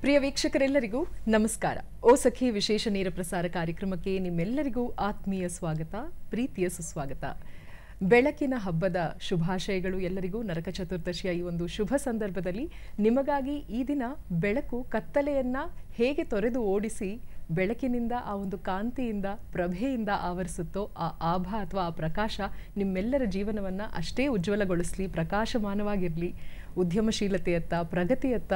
ಪ್ರಿಯ ವೀಕ್ಷಕರೆಲ್ಲರಿಗೂ ನಮಸ್ಕಾರ. ಓ ಸಖಿ ವಿಶೇಷ ನೇರ ಪ್ರಸಾರ ಕಾರ್ಯಕ್ರಮಕ್ಕೆ ನಿಮ್ಮೆಲ್ಲರಿಗೂ ಆತ್ಮೀಯ ಸ್ವಾಗತ, ಪ್ರೀತಿಯ ಸುಸ್ವಾಗತ. ಬೆಳಕಿನ ಹಬ್ಬದ ಶುಭಾಶಯಗಳು ಎಲ್ಲರಿಗೂ. ನರಕ ಚತುರ್ದಶಿಯ ಈ ಒಂದು ಶುಭ ಸಂದರ್ಭದಲ್ಲಿ ನಿಮಗಾಗಿ ಈ ದಿನ ಬೆಳಕು ಕತ್ತಲೆಯನ್ನ ಹೇಗೆ ತೊರೆದು ಓಡಿಸಿ ಬೆಳಕಿನಿಂದ ಆ ಒಂದು ಕಾಂತಿಯಿಂದ ಪ್ರಭೆಯಿಂದ ಆವರಿಸುತ್ತೋ ಆ ಆಭ ಅಥವಾ ಆ ಪ್ರಕಾಶ ನಿಮ್ಮೆಲ್ಲರ ಜೀವನವನ್ನು ಅಷ್ಟೇ ಉಜ್ವಲಗೊಳಿಸಲಿ, ಪ್ರಕಾಶಮಾನವಾಗಿರಲಿ, ಉದ್ಯಮಶೀಲತೆಯತ್ತ, ಪ್ರಗತಿಯತ್ತ,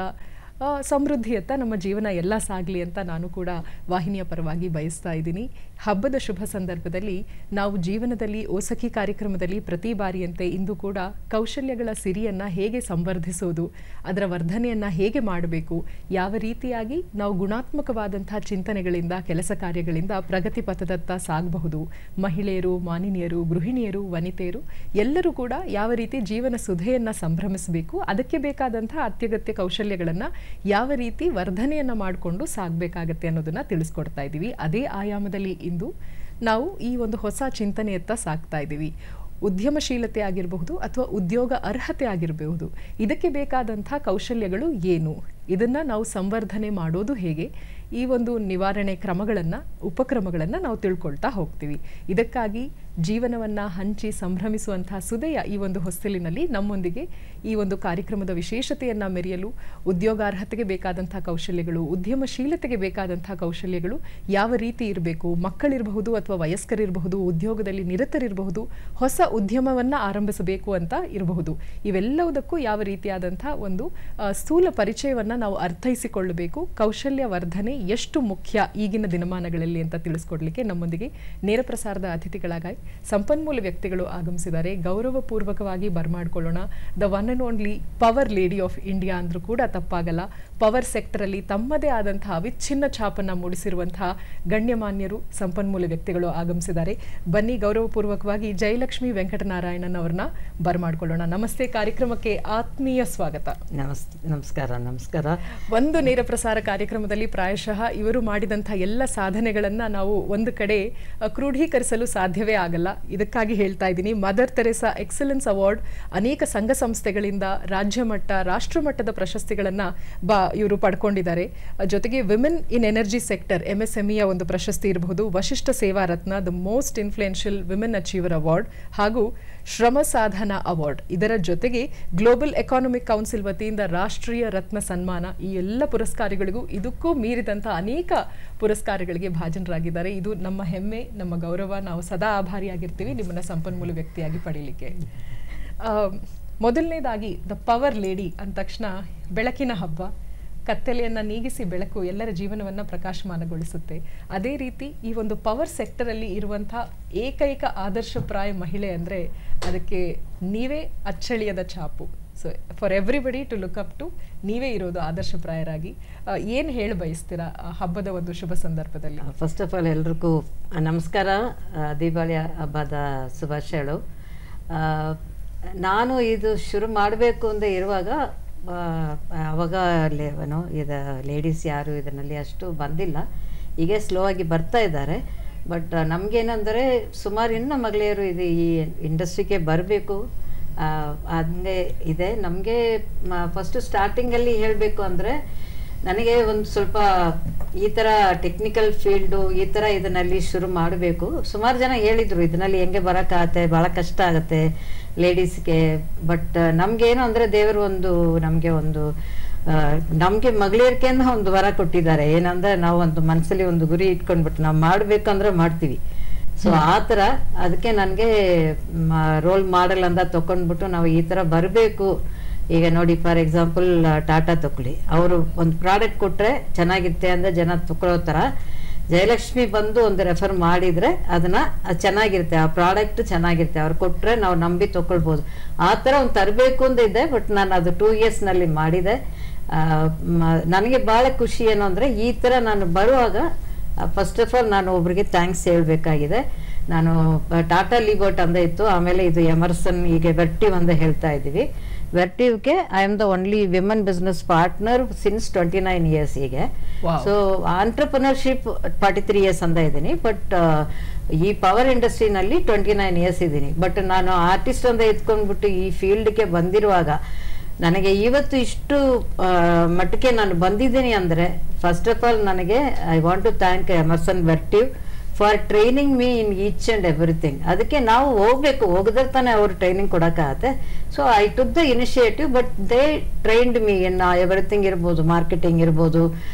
ಸಮೃದ್ಧಿಯತ್ತ ನಮ್ಮ ಜೀವನ ಎಲ್ಲ ಸಾಗಲಿ ಅಂತ ನಾನು ಕೂಡ ವಾಹಿನಿಯ ಪರವಾಗಿ ಬಯಸ್ತಾ ಇದ್ದೀನಿ. ಹಬ್ಬದ ಶುಭ ಸಂದರ್ಭದಲ್ಲಿ ನಾವು ಜೀವನದಲ್ಲಿ ಓಸಖಿ ಕಾರ್ಯಕ್ರಮದಲ್ಲಿ ಪ್ರತಿ ಬಾರಿಯಂತೆ ಇಂದು ಕೂಡ ಕೌಶಲ್ಯಗಳ ಸಿರಿಯನ್ನು ಹೇಗೆ ಸಂವರ್ಧಿಸೋದು, ಅದರ ವರ್ಧನೆಯನ್ನು ಹೇಗೆ ಮಾಡಬೇಕು, ಯಾವ ರೀತಿಯಾಗಿ ನಾವು ಗುಣಾತ್ಮಕವಾದಂಥ ಚಿಂತನೆಗಳಿಂದ ಕೆಲಸ ಕಾರ್ಯಗಳಿಂದ ಪ್ರಗತಿ ಪಥದತ್ತ ಸಾಗಬಹುದು, ಮಹಿಳೆಯರು, ಮಾನಿನಿಯರು, ಗೃಹಿಣಿಯರು, ವನಿತೆಯರು ಎಲ್ಲರೂ ಕೂಡ ಯಾವ ರೀತಿ ಜೀವನ ಸುಧೆಯನ್ನು ಸಂಭ್ರಮಿಸಬೇಕು, ಅದಕ್ಕೆ ಬೇಕಾದಂಥ ಅತ್ಯಗತ್ಯ ಕೌಶಲ್ಯಗಳನ್ನು ಯಾವ ರೀತಿ ವರ್ಧನೆಯನ್ನು ಮಾಡಿಕೊಂಡು ಸಾಗಬೇಕಾಗತ್ತೆ ಅನ್ನೋದನ್ನ ತಿಳಿಸ್ಕೊಡ್ತಾ ಇದ್ದೀವಿ. ಅದೇ ಆಯಾಮದಲ್ಲಿ ಇಂದು ನಾವು ಈ ಒಂದು ಹೊಸ ಚಿಂತನೆಯತ್ತ ಸಾಗ್ತಾ ಇದ್ದೀವಿ. ಉದ್ಯಮಶೀಲತೆ ಆಗಿರಬಹುದು ಅಥವಾ ಉದ್ಯೋಗ ಅರ್ಹತೆ ಆಗಿರಬಹುದು, ಇದಕ್ಕೆ ಬೇಕಾದಂಥ ಕೌಶಲ್ಯಗಳು ಏನು, ಇದನ್ನು ನಾವು ಸಂವರ್ಧನೆ ಮಾಡೋದು ಹೇಗೆ, ಈ ಒಂದು ನಿವಾರಣೆ ಕ್ರಮಗಳನ್ನು, ಉಪಕ್ರಮಗಳನ್ನು ನಾವು ತಿಳ್ಕೊಳ್ತಾ ಹೋಗ್ತೀವಿ. ಇದಕ್ಕಾಗಿ ಜೀವನವನ್ನು ಹಂಚಿ ಸಂಭ್ರಮಿಸುವಂಥ ಸುದೆಯ ಈ ಒಂದು ಹೊಸ್ತಿಲಿನಲ್ಲಿ ನಮ್ಮೊಂದಿಗೆ ಈ ಒಂದು ಕಾರ್ಯಕ್ರಮದ ವಿಶೇಷತೆಯನ್ನು ಮೆರೆಯಲು ಉದ್ಯೋಗಾರ್ಹತೆಗೆ ಬೇಕಾದಂಥ ಕೌಶಲ್ಯಗಳು, ಉದ್ಯಮಶೀಲತೆಗೆ ಬೇಕಾದಂಥ ಕೌಶಲ್ಯಗಳು ಯಾವ ರೀತಿ ಇರಬೇಕು, ಮಕ್ಕಳಿರಬಹುದು ಅಥವಾ ವಯಸ್ಕರಿರಬಹುದು, ಉದ್ಯೋಗದಲ್ಲಿ ನಿರತರಿರಬಹುದು, ಹೊಸ ಉದ್ಯಮವನ್ನು ಆರಂಭಿಸಬೇಕು ಅಂತ ಇರಬಹುದು, ಇವೆಲ್ಲವುದಕ್ಕೂ ಯಾವ ರೀತಿಯಾದಂಥ ಒಂದು ಸ್ಥೂಲ ಪರಿಚಯವನ್ನು ನಾವು ಅರ್ಥೈಸಿಕೊಳ್ಳಬೇಕು. ಕೌಶಲ್ಯ ವರ್ಧನೆ ಎಷ್ಟು ಮುಖ್ಯ ಈಗಿನ ದಿನಮಾನಗಳಲ್ಲಿ ಅಂತ ತಿಳಿಸ್ಕೊಡ್ಲಿಕ್ಕೆ ನಮ್ಮೊಂದಿಗೆ ನೇರ ಪ್ರಸಾರದ ಅತಿಥಿಗಳಾಗಿ ಸಂಪನ್ಮೂಲ ವ್ಯಕ್ತಿಗಳು ಆಗಮಿಸಿದ್ದಾರೆ. ಗೌರವಪೂರ್ವಕವಾಗಿ ಬರ್ಮಾಡ್ಕೊಳ್ಳೋಣ. The one and only power lady of India ಅಂದ್ರೂ ಕೂಡ ತಪ್ಪಾಗಲ್ಲ. ಪವರ್ ಸೆಕ್ಟರ್ ಅಲ್ಲಿ ತಮ್ಮದೇ ಆದಂತಹ ಅವಿಚ್ಛಿನ್ನ ಛಾಪನ್ನ ಮೂಡಿಸಿರುವಂತಹ ಗಣ್ಯಮಾನ್ಯರು, ಸಂಪನ್ಮೂಲ ವ್ಯಕ್ತಿಗಳು ಆಗಮಿಸಿದ್ದಾರೆ. ಬನ್ನಿ ಗೌರವಪೂರ್ವಕವಾಗಿ ಜಯಲಕ್ಷ್ಮಿ ವೆಂಕಟನಾರಾಯಣನ್ ಅವ್ರನ್ನ ಬರ್ಮಾಡ್ಕೊಳ್ಳೋಣ. ನಮಸ್ತೆ, ಕಾರ್ಯಕ್ರಮಕ್ಕೆ ಆತ್ಮೀಯ ಸ್ವಾಗತ. ನಮಸ್ಕಾರ. ನಮಸ್ಕಾರ. ಒಂದು ನೇರ ಪ್ರಸಾರ ಕಾರ್ಯಕ್ರಮದಲ್ಲಿ ಪ್ರಾಯಶಃ ಇವರು ಮಾಡಿದಂಥ ಎಲ್ಲ ಸಾಧನೆಗಳನ್ನ ನಾವು ಒಂದು ಕಡೆ ಕ್ರೋಢೀಕರಿಸಲು ಸಾಧ್ಯವೇ ಆಗಲ್ಲ. ಇದಕ್ಕಾಗಿ ಹೇಳ್ತಾ ಇದ್ದೀನಿ, ಮದರ್ ತೆರೆಸಾ ಎಕ್ಸಲೆನ್ಸ್ ಅವಾರ್ಡ್ ಅನೇಕ ಸಂಘ ಸಂಸ್ಥೆಗಳಿಂದ ರಾಜ್ಯ ಮಟ್ಟ, ರಾಷ್ಟ್ರ ಮಟ್ಟದ ಪ್ರಶಸ್ತಿಗಳನ್ನ ಇವರು ಪಡ್ಕೊಂಡಿದ್ದಾರೆ. ಜೊತೆಗೆ ವಿಮೆನ್ ಇನ್ ಎನರ್ಜಿ ಸೆಕ್ಟರ್ MSMEಯ ಒಂದು ಪ್ರಶಸ್ತಿ ಇರಬಹುದು, ವಶಿಷ್ಠ ಸೇವಾ ರತ್ನ, the most influential women achiever award ಹಾಗೂ ಶ್ರಮ ಸಾಧನಾ ಅವಾರ್ಡ್, ಇದರ ಜೊತೆಗೆ ಗ್ಲೋಬಲ್ ಎಕಾನಮಿಕ್ ಕೌನ್ಸಿಲ್ ವತಿಯಿಂದ ರಾಷ್ಟ್ರೀಯ ರತ್ನ ಸನ್ಮಾನ, ಈ ಎಲ್ಲ ಪುರಸ್ಕಾರಗಳಿಗೂ ಇದಕ್ಕೂ ಮೀರಿದಂಥ ಅನೇಕ ಪುರಸ್ಕಾರಗಳಿಗೆ ಭಾಜನರಾಗಿದ್ದಾರೆ. ಇದು ನಮ್ಮ ಹೆಮ್ಮೆ, ನಮ್ಮ ಗೌರವ. ನಾವು ಸದಾ ಆಭಾರಿಯಾಗಿರ್ತೀವಿ ನಿಮ್ಮನ್ನ ಸಂಪನ್ಮೂಲ ವ್ಯಕ್ತಿಯಾಗಿ ಪಡೀಲಿಕ್ಕೆ. ಮೊದಲನೇದಾಗಿ ದ ಪವರ್ ಲೇಡಿ ಅಂದ ತಕ್ಷಣ ಬೆಳಕಿನ ಹಬ್ಬ, ಕತ್ತಲೆಯನ್ನು ನೀಗಿಸಿ ಬೆಳಕು ಎಲ್ಲರ ಜೀವನವನ್ನು ಪ್ರಕಾಶಮಾನಗೊಳಿಸುತ್ತೆ. ಅದೇ ರೀತಿ ಈ ಒಂದು ಪವರ್ ಸೆಕ್ಟರಲ್ಲಿ ಇರುವಂಥ ಏಕೈಕ ಆದರ್ಶಪ್ರಾಯ ಮಹಿಳೆ ಅಂದರೆ ಅದಕ್ಕೆ ನೀವೇ ಅಚ್ಚಳಿಯದ ಛಾಪು. So for everybody to look up to ನೀವೇ ಇರೋದು ಆದರ್ಶಪ್ರಾಯರಾಗಿ. ಏನು ಹೇಳಿ ಬಯಸ್ತೀರಾ ಹಬ್ಬದ ಒಂದು ಶುಭ ಸಂದರ್ಭದಲ್ಲಿ? ಫಸ್ಟ್ ಆಫ್ ಆಲ್ ಎಲ್ರಿಗೂ ನಮಸ್ಕಾರ, ದೀಪಾವಳಿ ಹಬ್ಬದ ಶುಭಾಶಯಗಳು. ನಾನು ಇದು ಶುರು ಮಾಡಬೇಕು ಅಂತ ಇರುವಾಗ ಅವಾಗ ಏನು ಇದು ಲೇಡೀಸ್ ಯಾರು ಇದರಲ್ಲಿ ಅಷ್ಟು ಬಂದಿಲ್ಲ, ಹೀಗೆ ಸ್ಲೋ ಆಗಿ ಬರ್ತಾ ಇದ್ದಾರೆ. ಬಟ್ ನಮಗೇನೆಂದರೆ ಸುಮಾರು ಇನ್ನು ಮಹಿಳೆಯರು ಇದು ಈ ಇಂಡಸ್ಟ್ರಿಗೆ ಬರಬೇಕು ಹಂಗೆ ಇದೆ. ನಮಗೆ ಫಸ್ಟು ಸ್ಟಾರ್ಟಿಂಗಲ್ಲಿ ಹೇಳಬೇಕು ಅಂದರೆ ನನಗೆ ಒಂದು ಸ್ವಲ್ಪ ಈ ಥರ ಟೆಕ್ನಿಕಲ್ ಫೀಲ್ಡು ಈ ಥರ ಇದರಲ್ಲಿ ಶುರು ಮಾಡಬೇಕು. ಸುಮಾರು ಜನ ಹೇಳಿದರು ಇದರಲ್ಲಿ ಹೆಂಗೆ ಬರೋಕ್ಕಾಗತ್ತೆ, ಭಾಳ ಕಷ್ಟ ಆಗುತ್ತೆ ಲೇಡೀಸ್ಗೆ. ಬಟ್ ನಮಗೇನು ಅಂದರೆ ದೇವರು ಒಂದು ನಮಗೆ ಮಗಳಿರ್ಕೆಂದು ಒಂದು ವರ ಕೊಟ್ಟಿದ್ದಾರೆ. ಏನಂದರೆ ನಾವು ಒಂದು ಮನಸ್ಸಲ್ಲಿ ಒಂದು ಗುರಿ ಇಟ್ಕೊಂಡ್ಬಿಟ್ಟು ನಾವು ಮಾಡಬೇಕಂದ್ರೆ ಮಾಡ್ತೀವಿ. ಸೊ ಆ ಥರ ಅದಕ್ಕೆ ನನಗೆ ರೋಲ್ ಮಾಡೆಲ್ ಅಂತ ತೊಗೊಂಡ್ಬಿಟ್ಟು ನಾವು ಈ ಥರ ಬರಬೇಕು. ಈಗ ನೋಡಿ, ಫಾರ್ ಎಕ್ಸಾಂಪಲ್ ಟಾಟಾ ತಗೊಳ್ಳಿ, ಅವರು ಒಂದು ಪ್ರಾಡಕ್ಟ್ ಕೊಟ್ಟರೆ ಚೆನ್ನಾಗಿರುತ್ತೆ ಅಂದರೆ ಜನ ತಗೊಳ್ಳೋ ಥರ ಜಯಲಕ್ಷ್ಮಿ ಬಂದು ಒಂದು ರೆಫರ್ ಮಾಡಿದರೆ ಅದು ಚೆನ್ನಾಗಿರುತ್ತೆ, ಆ ಪ್ರಾಡಕ್ಟ್ ಚೆನ್ನಾಗಿರುತ್ತೆ, ಅವ್ರು ಕೊಟ್ಟರೆ ನಾವು ನಂಬಿ ತಗೊಳ್ಬೋದು. ಆ ಥರ ಒಂದು ತರಬೇಕು ಅಂತ ಇದೆ. ಬಟ್ ನಾನು ಅದು 2 ಇಯರ್ಸ್ನಲ್ಲಿ ಮಾಡಿದೆ. ನನಗೆ ಭಾಳ ಖುಷಿ ಏನು ಅಂದರೆ ಈ ಥರ ನಾನು ಬರುವಾಗ ಫಸ್ಟ್ ಆಫ್ ಆಲ್ ನಾನು ಒಬ್ರಿಗೆ ಥ್ಯಾಂಕ್ಸ್ ಹೇಳಬೇಕಾಗಿದೆ. ನಾನು ಟಾಟಾ ಲಿಬರ್ಟ್ ಅಂತ ಇತ್ತು, ಆಮೇಲೆ ಇದು ಎಮರ್ಸನ್, ಹೀಗೆ ವೆರ್ಟಿವ್ ಅಂತ ಹೇಳ್ತಾ ಇದ್ದೀವಿ. ವೆರ್ಟಿವ್ಗೆ I am the only women business partner since 29 years. ಹೀಗೆ ಸೊ ಆಂಟ್ರಪ್ರಿನರ್ಶಿಪ್ 43 ಇಯರ್ಸ್ ಅಂತ ಇದ್ದೀನಿ. ಬಟ್ ಈ ಪವರ್ ಇಂಡಸ್ಟ್ರಿನಲ್ಲಿ 29 ಇಯರ್ಸ್ ಇದ್ದೀನಿ. ಬಟ್ ನಾನು ಆರ್ಟಿಸ್ಟ್ ಅಂತ ಎತ್ಕೊಂಡ್ಬಿಟ್ಟು ಈ ಫೀಲ್ಡ್ಗೆ ಬಂದಿರುವಾಗ ನನಗೆ ಇವತ್ತು ಇಷ್ಟು ಮಟ್ಟಕ್ಕೆ ನಾನು ಬಂದಿದ್ದೀನಿ ಅಂದ್ರೆ ಫಸ್ಟ್ ಆಫ್ ಆಲ್ ನನಗೆ I want to thank Emerson Vertiv for training me in each and everything. ಅದಕ್ಕೆ ನಾವು ಹೋಗ್ಬೇಕು, ಹೋಗಿದ್ರೆ ತಾನೇ ಅವ್ರು ಟ್ರೈನಿಂಗ್ ಕೊಡೋಕ್ಕಾಗತ್ತೆ. So I took the initiative, but they trained me in everything ಇರ್ಬೋದು, ಮಾರ್ಕೆಟಿಂಗ್ ಇರ್ಬೋದು,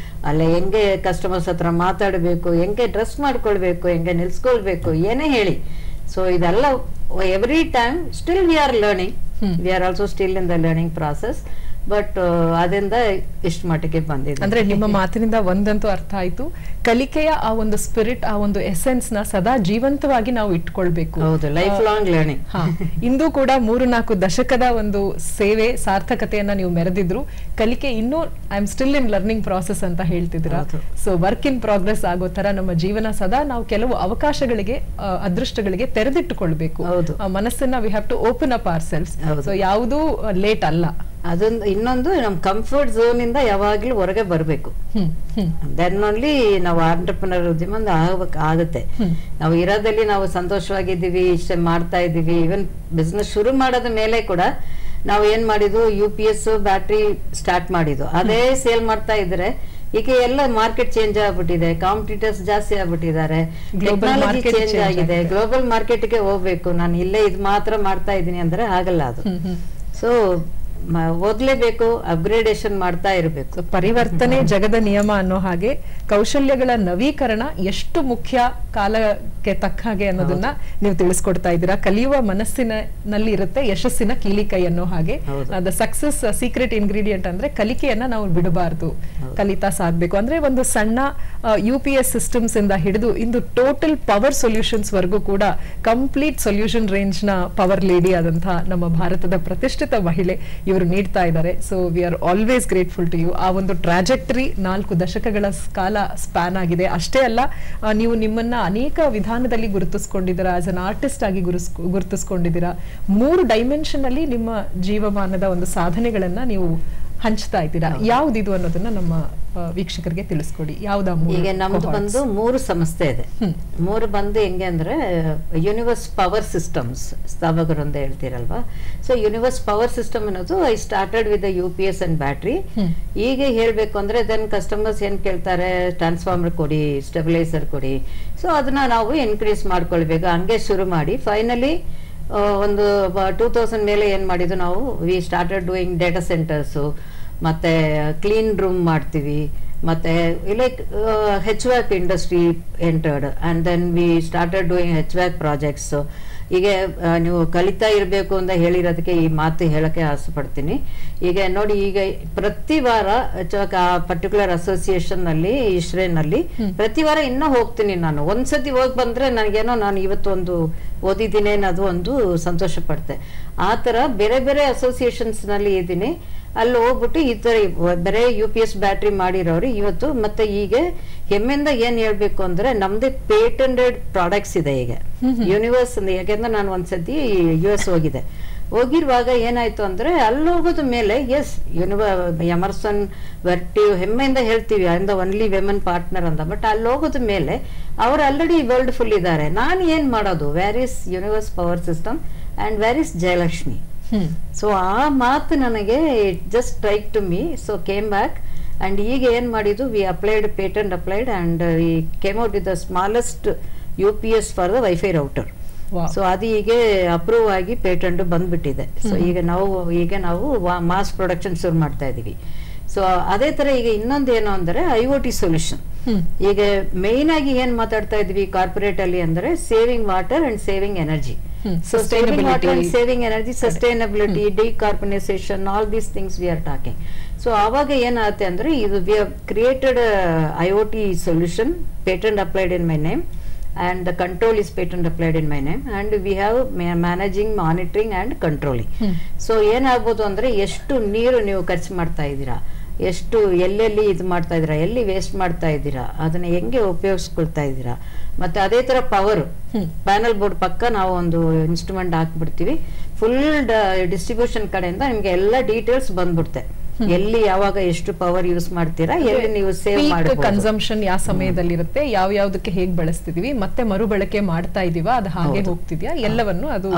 ಅಲ್ಲೇ ಹೆಂಗೆ ಕಸ್ಟಮರ್ಸ್ ಹತ್ರ ಮಾತಾಡಬೇಕು, ಹೆಂಗೆ ಡ್ರೆಸ್ ಮಾಡ್ಕೊಳ್ಬೇಕು, ಹೆಂಗೆ ನಿಲ್ಸ್ಕೊಳ್ಬೇಕು, ಏನೇ ಹೇಳಿ. ಸೊ ಇದೆಲ್ಲ every time still we are learning, we are also still in the learning process. But ಅದರಿಂದ ಇಷ್ಟು ಮಟ್ಟಿಗೆ ಬಂದಿದೆ. ಅಂದ್ರೆ ನಿಮ್ಮ ಮಾತಿನಿಂದ ಒಂದಂತೂ ಅರ್ಥ ಆಯ್ತು, ಕಲಿಕೆಯ ಆ ಒಂದು ಸ್ಪಿರಿಟ್, ಆ ಒಂದು ಎಸೆನ್ಸ್ ನ ಸದಾ ಜೀವಂತವಾಗಿ ನಾವು ಇಟ್ಕೊಳ್ಬೇಕು. ಹೌದು, ಲೈಫ್ ಲಾಂಗ್ ಲರ್ನಿಂಗ್. ಇಂದು ಕೂಡ 3-4 ದಶಕದ ಒಂದು ಸೇವೆ ಸಾರ್ಥಕತೆಯನ್ನ ನೀವು ಮೆರೆದಿದ್ರು. ಕಲಿಕೆ ಇನ್ನೂ I am still in learning process ಅಂತ ಹೇಳ್ತಿದ್ದೀರಾ. ಸೊ ವರ್ಕ್ ಇನ್ ಪ್ರೋಗ್ರೆಸ್ ಆಗೋ ತರ ನಮ್ಮ ಜೀವನ ಸದಾ ನಾವು ಕೆಲವು ಅವಕಾಶಗಳಿಗೆ, ಅದೃಷ್ಟಗಳಿಗೆ ತೆರೆದಿಟ್ಟುಕೊಳ್ಬೇಕು. ಮನಸ್ಸನ್ನ we have to open up ourselves. So ಯಾವುದೂ ಲೇಟ್ ಅಲ್ಲ. ಅದೊಂದು ಇನ್ನೊಂದು ನಮ್ ಕಂಫರ್ಟ್ ಝೋನ್ ಇಂದ ಯಾವಾಗ್ಲೂ ಹೊರಗೆ ಬರ್ಬೇಕು. ದೆನ್ ಓನ್ಲಿ ನಾವು ಆಂಟರ್ಪ್ರಿನರ್ ಉದ್ಯಮ ಆಗುತ್ತೆ. ನಾವು ಇರೋದಲ್ಲಿ ನಾವು ಸಂತೋಷವಾಗಿದ್ದೀವಿ, ಇಷ್ಟೇ ಮಾಡ್ತಾ ಇದ್ದೀವಿ. ಈವನ್ ಬಿಸ್ನೆಸ್ ಶುರು ಮಾಡೋದ ಮೇಲೆ ಕೂಡ ನಾವು ಏನ್ ಮಾಡಿದ್ವು, UPS ಬ್ಯಾಟ್ರಿ ಸ್ಟಾರ್ಟ್ ಮಾಡಿದ್ವು, ಅದೇ ಸೇಲ್ ಮಾಡ್ತಾ ಇದ್ರೆ ಈಗ ಎಲ್ಲ ಮಾರ್ಕೆಟ್ ಚೇಂಜ್ ಆಗ್ಬಿಟ್ಟಿದೆ, ಕಾಂಪಿಟೇಟರ್ಸ್ ಜಾಸ್ತಿ ಆಗ್ಬಿಟ್ಟಿದ್ದಾರೆ, ಟೆಕ್ನಾಲಜಿ ಚೇಂಜ್ ಆಗಿದೆ, ಗ್ಲೋಬಲ್ ಮಾರ್ಕೆಟ್ಗೆ ಹೋಗ್ಬೇಕು. ನಾನು ಇಲ್ಲೇ ಇದು ಮಾತ್ರ ಮಾಡ್ತಾ ಇದ್ದೀನಿ ಅಂದ್ರೆ ಆಗಲ್ಲ ಅದು. ಸೊ ಓದ್ಲೇಬೇಕು, ಅಪ್ಗ್ರೇಡೇಷನ್ ಮಾಡ್ತಾ ಇರಬೇಕು. ಪರಿವರ್ತನೆ ಜಗದ ನಿಯಮ ಅನ್ನೋ ಹಾಗೆ ಕೌಶಲ್ಯಗಳ ನವೀಕರಣ ಎಷ್ಟು ಮುಖ್ಯ ಕಾಲಕ್ಕೆ ತಕ್ಕ ಹಾಗೆ ಅನ್ನೋದನ್ನ ನೀವು ತಿಳಿಸ್ಕೊಡ್ತಾ ಇದ್ದೀರಾ. ಕಲಿಯುವ ಮನಸ್ಸಿನಲ್ಲಿ ಇರುತ್ತೆ ಯಶಸ್ಸಿನ ಕೀಲಿಕೈ ಅನ್ನೋ ಹಾಗೆ. ದ ಸಕ್ಸಸ್ ಸೀಕ್ರೆಟ್ ಇಂಗ್ರೀಡಿಯಂಟ್ ಅಂದ್ರೆ ಕಲಿಕೆಯನ್ನ ನಾವು ಬಿಡಬಾರ್ದು, ಕಲಿತಾ ಸಾಧ್ಬೇಕು. ಅಂದ್ರೆ ಒಂದು ಸಣ್ಣ UPS ಸಿಸ್ಟಮ್ಸ್ ಇಂದ ಹಿಡಿದು ಇಂದು ಟೋಟಲ್ ಪವರ್ ಸೊಲ್ಯೂಷನ್ಸ್ ವರ್ಗೂ ಕೂಡ ಕಂಪ್ಲೀಟ್ ಸೊಲ್ಯೂಷನ್ ರೇಂಜ್ ನ ಪವರ್ ಲೇಡಿ ಆದಂತಹ ನಮ್ಮ ಭಾರತದ ಪ್ರತಿಷ್ಠಿತ ಮಹಿಳೆ ಇವರು ನೀಡ್ತಾ ಇದ್ದಾರೆ. So we are always grateful to you. ಆ ಒಂದು ಟ್ರಾಜೆಕ್ಟರಿ 4 ದಶಕಗಳ ಕಾಲ ಸ್ಪ್ಯಾನ್ ಆಗಿದೆ. ಅಷ್ಟೇ ಅಲ್ಲ, ನೀವು ನಿಮ್ಮನ್ನ ಅನೇಕ ವಿಧಾನದಲ್ಲಿ ಗುರುತಿಸ್ಕೊಂಡಿದ್ದೀರಾ, ಆಸ್ ಅನ್ ಆರ್ಟಿಸ್ಟ್ ಆಗಿ ಗುರುತಿಸ್ಕೊಂಡಿದ್ದೀರಾ. 3 ಡೈಮೆನ್ಷನ್ ಅಲ್ಲಿ ನಿಮ್ಮ ಜೀವಮಾನದ ಒಂದು ಸಾಧನೆಗಳನ್ನ ನೀವು ಹಂಚ್ತಾ ಇದ್ದೀರಾ. ಯಾವ್ದಿದು ಅನ್ನೋದನ್ನ ನಮ್ಮ ವೀಕ್ಷಕರಿಗೆ ತಿಳಿಸ್ಕೊಡಿ. ಯಾವ್ದಾ? ಈಗ ನಮ್ದು ಬಂದು 3 ಸಂಸ್ಥೆ ಇದೆ. 3 ಬಂದು ಹೆಂಗೆ ಅಂದ್ರೆ ಯೂನಿವರ್ಸ್ ಪವರ್ ಸಿಸ್ಟಮ್ಸ್ ಸ್ಥಾಪಕರು ಅಂತ ಹೇಳ್ತೀರಲ್ವಾ. ಸೊ ಯೂನಿವರ್ಸ್ ಪವರ್ ಸಿಸ್ಟಮ್ ಅನ್ನೋದು I started with UPS and battery. ಈಗ ಹೇಳ್ಬೇಕು ಅಂದ್ರೆ ದೆನ್ ಕಸ್ಟಮರ್ಸ್ ಏನ್ ಕೇಳ್ತಾರೆ, ಟ್ರಾನ್ಸ್ಫಾರ್ಮರ್ ಕೊಡಿ, ಸ್ಟೆಬಿಲೈಸರ್ ಕೊಡಿ. ಸೊ ಅದನ್ನ ನಾವು ಇನ್ಕ್ರೀಸ್ ಮಾಡ್ಕೊಳ್ಬೇಕು. ಹಂಗೆ ಶುರು ಮಾಡಿ ಫೈನಲಿ ಒಂದು 2000 ಮೇಲೆ ಏನ್ ಮಾಡಿದ್ದು ನಾವು, we started doing data centres, ಮತ್ತೆ ಕ್ಲೀನ್ ರೂಮ್ ಮಾಡ್ತೀವಿ, ಮತ್ತೆ like HVAC industry entered, and then we started doing HVAC projects. ಈಗ ನೀವು ಕಲಿತಾ ಇರಬೇಕು ಅಂತ ಹೇಳಿರೋದಕ್ಕೆ ಈ ಮಾತು ಹೇಳಕ್ಕೆ ಆಸೆಪಡ್ತೀನಿ. ಈಗ ನೋಡಿ, ಈಗ ಪ್ರತಿ ವಾರ ಪರ್ಟಿಕ್ಯುಲರ್ ಅಸೋಸಿಯೇಷನ್ ನಲ್ಲಿ, ಇಸ್ರೇನಲ್ಲಿ ಪ್ರತಿ ವಾರ ಇನ್ನೂ ಹೋಗ್ತೀನಿ ನಾನು. ಒಂದ್ಸತಿ ಹೋಗಿ ಬಂದ್ರೆ ನನಗೇನೋ ನಾನು ಇವತ್ತೊಂದು ಓದಿದ್ದೀನಿ ಅನ್ನೋದು ಒಂದು ಸಂತೋಷ ಪಡ್ತೆ. ಆ ಥರ ಬೇರೆ ಬೇರೆ ಅಸೋಸಿಯೇಷನ್ಸ್ ನಲ್ಲಿ ಇದ್ದೀನಿ. ಅಲ್ಲಿ ಹೋಗ್ಬಿಟ್ಟು ಈ ತರ ಬರೇ UPS ಬ್ಯಾಟ್ರಿ ಮಾಡಿರೋರು ಇವತ್ತು. ಮತ್ತೆ ಈಗ ಹೆಮ್ಮೆಯಿಂದ ಏನ್ ಹೇಳ್ಬೇಕು ಅಂದ್ರೆ ನಮ್ದೇ ಪೇಟೆಂಟೆಡ್ ಪ್ರಾಡಕ್ಟ್ಸ್ ಇದೆ ಈಗ ಯೂನಿವರ್ಸ್. ಯಾಕೆಂದ್ರೆ ನಾನು ಒಂದ್ಸತಿ US ಹೋಗಿರುವಾಗ ಏನಾಯ್ತು ಅಂದ್ರೆ ಅಲ್ಲಿ ಹೋಗೋದ ಮೇಲೆ ಎಸ್ ಎಮರ್ಸನ್ ವರ್ಟಿವ್ ಹೆಮ್ಮೆಯಿಂದ ಹೇಳ್ತೀವಿ, ಅಂದ ಒನ್ಲಿ ವೆಮನ್ ಪಾರ್ಟ್ನರ್ ಅಂತ. ಬಟ್ ಅಲ್ಲಿ ಹೋಗೋದ ಮೇಲೆ ಅವ್ರು ಆಲ್ರೆಡಿ ವರ್ಲ್ಡ್ ಫುಲ್ ಇದ್ದಾರೆ. ನಾನು ಏನ್ ಮಾಡೋದು, where is universe power system and where is Jayalakshmi? So ಆ ಮಾತು ನನಗೆ just strike to me. So came back and ಈಗ ಏನ್ ಮಾಡಿದ್ದು, we applied, patent applied and we came out with the smallest UPS for the wifi router. So ಅದು ಈಗ approve ಆಗಿ patent ಬಂದ್ಬಿಟ್ಟಿದೆ. ಸೊ ಈಗ ನಾವು ಮಾಸ್ ಪ್ರೊಡಕ್ಷನ್ ಶುರು ಮಾಡ್ತಾ ಇದೀವಿ. ಸೊ ಅದೇ ತರ ಈಗ ಇನ್ನೊಂದು ಏನು ಅಂದ್ರೆ IoT ಸೊಲ್ಯೂಷನ್. ಈಗ ಮೇನ್ ಆಗಿ ಏನ್ ಮಾತಾಡ್ತಾ ಇದ್ವಿ ಕಾರ್ಪೊರೇಟ್ ಅಲ್ಲಿ ಅಂದ್ರೆ saving water and saving energy. So saving water and saving energy, sustainability, decarbonization, all these things we are talking. So ಆವಾಗ ಏನಾಗುತ್ತೆ ಅಂದ್ರೆ ಇದು we have created a IoT solution, patent applied in my name, and the control is patent applied in my name, and we have managing, monitoring and controlling. So ಏನಾಗ್ಬೋದು ಅಂದ್ರೆ ಎಷ್ಟು ನೀರು ನೀವು ಖರ್ಚು ಮಾಡ್ತಾ ಇದ್ದೀರಾ, ಎಷ್ಟು ಎಲ್ಲೆಲ್ಲಿ ಇದು ಮಾಡ್ತಾ ಇದ್ದೀರಾ, ಎಲ್ಲಿ ವೇಸ್ಟ್ ಮಾಡ್ತಾ ಇದ್ದೀರಾ, ಅದನ್ನ ಹೆಂಗೆ ಉಪಯೋಗಿಸ್ಕೊಳ್ತಾ ಇದ್ದೀರಾ. ಮತ್ತೆ ಅದೇ ತರ ಪವರ್ ಪ್ಯಾನಲ್ ಬೋರ್ಡ್ ಪಕ್ಕ ನಾವು ಒಂದು ಇನ್ಸ್ಟ್ರೂಮೆಂಟ್ ಹಾಕ್ಬಿಡ್ತೀವಿ. ಫುಲ್ ಡಿಸ್ಟ್ರಿಬ್ಯೂಷನ್ ಕಡೆಯಿಂದ ನಿಮ್ಗೆ ಎಲ್ಲ ಡೀಟೇಲ್ಸ್ ಬಂದ್ಬಿಡುತ್ತೆ. ಎಲ್ಲಿ ಯಾವಾಗ ಎಷ್ಟು ಪವರ್ ಯೂಸ್ ಮಾಡ್ತೀರಾ, ಎಲ್ಲಿ ನೀವು ಸೇವ್ ಮಾಡಬಹುದು, ಕನ್ಸಂಪ್ಷನ್ ಯಾವ ಸಮಯದಲ್ಲಿ ಇರುತ್ತೆ, ಯಾವ ಯಾವ್ದಕ್ಕೆ ಹೇಗ್ ಬಳಸ್ತಿದೀವಿ, ಮತ್ತೆ ಮರುಬಳಕೆ ಮಾಡ್ತಾ ಇದೀವಾ, ಅದು ಹಾಗೆ ಹೋಗ್ತಿದ್ಯಾ, ಎಲ್ಲವನ್ನು ಅದು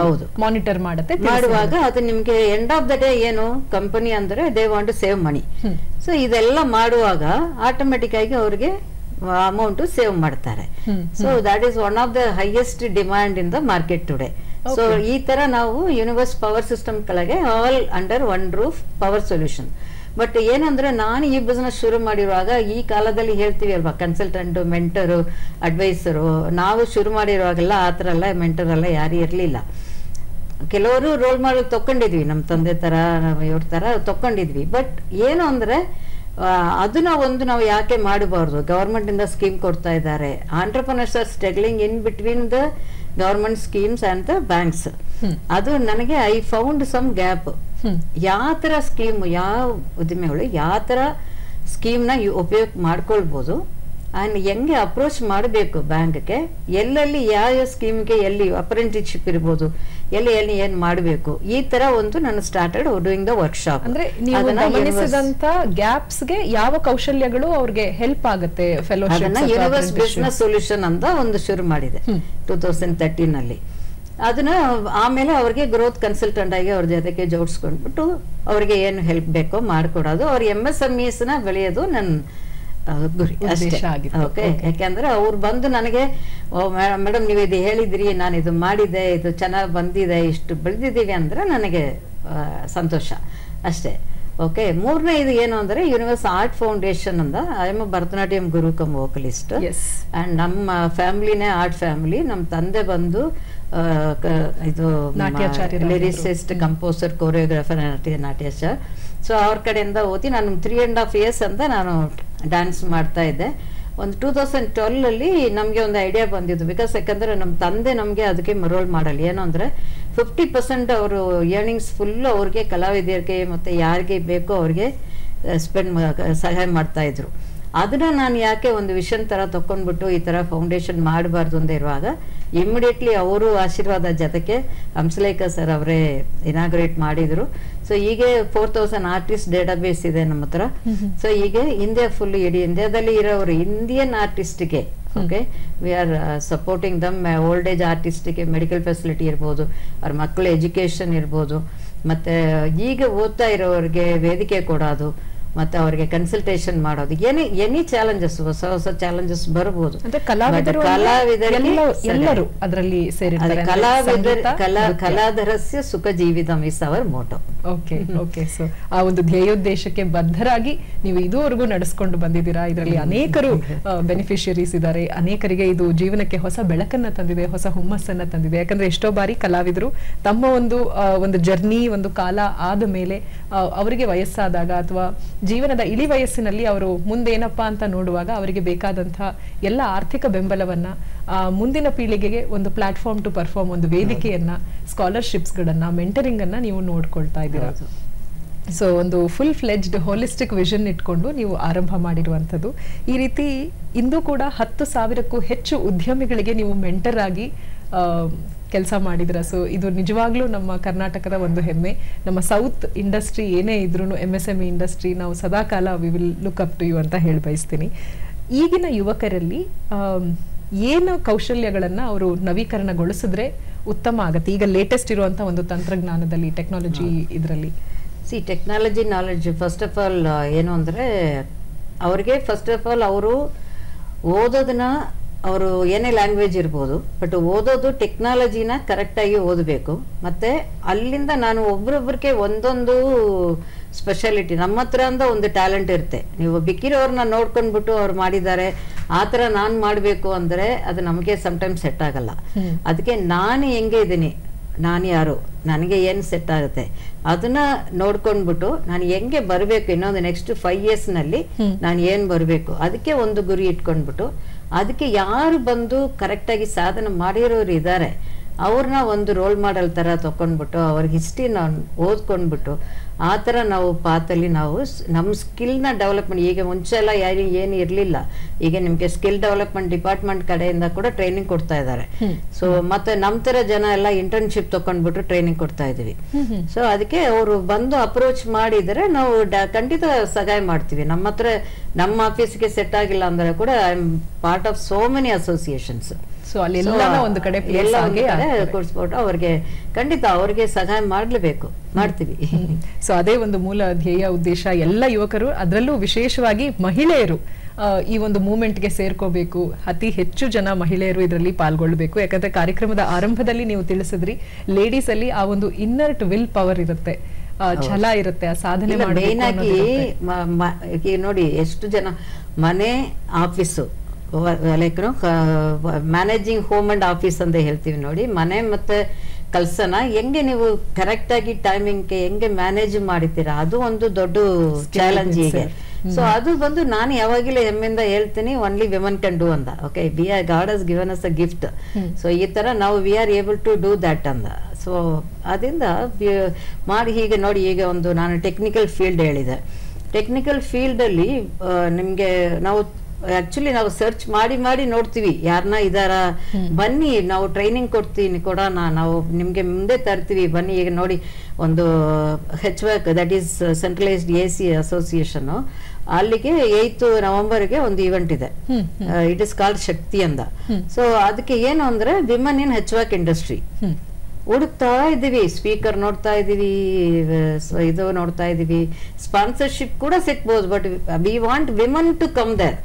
ಮಾನಿಟರ್ ಮಾಡುತ್ತೆ. ಮಾಡುವಾಗ ಅದು ನಿಮ್ಗೆ ಎಂಡ್ ಆಫ್ ದ ಡೇ ಏನು ಕಂಪನಿ ಅಂದ್ರೆ they want to save money. So ಇದೆಲ್ಲ ಮಾಡುವಾಗ ಆಟೋಮೆಟಿಕ್ ಆಗಿ ಅವ್ರಿಗೆ ಅಮೌಂಟ್ ಸೇವ್ ಮಾಡ್ತಾರೆ. So that is one of the highest demand in the market today. So ಈ ತರ ನಾವು ಯೂನಿವರ್ಸ್ ಪವರ್ ಸಿಸ್ಟಮ್ ಕೆಳಗೆ all under one roof power solution. But ಏನಂದ್ರೆ ನಾನು ಈ ಬಿಸ್ನೆಸ್ ಶುರು ಮಾಡಿರುವಾಗ ಈ ಕಾಲದಲ್ಲಿ ಹೇಳ್ತೀವಿ ಅಲ್ವಾ, ಕನ್ಸಲ್ಟೆಂಟ್, ಮೆಂಟರು, ಅಡ್ವೈಸರು, ನಾವು ಶುರು ಮಾಡಿರುವಾಗೆಲ್ಲ ಆ ಥರ ಎಲ್ಲ ಮೆಂಟರ್ ಎಲ್ಲ ಯಾರು ಇರಲಿಲ್ಲ. ಕೆಲವರು ರೋಲ್ ಮಾಡಲ್ ತಕೊಂಡಿದ್ವಿ, ನಮ್ಮ ತಂದೆ ತರ ಇವ್ರ ತರ ತಕೊಂಡಿದ್ವಿ. ಬಟ್ ಏನು ಅಂದ್ರೆ ಅದನ್ನ ಒಂದು ನಾವು ಯಾಕೆ ಮಾಡಬಾರ್ದು, ಗವರ್ಮೆಂಟ್ ಇಂದ ಸ್ಕೀಮ್ ಕೊಡ್ತಾ ಇದ್ದಾರೆ, entrepreneurs are struggling in between the government schemes and the banks. ಅದು ನನಗೆ ಐ ಫೌಂಡ್ ಸಮ್ ಗ್ಯಾಪ್. ಯಾವ ತರ ಸ್ಕೀಮ್, ಯಾವ ಉದ್ದಿಮೆಗಳು ಯಾವ ತರ ಸ್ಕೀಮ್ನ ಉಪಯೋಗ ಮಾಡ್ಕೊಳ್ಬೋದು, ಆ್ಯಂಡ್ ಹೆಂಗೆ ಅಪ್ರೋಚ್ ಮಾಡಬೇಕು ಬ್ಯಾಂಕ್ಗೆ, ಎಲ್ಲೆಲ್ಲಿ ಯಾವ ಸ್ಕೀಮ್ಗೆ ಎಲ್ಲಿ ಅಪ್ರೆಂಟಿಸ್ಶಿಪ್ ಇರ್ಬೋದು, ಎಲ್ಲಿ ಎಲ್ಲಿ ಏನ್ ಮಾಡಬೇಕು, ಈ ತರ ಒಂದು ನಾನು ಸ್ಟಾರ್ಟೆಡ್ ಡೂಯಿಂಗ್ ದ ವರ್ಕ್ಶಾಪ್. ಅಂದ್ರೆ ನೀವು ಗಮನಿಸಿದಂತ ಗ್ಯಾಪ್ಸ್ ಗೆ ಯಾವ ಕೌಶಲ್ಯಗಳು ಅವ್ರಿಗೆ ಹೆಲ್ಪ್ ಆಗುತ್ತೆ, ಅದನ್ನ ಯೂನಿವರ್ಸ್ ಬಿಸ್ನೆಸ್ ಸೊಲ್ಯೂಷನ್ ಅಂತ ಒಂದು ಶುರು ಮಾಡಿದೆ 2013 ಅಲ್ಲಿ. ಅದನ್ನ ಆಮೇಲೆ ಅವ್ರಿಗೆ ಗ್ರೋತ್ ಕನ್ಸಲ್ಟೆಂಟ್ ಆಗಿ ಅವ್ರ ಜೊತೆಗೆ ಜೋಡಿಸ್ಕೊಂಡ್ಬಿಟ್ಟು ಅವ್ರಿಗೆ ಏನು ಹೆಲ್ಪ್ ಬೇಕೋ ಮಾಡ್ಕೊಡೋದು, ಅವ್ರ MSMEs ನ ಬೆಳೆಯೋದು ನನ್ನ ಗುರಿ ಅಷ್ಟೇ. ಓಕೆ, ಯಾಕೆಂದ್ರೆ ಅವ್ರು ಬಂದು ನನಗೆ ಮೇಡಮ್ ನೀವು ಇದು ಹೇಳಿದ್ರಿ, ನಾನು ಇದು ಮಾಡಿದೆ, ಇದು ಚೆನ್ನಾಗಿ ಬಂದಿದೆ, ಇಷ್ಟು ಬೆಳೆದಿದ್ದೀವಿ ಅಂದ್ರೆ ನನಗೆ ಸಂತೋಷ ಅಷ್ಟೇ. ಓಕೆ, ಮೂರನೇ ಇದು ಏನು ಅಂದ್ರೆ ಯೂನಿವರ್ಸ್ ಆರ್ಟ್ ಫೌಂಡೇಶನ್ ಅಂತ. I M Bharatanatyam Guru come vocalist and ನಮ್ಮ ಫ್ಯಾಮಿಲಿನೇ ಆರ್ಟ್ ಫ್ಯಾಮಿಲಿ. ನಮ್ಮ ತಂದೆ ಬಂದು ಇದು ಲಿರಿಸಿಸ್ಟ್, ಕಂಪೋಸರ್, ಕೊರಿಯೋಗ್ರಾಫರ್, ನಾಟ್ಯಾಚಾರ್. ಸೊ ಅವ್ರ ಕಡೆಯಿಂದ ಓದಿ ನಾನು 3.5 years ಅಂತ ನಾನು ಡ್ಯಾನ್ಸ್ ಮಾಡ್ತಾ ಇದ್ದೆ. ಒಂದು 2012 ನಮಗೆ ಒಂದು ಐಡಿಯಾ ಬಂದಿದ್ದು, ಬಿಕಾಸ್ ಯಾಕಂದ್ರೆ ನಮ್ಮ ತಂದೆ ನಮಗೆ ಅದಕ್ಕೆ ರೋಲ್ ಮಾಡಲ್ಲ. ಏನು ಅಂದ್ರೆ 50% ಅವರು ಏರ್ನಿಂಗ್ಸ್ ಫುಲ್ ಅವ್ರಿಗೆ ಕಲಾವಿದರಿಗೆ ಮತ್ತೆ ಯಾರಿಗೆ ಬೇಕೋ ಅವ್ರಿಗೆ ಸಹಾಯ ಮಾಡ್ತಾ ಇದ್ರು. ಅದನ್ನ ನಾನು ಯಾಕೆ ಒಂದು ವಿಷನ್ ತರ ತಕೊಂಡ್ಬಿಟ್ಟು ಈ ತರ ಫೌಂಡೇಶನ್ ಮಾಡಬಾರ್ದು ಅಂತ ಇರುವಾಗ ಇಮಿಡಿಯೇಟ್ಲಿ ಅವರು ಆಶೀರ್ವಾದ ಜೊತೆಗೆ ಹಂಸಲೇಖ ಸರ್ ಅವರೇ ಇನಾಗ್ರೇಟ್ ಮಾಡಿದ್ರು. ಸೊ ಹೀಗೆ 4000 ಆರ್ಟಿಸ್ಟ್ ಡೇಟಾಬೇಸ್ ಇದೆ ನಮ್ಮ ಹತ್ರ. ಸೊ ಹೀಗೆ ಇಂಡಿಯಾ ಫುಲ್, ಇಡೀ ಇಂಡಿಯಾದಲ್ಲಿ ಇರೋರು ಇಂಡಿಯನ್ ಆರ್ಟಿಸ್ಟ್ಗೆ okay we are supporting them. Old age ಆರ್ಟಿಸ್ಟ್ಗೆ ಮೆಡಿಕಲ್ ಫೆಸಿಲಿಟಿ ಇರ್ಬೋದು, ಅವ್ರ ಮಕ್ಕಳ ಎಜುಕೇಶನ್ ಇರ್ಬೋದು, ಮತ್ತೆ ಈಗ ಓದ್ತಾ ಇರೋರಿಗೆ ವೇದಿಕೆ ಕೊಡೋದು, ಮತ್ತೆ ಅವರಿಗೆ ಕನ್ಸಲ್ಟೇಷನ್ ಮಾಡೋದು, ಎನಿ ಚಾಲೆಂಜಸ್, ಹೊಸ ಹೊಸ ಚಾಲೆಂಜಸ್ ಬರಬಹುದು. ಕಲಾಧರಸ್ಯ ಸುಖ ಜೀವಿತಂ is our motto. Okay okay, so ಆ ಒಂದು ಧ್ಯೇಯೋದ್ದೇಶಕ್ಕೆ ಬದ್ಧರಾಗಿ ನೀವು ಇದುವರೆಗೂ ನಡೆಸ್ಕೊಂಡು ಬಂದಿದ್ದೀರಾ. ಇದರಲ್ಲಿ ಅನೇಕರು ಬೆನಿಫಿಷಿಯರೀಸ್ ಇದ್ದಾರೆ, ಅನೇಕರಿಗೆ ಇದು ಜೀವನಕ್ಕೆ ಹೊಸ ಬೆಳಕನ್ನ ತಂದಿದೆ, ಹೊಸ ಹುಮ್ಮಸ್ಸನ್ನ ತಂದಿದೆ. ಯಾಕಂದ್ರೆ ಎಷ್ಟೋ ಬಾರಿ ಕಲಾವಿದರು ತಮ್ಮ ಒಂದು ಜರ್ನಿ, ಒಂದು ಕಾಲ ಆದ ಮೇಲೆ ಅವರಿಗೆ ವಯಸ್ಸಾದಾಗ ಅಥವಾ ಜೀವನದ ಇಳಿ ವಯಸ್ಸಿನಲ್ಲಿ ಅವರು ಮುಂದೇನಪ್ಪಾ ಅಂತ ನೋಡುವಾಗ ಅವರಿಗೆ ಬೇಕಾದಂತಹ ಎಲ್ಲ ಆರ್ಥಿಕ ಬೆಂಬಲವನ್ನ, ಮುಂದಿನ ಪೀಳಿಗೆಗೆ ಒಂದು ಪ್ಲಾಟ್ಫಾರ್ಮ್ ಟು ಪರ್ಫಾರ್ಮ್, ಒಂದು ವೇದಿಕೆಯನ್ನ, ಸ್ಕಾಲರ್ಶಿಪ್ಸ್ ಗಳನ್ನ, ಮೆಂಟರಿಂಗ್ ಅನ್ನ ನೀವು ನೋಡ್ಕೊಳ್ತಾ ಇದ್ದೀರಾ. ಸೊ ಒಂದು ಫುಲ್ ಫ್ಲೆಜ್ಡ್ ಹೋಲಿಸ್ಟಿಕ್ ವಿಷನ್ ಇಟ್ಕೊಂಡು ನೀವು ಆರಂಭ ಮಾಡಿರುವಂಥದ್ದು. ಈ ರೀತಿ ಇಂದು ಕೂಡ 10,000ಕ್ಕೂ ಹೆಚ್ಚು ಉದ್ಯಮಿಗಳಿಗೆ ನೀವು ಮೆಂಟರ್ ಆಗಿ ಕೆಲಸ ಮಾಡಿದ್ರ. ಸೊ ಇದು ನಿಜವಾಗ್ಲೂ ನಮ್ಮ ಕರ್ನಾಟಕದ ಒಂದು ಹೆಮ್ಮೆ. ನಮ್ಮ ಸೌತ್ ಇಂಡಸ್ಟ್ರಿ ಏನೇ ಇದ್ರೂ, MSME ಇಂಡಸ್ಟ್ರಿ, ನಾವು ಸದಾಕಾಲ we will look up to you ಅಂತ ಹೇಳಿ ಬಯಸ್ತೀನಿ. ಈಗಿನ ಯುವಕರಲ್ಲಿ ಏನು ಕೌಶಲ್ಯಗಳನ್ನ ಅವರು ನವೀಕರಣಗೊಳಿಸಿದ್ರೆ ಉತ್ತಮ ಆಗತ್ತೆ? ಈಗ ಲೇಟೆಸ್ಟ್ ಇರುವಂತ ಒಂದು ತಂತ್ರಜ್ಞಾನದಲ್ಲಿ, ಟೆಕ್ನಾಲಜಿ ಇದರಲ್ಲಿ. Technology knowledge first of all ಏನು ಅಂದ್ರೆ ಅವ್ರಿಗೆ ಫಸ್ಟ್ ಆಫ್ ಆಲ್ ಅವರು ಓದೋದನ್ನ, ಅವರು ಏನೇ ಲ್ಯಾಂಗ್ವೇಜ್ ಇರ್ಬೋದು, ಬಟ್ ಓದೋದು ಟೆಕ್ನಾಲಜಿನ ಕರೆಕ್ಟಾಗಿ ಓದಬೇಕು. ಮತ್ತು ಅಲ್ಲಿಂದ ನಾನು ಒಬ್ರೊಬ್ರಿಗೆ ಒಂದೊಂದು ಸ್ಪೆಷಾಲಿಟಿ, ನಮ್ಮ ಹತ್ರ ಅಂತ ಒಂದು ಟ್ಯಾಲೆಂಟ್ ಇರುತ್ತೆ. ನೀವು ಬಿಕ್ಕಿರೋರನ್ನ ನೋಡ್ಕೊಂಡ್ಬಿಟ್ಟು ಅವ್ರು ಮಾಡಿದ್ದಾರೆ ಆ ಥರ ನಾನು ಮಾಡಬೇಕು ಅಂದರೆ ಅದು ನಮಗೆ ಸಮ್ಟೈಮ್ಸ್ ಸೆಟ್ ಆಗಲ್ಲ. ಅದಕ್ಕೆ ನಾನು ಹೆಂಗೆ ಇದ್ದೀನಿ, ನಾನು ಯಾರು, ನನಗೆ ಏನು ಸೆಟ್ ಆಗುತ್ತೆ ಅದನ್ನ ನೋಡ್ಕೊಂಡ್ಬಿಟ್ಟು ನಾನು ಹೆಂಗೆ ಬರಬೇಕು, ಇನ್ನೊಂದು ನೆಕ್ಸ್ಟ್ 5 yearsನಲ್ಲಿ ನಾನು ಏನು ಬರಬೇಕು, ಅದಕ್ಕೆ ಒಂದು ಗುರಿ ಇಟ್ಕೊಂಡ್ಬಿಟ್ಟು ಅದಕ್ಕೆ ಯಾರು ಬಂದು ಕರೆಕ್ಟಾಗಿ ಸಾಧನೆ ಮಾಡಿರೋರು ಇದ್ದಾರೆ ಅವ್ರನ್ನ ಒಂದು ರೋಲ್ ಮಾಡೆಲ್ ಥರ ತಗೊಂಡ್ಬಿಟ್ಟು ಅವ್ರ ಹಿಸ್ಟ್ರಿನ ಓದ್ಕೊಂಡ್ಬಿಟ್ಟು ಆ ಥರ ನಾವು ಪಾತಲ್ಲಿ ನಾವು ನಮ್ಮ ಸ್ಕಿಲ್ನ ಡೆವಲಪ್ಮೆಂಟ್, ಈಗ ಮುಂಚೆ ಎಲ್ಲ ಏನು ಇರಲಿಲ್ಲ, ಈಗ ನಿಮಗೆ ಸ್ಕಿಲ್ ಡೆವಲಪ್ಮೆಂಟ್ ಡಿಪಾರ್ಟ್ಮೆಂಟ್ ಕಡೆಯಿಂದ ಕೂಡ ಟ್ರೈನಿಂಗ್ ಕೊಡ್ತಾ ಇದ್ದಾರೆ. ಸೊ ಮತ್ತೆ ನಮ್ಮ ಥರ ಜನ ಎಲ್ಲ ಇಂಟರ್ನ್ಶಿಪ್ ತಗೊಂಡ್ಬಿಟ್ಟು ಟ್ರೈನಿಂಗ್ ಕೊಡ್ತಾ ಇದೀವಿ. ಸೊ ಅದಕ್ಕೆ ಅವರು ಬಂದು ಅಪ್ರೋಚ್ ಮಾಡಿದರೆ ನಾವು ಖಂಡಿತ ಸಹಾಯ ಮಾಡ್ತೀವಿ. ನಮ್ಮ ಹತ್ರ ನಮ್ಮ ಆಫೀಸ್ಗೆ ಸೆಟ್ ಆಗಿಲ್ಲ ಅಂದ್ರೆ ಕೂಡ I am part of so many associations. So ಅಲ್ಲಿ ಒಂದು ಕಡೆ ಕೊಡ್ಸ್ಬಿಟ್ಟು ಅವ್ರಿಗೆ ಖಂಡಿತ ಅವ್ರಿಗೆ ಸಹಾಯ ಮಾಡ್ಲೇಬೇಕು, ಮಾಡ್ತೀವಿ. ಸೊ ಅದೇ ಒಂದು ಮೂಲ ಧ್ಯೇಯ ಉದ್ದೇಶ. ಎಲ್ಲ ಯುವಕರು, ಅದರಲ್ಲೂ ವಿಶೇಷವಾಗಿ ಮಹಿಳೆಯರು ಈ ಒಂದು ಮೂವ್ಮೆಂಟ್ಗೆ ಸೇರ್ಕೋಬೇಕು. ಅತಿ ಹೆಚ್ಚು ಜನ ಮಹಿಳೆಯರು ಇದರಲ್ಲಿ ಪಾಲ್ಗೊಳ್ಬೇಕು. ಯಾಕಂದ್ರೆ ಕಾರ್ಯಕ್ರಮದ ಆರಂಭದಲ್ಲಿ ನೀವು ತಿಳಿಸಿದ್ರಿ, ಲೇಡೀಸ್ ಅಲ್ಲಿ ಆ ಒಂದು ಇನ್ನರ್ಟ್ ವಿಲ್ ಪವರ್ ಇರುತ್ತೆ, ಛಲ ಇರುತ್ತೆ, ಆ ಸಾಧನೆ ಮೇನ್ ಆಗಿ ನೋಡಿ ಎಷ್ಟು ಜನ ಮನೆ office like managing home and office ಅಂತ ಹೇಳ್ತೀವಿ ನೋಡಿ. ಮನೆ ಮತ್ತೆ ಕೆಲಸನ ಹೆಂಗೆ ನೀವು ಕರೆಕ್ಟ್ ಆಗಿ ಟೈಮಿಂಗ್ಗೆ ಹೆಂಗೆ ಮ್ಯಾನೇಜ್ ಮಾಡಿತೀರಾ, ಅದು ಒಂದು ದೊಡ್ಡ ಚಾಲೆಂಜ್ ಈಗ. ಸೊ ಅದು ಬಂದು ನಾನು ಯಾವಾಗಲೂ ಹೆಮ್ಮೆಯಿಂದ ಹೇಳ್ತೀನಿ, ಓನ್ಲಿ ವಿಮನ್ ಕ್ಯಾನ್ ಡೂ ಅಂದ. Okay, God has given us a gift. So ಈ ತರ ನಾವು we are able to do that ಅಂದ. ಸೊ ಅದರಿಂದ ಮಾಡಿ ಹೀಗೆ ನೋಡಿ, ಈಗ ಒಂದು ನಾನು ಟೆಕ್ನಿಕಲ್ ಫೀಲ್ಡ್ ಹೇಳಿದೆ. ಟೆಕ್ನಿಕಲ್ ಫೀಲ್ಡಲ್ಲಿ ನಿಮಗೆ ನಾವು ಆಕ್ಚುಲಿ ನಾವು ಸರ್ಚ್ ಮಾಡಿ ಮಾಡಿ ನೋಡ್ತೀವಿ ಯಾರನ್ನ ಇದಾರ, ಬನ್ನಿ ನಾವು ಟ್ರೈನಿಂಗ್ ಕೊಡ್ತೀನಿ ಕೊಡೋಣ, ನಾವು ನಿಮ್ಗೆ ಮುಂದೆ ತರ್ತೀವಿ ಬನ್ನಿ. ಈಗ ನೋಡಿ ಒಂದು HVAC that is centralised AC association, ಅಲ್ಲಿಗೆ 8th ನವೆಂಬರ್ಗೆ ಒಂದು ಇವೆಂಟ್ ಇದೆ. ಇಟ್ ಇಸ್ ಕಾಲ್ಡ್ ಶಕ್ತಿ ಅಂತ. ಸೊ ಅದಕ್ಕೆ ಏನು ಅಂದ್ರೆ ವಿಮನ್ ಇನ್ HVAC ಇಂಡಸ್ಟ್ರಿ ಹುಡುಕ್ತಾ ಇದ್ದೀವಿ. ಸ್ಪೀಕರ್ ನೋಡ್ತಾ ಇದೀವಿ, ಇದು ನೋಡ್ತಾ ಇದೀವಿ, ಸ್ಪಾನ್ಸರ್ಶಿಪ್ ಕೂಡ ಸಿಕ್ಬೋದು. But we want women to come there.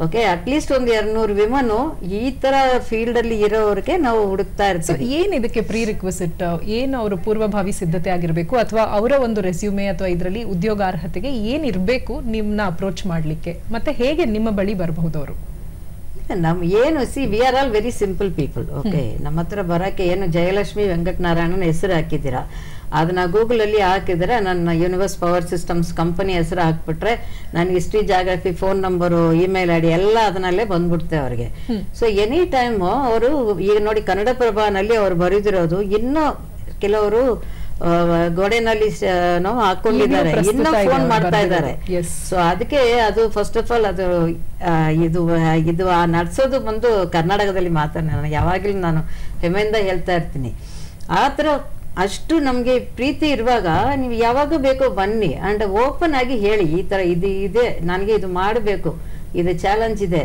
Okay, at least ಒಂದು 200 ವಿಮನ್ ಈ ತರ ಫೀಲ್ಡ್ ಅಲ್ಲಿ ಇರೋರಿಗೆ ನಾವು ಹುಡುಕ್ತಾ ಇರ್ತೀವಿ. ಏನ್ ಇದಕ್ಕೆ ಪ್ರೀ ರಿಕ್ವಿಸಿಟ್, ಏನು ಅವರು ಪೂರ್ವಭಾವಿ ಸಿದ್ಧತೆ ಆಗಿರ್ಬೇಕು, ಅಥವಾ ಅವರ ಒಂದು ರೆಸ್ಯೂಮೆ ಅಥವಾ ಇದರಲ್ಲಿ ಉದ್ಯೋಗಾರ್ಹತೆಗೆ ಏನ್ ಇರ್ಬೇಕು ನಿಮ್ನ ಅಪ್ರೋಚ್ ಮಾಡ್ಲಿಕ್ಕೆ, ಮತ್ತೆ ಹೇಗೆ ನಿಮ್ಮ ಬಳಿ ಬರಬಹುದು ಅವರು? ನಮ್ ಏನು we are all very simple people. Okay, ನಮ್ಮ ಹತ್ರ ಬರಕ್ಕೆ ಏನು ಜಯಲಕ್ಷ್ಮಿ ವೆಂಕಟನಾರಾಯಣನ ಹೆಸರು ಹಾಕಿದ್ದೀರಾ, ಅದನ್ನ ಗೂಗಲ್ ಅಲ್ಲಿ ಹಾಕಿದ್ರೆ ನನ್ನ ಯೂನಿವರ್ಸ್ ಪವರ್ ಸಿಸ್ಟಮ್ಸ್ ಕಂಪನಿ ಹೆಸರು ಹಾಕ್ಬಿಟ್ರೆ ನನ್ನ history, geography, phone number, email ID ಎಲ್ಲ ಅದನ್ನಲ್ಲೇ ಬಂದ್ಬಿಡುತ್ತೆ ಅವ್ರಿಗೆ. ಸೊ ಎನಿ ಟೈಮ್ ಅವರು ಈಗ ನೋಡಿ ಕನ್ನಡಪ್ರಭನಲ್ಲಿ ಅವ್ರು ಬರೆದಿರೋದು, ಇನ್ನೂ ಕೆಲವರು ಗೋಡೆನಲ್ಲಿ ಹಾಕೊಂಡಿದ್ದಾರೆ, ಇನ್ನೂ ಫೋನ್ ಮಾಡ್ತಾ ಇದ್ದಾರೆ. ಸೊ ಅದಕ್ಕೆ ಅದು ಫಸ್ಟ್ ಆಫ್ ಆಲ್ ಅದು ಇದು ನಡ್ಸೋದು ಬಂದು ಕರ್ನಾಟಕದಲ್ಲಿ ಮಾತ್ರ. ನಾನು ಯಾವಾಗಲೂ ನಾನು ಹೆಮ್ಮೆಯಿಂದ ಹೇಳ್ತಾ ಇರ್ತೀನಿ, ಆ ಥರ ಅಷ್ಟು ನಮ್ಗೆ ಪ್ರೀತಿ ಇರುವಾಗ ನೀವು ಯಾವಾಗ ಬೇಕೋ ಬನ್ನಿ ಅಂಡ್ ಓಪನ್ ಆಗಿ ಹೇಳಿ, ಈ ತರ ಇದು ಇದೆ, ನನಗೆ ಇದು ಮಾಡಬೇಕು, ಇದು ಚಾಲೆಂಜ್ ಇದೆ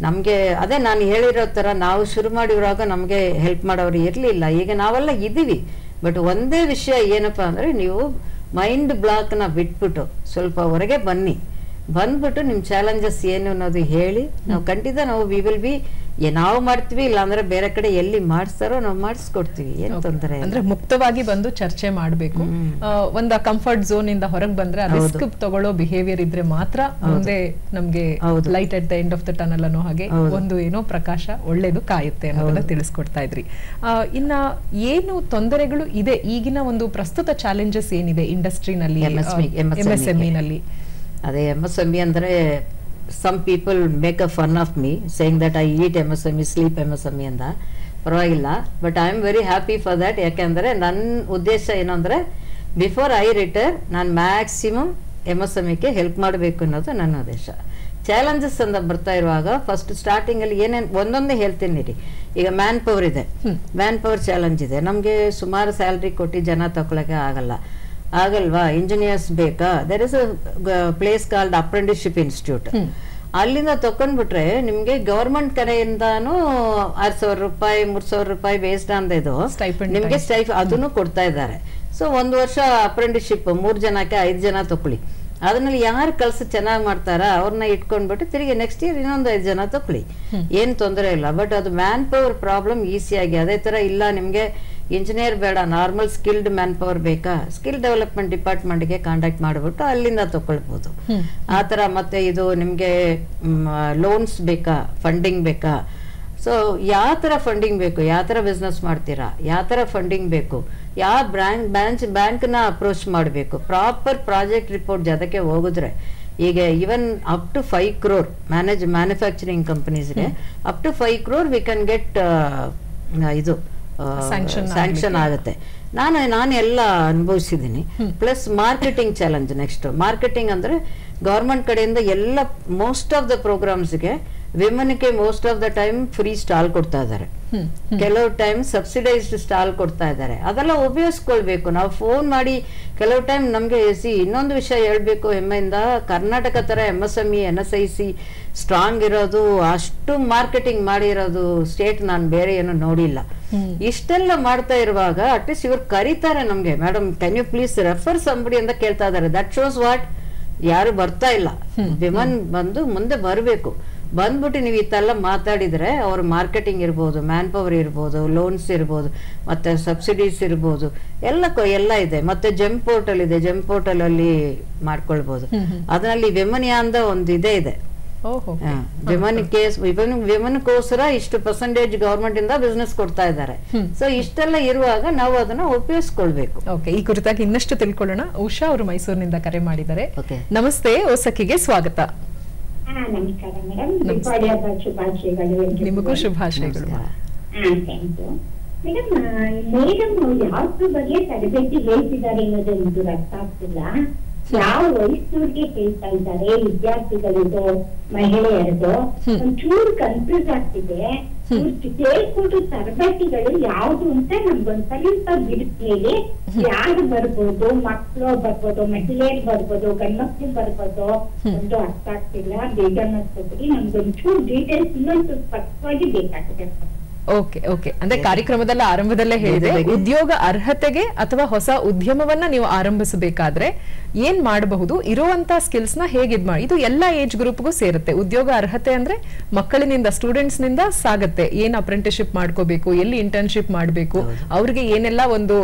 ನಮ್ಗೆ. ಅದೇ ನಾನು ಹೇಳಿರೋ ತರ ನಾವು ಶುರು ಮಾಡಿರುವಾಗ ನಮ್ಗೆ ಹೆಲ್ಪ್ ಮಾಡೋರು ಇರ್ಲಿಲ್ಲ, ಈಗ ನಾವೆಲ್ಲ ಇದೀವಿ. ಬಟ್ ಒಂದೇ ವಿಷಯ ಏನಪ್ಪಾ ಅಂದ್ರೆ, ನೀವು ಮೈಂಡ್ ಬ್ಲಾಕ್ ನ ಬಿಟ್ಬಿಟ್ಟು ಸ್ವಲ್ಪ ಹೊರಗೆ ಬನ್ನಿ, ಬಂದ್ಬಿಟ್ಟು ನಿಮ್ ಚಾಲೆಂಜಸ್ ಏನು ಅನ್ನೋದು ಹೇಳಿ, ನಾವು ಖಂಡಿತ ನಾವು ವಿ ವಿಲ್ ಬಿ ನಾವು ಮಾಡ್ತೀವಿ, ಇಲ್ಲ ಅಂದ್ರೆ ಬೇರೆ ಕಡೆ ಎಲ್ಲಿ ಮಾಡಿಸ್ತಾರೋ ನಾವು ಮಾಡಿಸ್ಕೊಡ್ತೀವಿ, ಏನ್ ತೊಂದರೆ. ಅಂದ್ರೆ ಮುಕ್ತವಾಗಿ ಬಂದು ಚರ್ಚೆ ಮಾಡ್ಬೇಕು. ಒಂದ ಕಂಫರ್ಟ್ ಝೋನ್ ಇಂದ ಹೊರಗೆ ಬಂದ್ರೆ ರಿಸ್ಕ್ ತಗೊಳ್ಳೋ ಬಿಹೇವಿಯರ್ ಇದ್ರೆ ಮಾತ್ರ ಮುಂದೆ ನಮ್ಗೆ light at the end of the tunnel ಅನ್ನೋ ಹಾಗೆ ಒಂದು ಏನೋ ಪ್ರಕಾಶ ಒಳ್ಳೇದು ಕಾಯುತ್ತೆ ಅನ್ನೋದನ್ನ ತಿಳಿಸ್ಕೊಡ್ತಾ ಇದ್ರಿ. ಇನ್ನ ಏನು ತೊಂದರೆಗಳು ಇದೆ ಈಗಿನ ಒಂದು ಪ್ರಸ್ತುತ ಚಾಲೆಂಜಸ್ ಏನಿದೆ ಇಂಡಸ್ಟ್ರಿನಲ್ಲಿ, MSME ನಲ್ಲಿ? ಅದೇ MSME ಅಂದ್ರೆ some people make a fun of me saying that I eat MSME, sleep MSME ಅಂತ. ಪರವಾಗಿಲ್ಲ, but I am very happy for that. ಯಾಕೆಂದರೆ ನನ್ನ ಉದ್ದೇಶ ಏನು ಅಂದರೆ, ಬಿಫೋರ್ ಐ ರಿಟೈರ್ ನಾನು ಮ್ಯಾಕ್ಸಿಮಮ್ MSMEಗೆ ಹೆಲ್ಪ್ ಮಾಡಬೇಕು ಅನ್ನೋದು ನನ್ನ ಉದ್ದೇಶ. ಚಾಲೆಂಜಸ್ ಅಂತ ಬರ್ತಾ ಇರುವಾಗ ಫಸ್ಟ್ ಸ್ಟಾರ್ಟಿಂಗಲ್ಲಿ ಏನೇನು ಒಂದೊಂದೇ ಹೇಳ್ತೀನಿ ರೀ. ಈಗ ಮ್ಯಾನ್ ಪವರ್ ಇದೆ, ಮ್ಯಾನ್ ಪವರ್ ಚಾಲೆಂಜ್ ಇದೆ. ನಮಗೆ ಸುಮಾರು ಸ್ಯಾಲ್ರಿ ಕೊಟ್ಟು ಜನ ತಗೊಳಕ್ಕೆ ಆಗಲ್ವಾ? ಇಂಜಿನಿಯರ್ಸ್ ಬೇಕಾ? There is a place called apprenticeship institute. ಅಲ್ಲಿಂದ ತಕೊಂಡ್ಬಿಟ್ರೆ ನಿಮ್ಗೆ ಗವರ್ಮೆಂಟ್ ಕಡೆಯಿಂದಾನು 6,000 ರೂಪಾಯಿ 3,000 ರೂಪಾಯಿ ಬೇಸ್ಡ್ ಆನ್ ಇದು ನಿಮ್ಗೆ ಅದನ್ನು ಕೊಡ್ತಾ ಇದ್ದಾರೆ. ಸೊ 1 ವರ್ಷ ಅಪ್ರೆಂಟಿಸ್ಶಿಪ್ 3 ಜನಕ್ಕೆ 5 ಜನ ತಕೊಳ್ಳಿ. ಅದನ್ನಲ್ಲಿ ಯಾರು ಕೆಲಸ ಚೆನ್ನಾಗಿ ಮಾಡ್ತಾರ ಅವ್ರನ್ನ ಇಟ್ಕೊಂಡ್ಬಿಟ್ಟು ತಿರುಗಿ ನೆಕ್ಸ್ಟ್ ಇಯರ್ ಇನ್ನೊಂದು 5 ಜನ ತಕೊಳ್ಳಿ, ಏನ್ ತೊಂದರೆ ಇಲ್ಲ. ಬಟ್ ಅದು ಮ್ಯಾನ್ ಪವರ್ ಪ್ರಾಬ್ಲಮ್ ಈಸಿಯಾಗಿ. ಅದೇ ತರ ಇಲ್ಲ ನಿಮ್ಗೆ ಇಂಜಿನಿಯರ್ ಬೇಡ, ನಾರ್ಮಲ್ ಸ್ಕಿಲ್ಡ್ ಮ್ಯಾನ್ ಪವರ್ ಬೇಕಾ, ಸ್ಕಿಲ್ ಡೆವಲಪ್ಮೆಂಟ್ ಡಿಪಾರ್ಟ್ಮೆಂಟ್ಗೆ ಕಾಂಟ್ಯಾಕ್ಟ್ ಮಾಡಿಬಿಟ್ಟು ಅಲ್ಲಿಂದ ತಗೊಳ್ಬೋದು. ಆ ಥರ ಮತ್ತೆ ಇದು ನಿಮಗೆ ಲೋನ್ಸ್ ಬೇಕಾ, ಫಂಡಿಂಗ್ ಬೇಕಾ, ಸೊ ಯಾವ ಥರ ಫಂಡಿಂಗ್ ಬೇಕು, ಯಾವ ಥರ ಬಿಸ್ನೆಸ್ ಮಾಡ್ತೀರಾ, ಯಾವ ಥರ ಫಂಡಿಂಗ್ ಬೇಕು, ಯಾವ ಬ್ಯಾಂಕ್ನ ಅಪ್ರೋಚ್ ಮಾಡಬೇಕು, ಪ್ರಾಪರ್ ಪ್ರಾಜೆಕ್ಟ್ ರಿಪೋರ್ಟ್ ಜೊತೆಗೆ ಹೋಗಿದ್ರೆ ಈಗ even up to 5 crore manufacturing ಕಂಪನೀಸ್ಗೆ up to 5 crore we can get ಇದು ಸ್ಯಾಂಕ್ಷನ್ ಆಗುತ್ತೆ. ನಾನು ಎಲ್ಲ ಅನುಭವಿಸಿದ್ದೀನಿ. Plus marketing challenge. Next marketing ಅಂದ್ರೆ ಗವರ್ಮೆಂಟ್ ಕಡೆಯಿಂದ ಎಲ್ಲ ಮೋಸ್ಟ್ ಆಫ್ ದ ಪ್ರೋಗ್ರಾಮ್ಸ್ಗೆ ವಿಮೆನ್ಗೆ most of the time free stall ಕೊಡ್ತಾ ಇದ್ದಾರೆ, ಕೆಲವು ಟೈಮ್ ಸಬ್ಸಿಡೈಸ್ಡ್ ಸ್ಟಾಲ್ ಕೊಡ್ತಾ ಇದ್ದಾರೆ. ಅದೆಲ್ಲ ಉಪಯೋಗಿಸ್ಕೊಳ್ಬೇಕು. ನಾವು ಫೋನ್ ಮಾಡಿ ಕೆಲವು ಟೈಮ್ ನಮ್ಗೆ ಇನ್ನೊಂದು ವಿಷಯ ಹೇಳ್ಬೇಕು ಹೆಮ್ಮೆಯಿಂದ, ಕರ್ನಾಟಕ ತರ MSME NSIC ಸ್ಟ್ರಾಂಗ್ ಇರೋದು, ಅಷ್ಟು ಮಾರ್ಕೆಟಿಂಗ್ ಮಾಡಿರೋದು ಸ್ಟೇಟ್ ನಾನು ಬೇರೆ ಏನು ನೋಡಿಲ್ಲ. ಇಷ್ಟೆಲ್ಲ ಮಾಡ್ತಾ ಇರುವಾಗ ಅಟ್ಲೀಸ್ಟ್ ಇವ್ರು ಕರೀತಾರೆ ನಮ್ಗೆ, madam can you please refer somebody ಅಂತ ಕೇಳ್ತಾ ಇದಾರೆ. ದಟ್ ಶೋಸ್ ವಾಟ್ ಯಾರು ಬರ್ತಾ ಇಲ್ಲ. ವಿಮನ್ ಬಂದು ಮುಂದೆ ಬರಬೇಕು. ಬಂದ್ಬಿಟ್ಟು ನೀವು ಇದೆಲ್ಲ ಮಾತಾಡಿದ್ರೆ ಅವ್ರ ಮಾರ್ಕೆಟಿಂಗ್ ಇರ್ಬೋದು, ಮ್ಯಾನ್ ಪವರ್ ಇರ್ಬೋದು, ಲೋನ್ಸ್ ಇರ್ಬೋದು, ಮತ್ತೆ ಸಬ್ಸಿಡೀಸ್ ಇರ್ಬೋದು, ಎಲ್ಲ ಇದೆ. ಮತ್ತೆ ಜೆಮ್ ಪೋರ್ಟಲ್ ಇದೆ, ಜೆಮ್ ಪೋರ್ಟಲ್ ಅಲ್ಲಿ ಮಾಡ್ಕೊಳ್ಬಹುದು. ಅದರಲ್ಲಿ ವಿಮನ್ಯಾ ಅಂತ ಒಂದು ಇದೆ. ವಿಮನ್ಗೋಸ್ಕರ ಇಷ್ಟು ಪರ್ಸೆಂಟೇಜ್ ಗವರ್ಮೆಂಟ್ ಇಂದ ಬಿಸ್ನೆಸ್ ಕೊಡ್ತಾ ಇದ್ದಾರೆ. ಸೊ ಇಷ್ಟೆಲ್ಲ ಇರುವಾಗ ನಾವು ಅದನ್ನ ಉಪಯೋಗಿಸ್ಕೊಳ್ಬೇಕು. ಈ ಕುರಿತಾಗಿ ಇನ್ನಷ್ಟು ತಿಳ್ಕೊಳ್ಳೋಣ. ಉಷಾ ಅವರು ಮೈಸೂರಿನಿಂದ ಕರೆ ಮಾಡಿದ್ದಾರೆ. ನಮಸ್ತೆ, ಓಸಕಿಗೆ ಸ್ವಾಗತ. ನಮಸ್ಕಾರ ಮೇಡಮ್, ದೀಪಾವಳಿ ಹಬ್ಬದ ಶುಭಾಶಯಗಳು. ನಿಮಗೂ ಶುಭಾಶಯಗಳು ಮೇಡಮ್. ಯಾವ ಬಗ್ಗೆ ತರಬೇತಿ ಹೇಳ್ತಿದ್ದಾರೆ ಅನ್ನೋದು ಅರ್ಥ ಆಗ್ತಿಲ್ಲ. ಯಾವ ವಯಸ್ಸಿಗೆ ಹೇಳ್ತಾ ಇದ್ದಾರೆ, ವಿದ್ಯಾರ್ಥಿಗಳಿಗೂ ಮಹಿಳೆಯರಿಗೂ ಒಂಚೂರು ಕನ್ಫ್ಯೂಸ್ ಆಗ್ತಿದೆ. ಹೇಳ್ಕೊಟ್ಟು ತರಬೇತಿಗಳು ಯಾವ್ದು ಅಂತ ನಮ್ಗೊಂದ್ ಸ್ವಲ್ಪ ಬಿಡಿಸ್ಲಿ. ಯಾರು ಬರ್ಬೋದು, ಮಕ್ಕಳು ಬರ್ಬೋದು, ಮಹಿಳೆಯರು ಬರ್ಬೋದು, ಗಂಡ್ಮಕ್ಳು ಬರ್ಬೋದು, ಒಂದು ಅರ್ಥ ಆಗ್ತಿಲ್ಲ. ಬೇಗ ಮಾಡ್ಕೊಬಿಡಿ, ನಮ್ಗೊಂಚೂರು ಡೀಟೇಲ್ಸ್ ಇನ್ನೊಂದು ಸ್ಪಷ್ಟವಾಗಿ ಬೇಕಾಗಿದೆ. ಓಕೆ ಅಂದ್ರೆ ಕಾರ್ಯಕ್ರಮದ ಆರಂಭದಲ್ಲೇ ಹೇಳಿದೆ, ಉದ್ಯೋಗ ಅರ್ಹತೆಗೆ ಅಥವಾ ಹೊಸ ಉದ್ಯಮವನ್ನ ನೀವು ಆರಂಭಿಸಬೇಕಾದ್ರೆ ಏನ್ ಮಾಡಬಹುದು, ಇರುವಂತ ಸ್ಕಿಲ್ಸ್ ನ ಹೇಗೆ ಮಾಡಿ. ಇದು ಎಲ್ಲಾ ಏಜ್ ಗ್ರೂಪ್ಗೂ ಸೇರುತ್ತೆ. ಉದ್ಯೋಗ ಅರ್ಹತೆ ಅಂದ್ರೆ ಮಕ್ಕಳಿನಿಂದ, ಸ್ಟೂಡೆಂಟ್ಸ್ ನಿಂದ ಸಾಗುತ್ತೆ. ಏನ್ ಅಪ್ರೆಂಟಿಸ್ಶಿಪ್ ಮಾಡ್ಕೋಬೇಕು, ಎಲ್ಲಿ ಇಂಟರ್ನ್ಶಿಪ್ ಮಾಡಬೇಕು, ಅವ್ರಿಗೆ ಏನೆಲ್ಲ ಒಂದು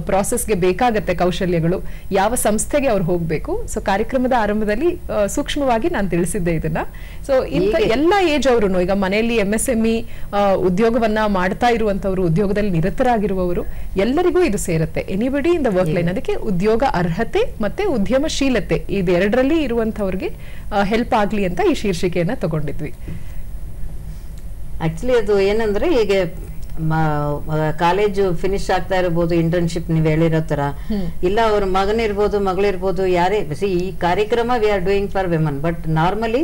ಪ್ರಾಸೆಸ್ಗೆ ಬೇಕಾಗತ್ತೆ ಕೌಶಲ್ಯಗಳು, ಯಾವ ಸಂಸ್ಥೆಗೆ ಅವ್ರು ಹೋಗ್ಬೇಕು. ಸೊ ಕಾರ್ಯಕ್ರಮದ ಆರಂಭದಲ್ಲಿ ಸೂಕ್ಷ್ಮವಾಗಿ ನಾನು ತಿಳಿಸಿದ್ದೆ ಇದನ್ನ. ಸೊ ಇಂಥ ಎಲ್ಲಾ ಏಜ್ ಅವರು, ಈಗ ಮನೆಯಲ್ಲಿ MSME ಉದ್ಯೋಗವನ್ನ ಮಾಡ್ತಾ ಇರುವಂತವರು, ಉದ್ಯೋಗದಲ್ಲಿ ನಿರತರಾಗಿರುವವರು, ಎಲ್ಲರಿಗೂ ಇದು ಸೇರುತ್ತೆ. Anybody in the work line. ಅದಕ್ಕೆ ಉದ್ಯೋಗ ಅರ್ಹತೆ ಮತ್ತೆ ಉದ್ಯಮಶೀಲತೆ ಇದೆರಡರಲ್ಲಿ ಇರುವಂತವ್ರಿಗೆ ಹೆಲ್ಪ್ ಆಗ್ಲಿ ಅಂತ ಈ ಶೀರ್ಷಿಕೆಯನ್ನ ತಗೊಂಡಿದ್ವಿ. ಆಕ್ಚುಲಿ ಅದು ಏನಂದ್ರೆ, ಈಗ ಕಾಲೇಜು ಫಿನಿಶ್ ಆಗ್ತಾ ಇರಬಹುದು, ಇಂಟರ್ನ್ಶಿಪ್ ನೀವು ಹೇಳಿರೋ ತರ, ಇಲ್ಲ ಅವ್ರ ಮಗನಿರ್ಬೋದು, ಮಗಳಿರ್ಬೋದು, ಯಾರೇ ಈ ಕಾರ್ಯಕ್ರಮ we are doing for women. But normally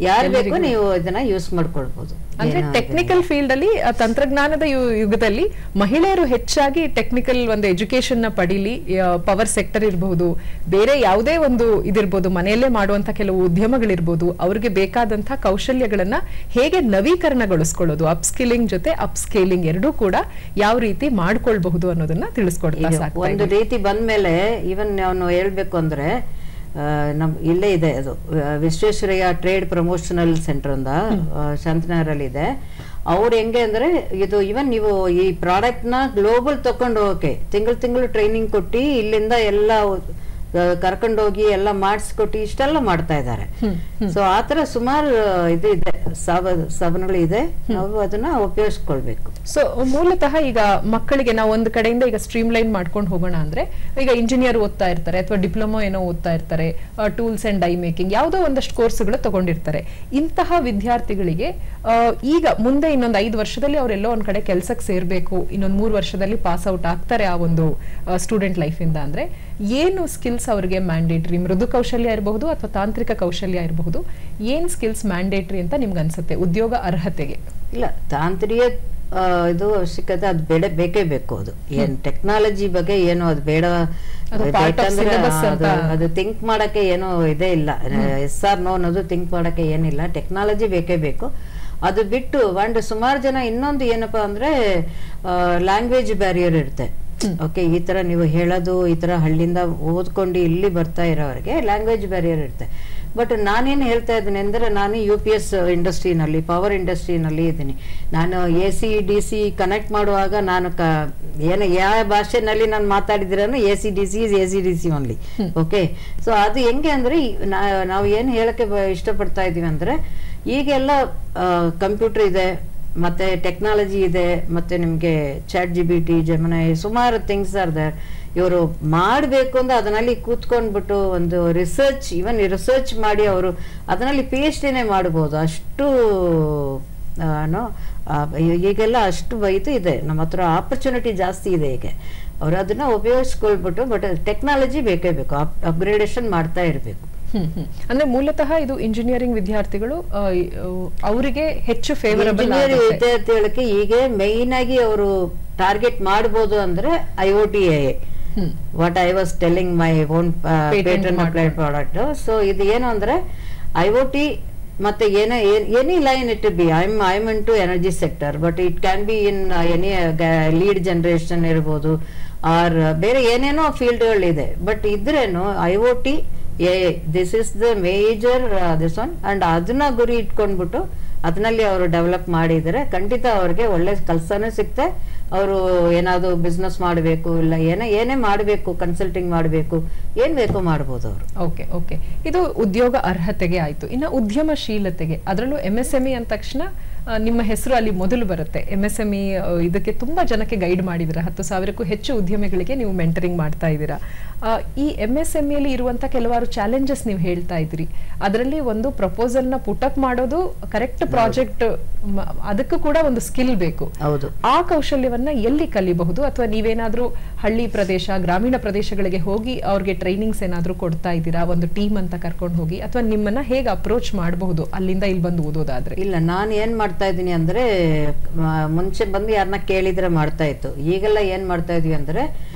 ಯಾರು ಬೇಕು ನೀವು ಇದನ್ನ ಯೂಸ್ ಮಾಡ್ಕೊಳ್ಬಹುದು. ಅಂದ್ರೆ ಟೆಕ್ನಿಕಲ್ ಫೀಲ್ಡ್ ಅಲ್ಲಿ, ತಂತ್ರಜ್ಞಾನದ ಯುಗದಲ್ಲಿ ಮಹಿಳೆಯರು ಹೆಚ್ಚಾಗಿ ಟೆಕ್ನಿಕಲ್ ಒಂದು ಎಜುಕೇಶನ್ ನ ಪಡೀಲಿ. ಪವರ್ ಸೆಕ್ಟರ್ ಇರಬಹುದು, ಬೇರೆ ಯಾವುದೇ ಒಂದು ಇದಿರ್ಬೋದು, ಮನೆಯಲ್ಲೇ ಮಾಡುವಂತ ಕೆಲವು ಉದ್ಯಮಗಳಿರ್ಬೋದು, ಅವ್ರಿಗೆ ಬೇಕಾದಂತಹ ಕೌಶಲ್ಯಗಳನ್ನ ಹೇಗೆ ನವೀಕರಣಗೊಳಿಸ್ಕೊಳ್ಳೋದು, ಅಪ್ ಸ್ಕಿಲಿಂಗ್ ಜೊತೆ ಅಪ್ ಸ್ಕೇಲಿಂಗ್ ಎರಡೂ ಕೂಡ ಯಾವ ರೀತಿ ಮಾಡ್ಕೊಳ್ಬಹುದು ಅನ್ನೋದನ್ನ ತಿಳಿಸ್ಕೊಡ್ತಾ ಸಾಕು. ಒಂದು ರೀತಿ ಬಂದ್ಮೇಲೆ ಇವನ್ ನಾವು ಹೇಳ್ಬೇಕು ಅಂದ್ರೆ, ಇಲ್ಲೇ ಇದೆ ಅದು ವಿಶ್ವೇಶ್ವರಯ್ಯ ಟ್ರೇಡ್ ಪ್ರಮೋಷನಲ್ ಸೆಂಟರ್ ಅಂತ ಶಾಂತಿನಗರಲ್ಲಿ ಇದೆ. ಅವ್ರು ಹೆಂಗೆ ಅಂದ್ರೆ, ಇದು ಇವನ್ ನೀವು ಈ ಪ್ರಾಡಕ್ಟ್ ನ ಗ್ಲೋಬಲ್ ತಕೊಂಡು ಹೋಗಕ್ಕೆ ತಿಂಗಳು ಟ್ರೈನಿಂಗ್ ಕೊಟ್ಟು ಇಲ್ಲಿಂದ ಎಲ್ಲ ಕರ್ಕೊಂಡೋಗಿ ಎಲ್ಲ ಮಾಡಿಸ್ಕೊಟ್ಟು ಇಷ್ಟೆಲ್ಲ ಮಾಡ್ತಾ ಇದ್ದಾರೆ. ಸೊ ಆತರ ಸುಮಾರು ಇದು ಇದೆ, ಸವನಗಳು ಇದೆ. ನಾವು ಅದನ್ನ ಉಪಯೋಗಿಸ್ಕೊಳ್ಬೇಕು. ಸೊ ಮೂಲತಃ ಈಗ ಮಕ್ಕಳಿಗೆ ನಾವು ಒಂದು ಕಡೆಯಿಂದ ಈಗ ಸ್ಟ್ರೀಮ್ ಲೈನ್ ಮಾಡ್ಕೊಂಡು ಹೋಗೋಣ ಅಂದ್ರೆ, ಈಗ ಇಂಜಿನಿಯರ್ ಓದ್ತಾ ಇರ್ತಾರೆ ಅಥವಾ ಡಿಪ್ಲೊಮಾ ಏನೋ ಓದ್ತಾ ಇರ್ತಾರೆ, ಟೂಲ್ಸ್ ಅಂಡ್ ಡೈ ಮೇಕಿಂಗ್ ಯಾವುದೋ ಒಂದಷ್ಟು ಕೋರ್ಸ್ಗಳು ತಗೊಂಡಿರ್ತಾರೆ. ಇಂತಹ ವಿದ್ಯಾರ್ಥಿಗಳಿಗೆ ಈಗ ಮುಂದೆ ಇನ್ನೊಂದು 5 ವರ್ಷದಲ್ಲಿ ಅವರೆಲ್ಲೋ ಒಂದ್ ಕಡೆ ಕೆಲ್ಸಕ್ಕೆ ಸೇರ್ಬೇಕು, ಇನ್ನೊಂದು 3 ವರ್ಷದಲ್ಲಿ ಪಾಸ್ ಔಟ್ ಆಗ್ತಾರೆ ಆ ಒಂದು ಸ್ಟೂಡೆಂಟ್ ಲೈಫ್ ಇಂದ ಅಂದ್ರೆ, ಏನು ಸ್ಕಿಲ್ಸ್ ಅವ್ರಿಗೆ ಮ್ಯಾಂಡೇಟ್ರಿ, ಮೃದು ಕೌಶಲ್ಯ ಇರಬಹುದು ಅಥವಾ ತಾಂತ್ರಿಕ ಕೌಶಲ್ಯ ಇರಬಹುದು, ಏನ್ ಸ್ಕಿಲ್ಸ್ ಮ್ಯಾಂಡೇಟ್ರಿ ಅಂತ ನಿಮ್ಗೆ ಅನ್ಸುತ್ತೆ ಉದ್ಯೋಗ ಅರ್ಹತೆಗೆ? ಇಲ್ಲ, ತಾಂತ್ರಿಕ ಇದು ಅವಶ್ಯಕತೆ ಅದು ಬೇಕೇ ಬೇಕು. ಅದು ಏನ್ ಟೆಕ್ನಾಲಜಿ ಬಗ್ಗೆ ಏನು ಅದು ಬೇಡ, ಅದು ಥಿಂಕ್ ಮಾಡಕ್ಕೆ ಏನೋ ಇದೇ ಇಲ್ಲ. SR ನೋ ಅನ್ನೋದು ಥಿಂಕ್ ಮಾಡಕ್ಕೆ ಏನಿಲ್ಲ, ಟೆಕ್ನಾಲಜಿ ಬೇಕೇ ಬೇಕು. ಅದು ಬಿಟ್ಟು ಸುಮಾರು ಜನ ಇನ್ನೊಂದು ಏನಪ್ಪಾ ಅಂದ್ರೆ, ಲ್ಯಾಂಗ್ವೇಜ್ ಬ್ಯಾರಿಯರ್ ಇರುತ್ತೆ. ಓಕೆ, ಈ ತರ ನೀವು ಹೇಳೋದು, ಈ ತರ ಹಳ್ಳಿಯಿಂದ ಓದ್ಕೊಂಡು ಇಲ್ಲಿ ಬರ್ತಾ ಇರೋರಿಗೆ ಲ್ಯಾಂಗ್ವೇಜ್ ಬ್ಯಾರಿಯರ್ ಇರುತ್ತೆ. ಬಟ್ ನಾನೇನು ಹೇಳ್ತಾ ಇದ್ದೀನಿ ಅಂದ್ರೆ, ನಾನು UPS ಇಂಡಸ್ಟ್ರಿನಲ್ಲಿ, ಪವರ್ ಇಂಡಸ್ಟ್ರಿನಲ್ಲಿ ಇದ್ದೀನಿ. ನಾನು AC DC ಕನೆಕ್ಟ್ ಮಾಡುವಾಗ ನಾನು ಯಾವ ಭಾಷೆನಲ್ಲಿ ನಾನು ಮಾತಾಡಿದಿರನು AC DC only. Okay, so ಅದು ಹೆಂಗೆ ಅಂದ್ರೆ, ನಾವು ಏನು ಹೇಳಕ್ಕೆ ಇಷ್ಟಪಡ್ತಾ ಇದೀವಿ ಅಂದ್ರೆ, ಈಗೆಲ್ಲ ಕಂಪ್ಯೂಟರ್ ಇದೆ, ಮತ್ತೆ ಟೆಕ್ನಾಲಜಿ ಇದೆ, ಮತ್ತೆ ನಿಮ್ಗೆ ChatGPT, Gemini, ಸುಮಾರು ಥಿಂಗ್ಸ್ ಆರ್ ದೇರ್. ಇವರು ಮಾಡಬೇಕು ಅಂದ್ರೆ ಅದರಲ್ಲಿ ಕೂತ್ಕೊಂಡ್ಬಿಟ್ಟು ಒಂದು ರಿಸರ್ಚ್ ಮಾಡಿ ಅವರು ಅದರಲ್ಲಿ PhD ಮಾಡಬಹುದು. ಅಷ್ಟು ಈಗೆಲ್ಲ ಅಷ್ಟು ಇದು ಇದೆ, ನಮ್ಮ ಹತ್ರ ಆಪರ್ಚುನಿಟಿ ಜಾಸ್ತಿ ಇದೆ. ಈಗ ಅವ್ರು ಅದನ್ನ ಉಪಯೋಗಿಸ್ಕೊಳ್ಬಿಟ್ಟು, ಬಟ್ ಟೆಕ್ನಾಲಜಿ ಬೇಕೇ ಬೇಕು, ಅಪ್ಗ್ರೇಡೇಷನ್ ಮಾಡ್ತಾ ಇರಬೇಕು. ಅಂದ್ರೆ ಮೂಲತಃ ಇದು ಇಂಜಿನಿಯರಿಂಗ್ ವಿದ್ಯಾರ್ಥಿಗಳು ಅವರಿಗೆ ಹೆಚ್ಚು ಫೇವರಬಲ್. ಇಂಜಿನಿಯರಿಂಗ್ ವಿದ್ಯಾರ್ಥಿಗಳಿಗೆ ಈಗ ಮೈನ್ ಆಗಿ ಅವರು ಟಾರ್ಗೆಟ್ ಮಾಡಬಹುದು ಅಂದ್ರೆ IoT AI, what I was telling my own patent applied product. So ಇದು ಏನು ಅಂದ್ರೆ IoT ಮತ್ತೆ any line it be. I'm in to energy sector, but it can be in any lead generation ಇರ್ಬೋದು, or ಬೇರೆ ಏನೇನೋ ಫೀಲ್ಡ್ಗಳಿದೆ. But ಇದ್ರೇನು IoT AI, this is the major this one. And ಅದನ್ನ ಗುರಿ ಇಟ್ಕೊಂಡ್ಬಿಟ್ಟು ಅದರಲ್ಲಿ ಅವರು ಡೆವಲಪ್ ಮಾಡಿದರೆ ಖಂಡಿತ ಅವ್ರಿಗೆ ಒಳ್ಳೆ ಕೆಲಸನೂ ಸಿಕ್ತೆ. ಅವರು ಏನಾದ್ರು ಬಿಸ್ನೆಸ್ ಮಾಡಬೇಕು, ಇಲ್ಲ ಏನೇ ಮಾಡಬೇಕು, ಕನ್ಸಲ್ಟಿಂಗ್ ಮಾಡಬೇಕು, ಏನ್ ಬೇಕೋ ಮಾಡ್ಬೋದು ಅವರು. ಓಕೆ ಓಕೆ, ಇದು ಉದ್ಯೋಗ ಅರ್ಹತೆಗೆ ಆಯ್ತು. ಇನ್ನು ಉದ್ಯಮಶೀಲತೆಗೆ, ಅದರಲ್ಲೂ MSME ಅಂದ ತಕ್ಷಣ ನಿಮ್ಮ ಹೆಸರು ಅಲ್ಲಿ ಮೊದಲು ಬರುತ್ತೆ. MSME ಇದಕ್ಕೆ ತುಂಬಾ ಜನಕ್ಕೆ ಗೈಡ್ ಮಾಡಿದಿರಾ, 10,000ಕ್ಕೂ ಹೆಚ್ಚು ಉದ್ಯಮಿಗಳಿಗೆ ನೀವು ಮೆಂಟರಿಂಗ್ ಮಾಡ್ತಾ ಇದ್ದೀರಾ. ಈ MSME ಅಲ್ಲಿ ಇರುವಂತ ಕೆಲವಾರು ಚಾಲೆಂಜಸ್ ನೀವು ಹೇಳ್ತಾ ಇದ್ರಿ. ಅದರಲ್ಲಿ ಒಂದು ಪ್ರಪೋಸಲ್ ನ ಪುಟಪ್ ಮಾಡೋದು, ಕರೆಕ್ಟ್ ಪ್ರಾಜೆಕ್ಟ್, ಅದಕ್ಕೂ ಕೂಡ ಒಂದು ಸ್ಕಿಲ್ ಬೇಕು. ಹೌದು. ಆ ಕೌಶಲ್ಯವನ್ನ ಎಲ್ಲಿ ಕಲಿಬಹುದು? ಅಥವಾ ನೀವೇನಾದ್ರೂ ಹಳ್ಳಿ ಪ್ರದೇಶ, ಗ್ರಾಮೀಣ ಪ್ರದೇಶಗಳಿಗೆ ಹೋಗಿ ಅವ್ರಿಗೆ ಟ್ರೈನಿಂಗ್ಸ್ ಏನಾದ್ರೂ ಕೊಡ್ತಾ ಇದ್ದೀರಾ, ಒಂದು ಟೀಮ್ ಅಂತ ಕರ್ಕೊಂಡು ಹೋಗಿ, ಅಥವಾ ನಿಮ್ಮನ್ನ ಹೇಗೆ ಅಪ್ರೋಚ್ ಮಾಡಬಹುದು ಅಲ್ಲಿಂದ ಇಲ್ಲಿ ಬಂದು ಓದೋದಾದ್ರೆ? ಇಲ್ಲ, ನಾನು ಏನ್ ಮಾಡ್ತಾ ಇದ್ದೀನಿ ಅಂದ್ರೆ, ಮುಂಚೆ ಬಂದು ಯಾರನ್ನ ಕೇಳಿದ್ರೆ ಮಾಡ್ತಾ ಇತ್ತು. ಈಗೆಲ್ಲ ಏನ್ ಮಾಡ್ತಾ ಇದೀವಿ ಅಂದ್ರೆ,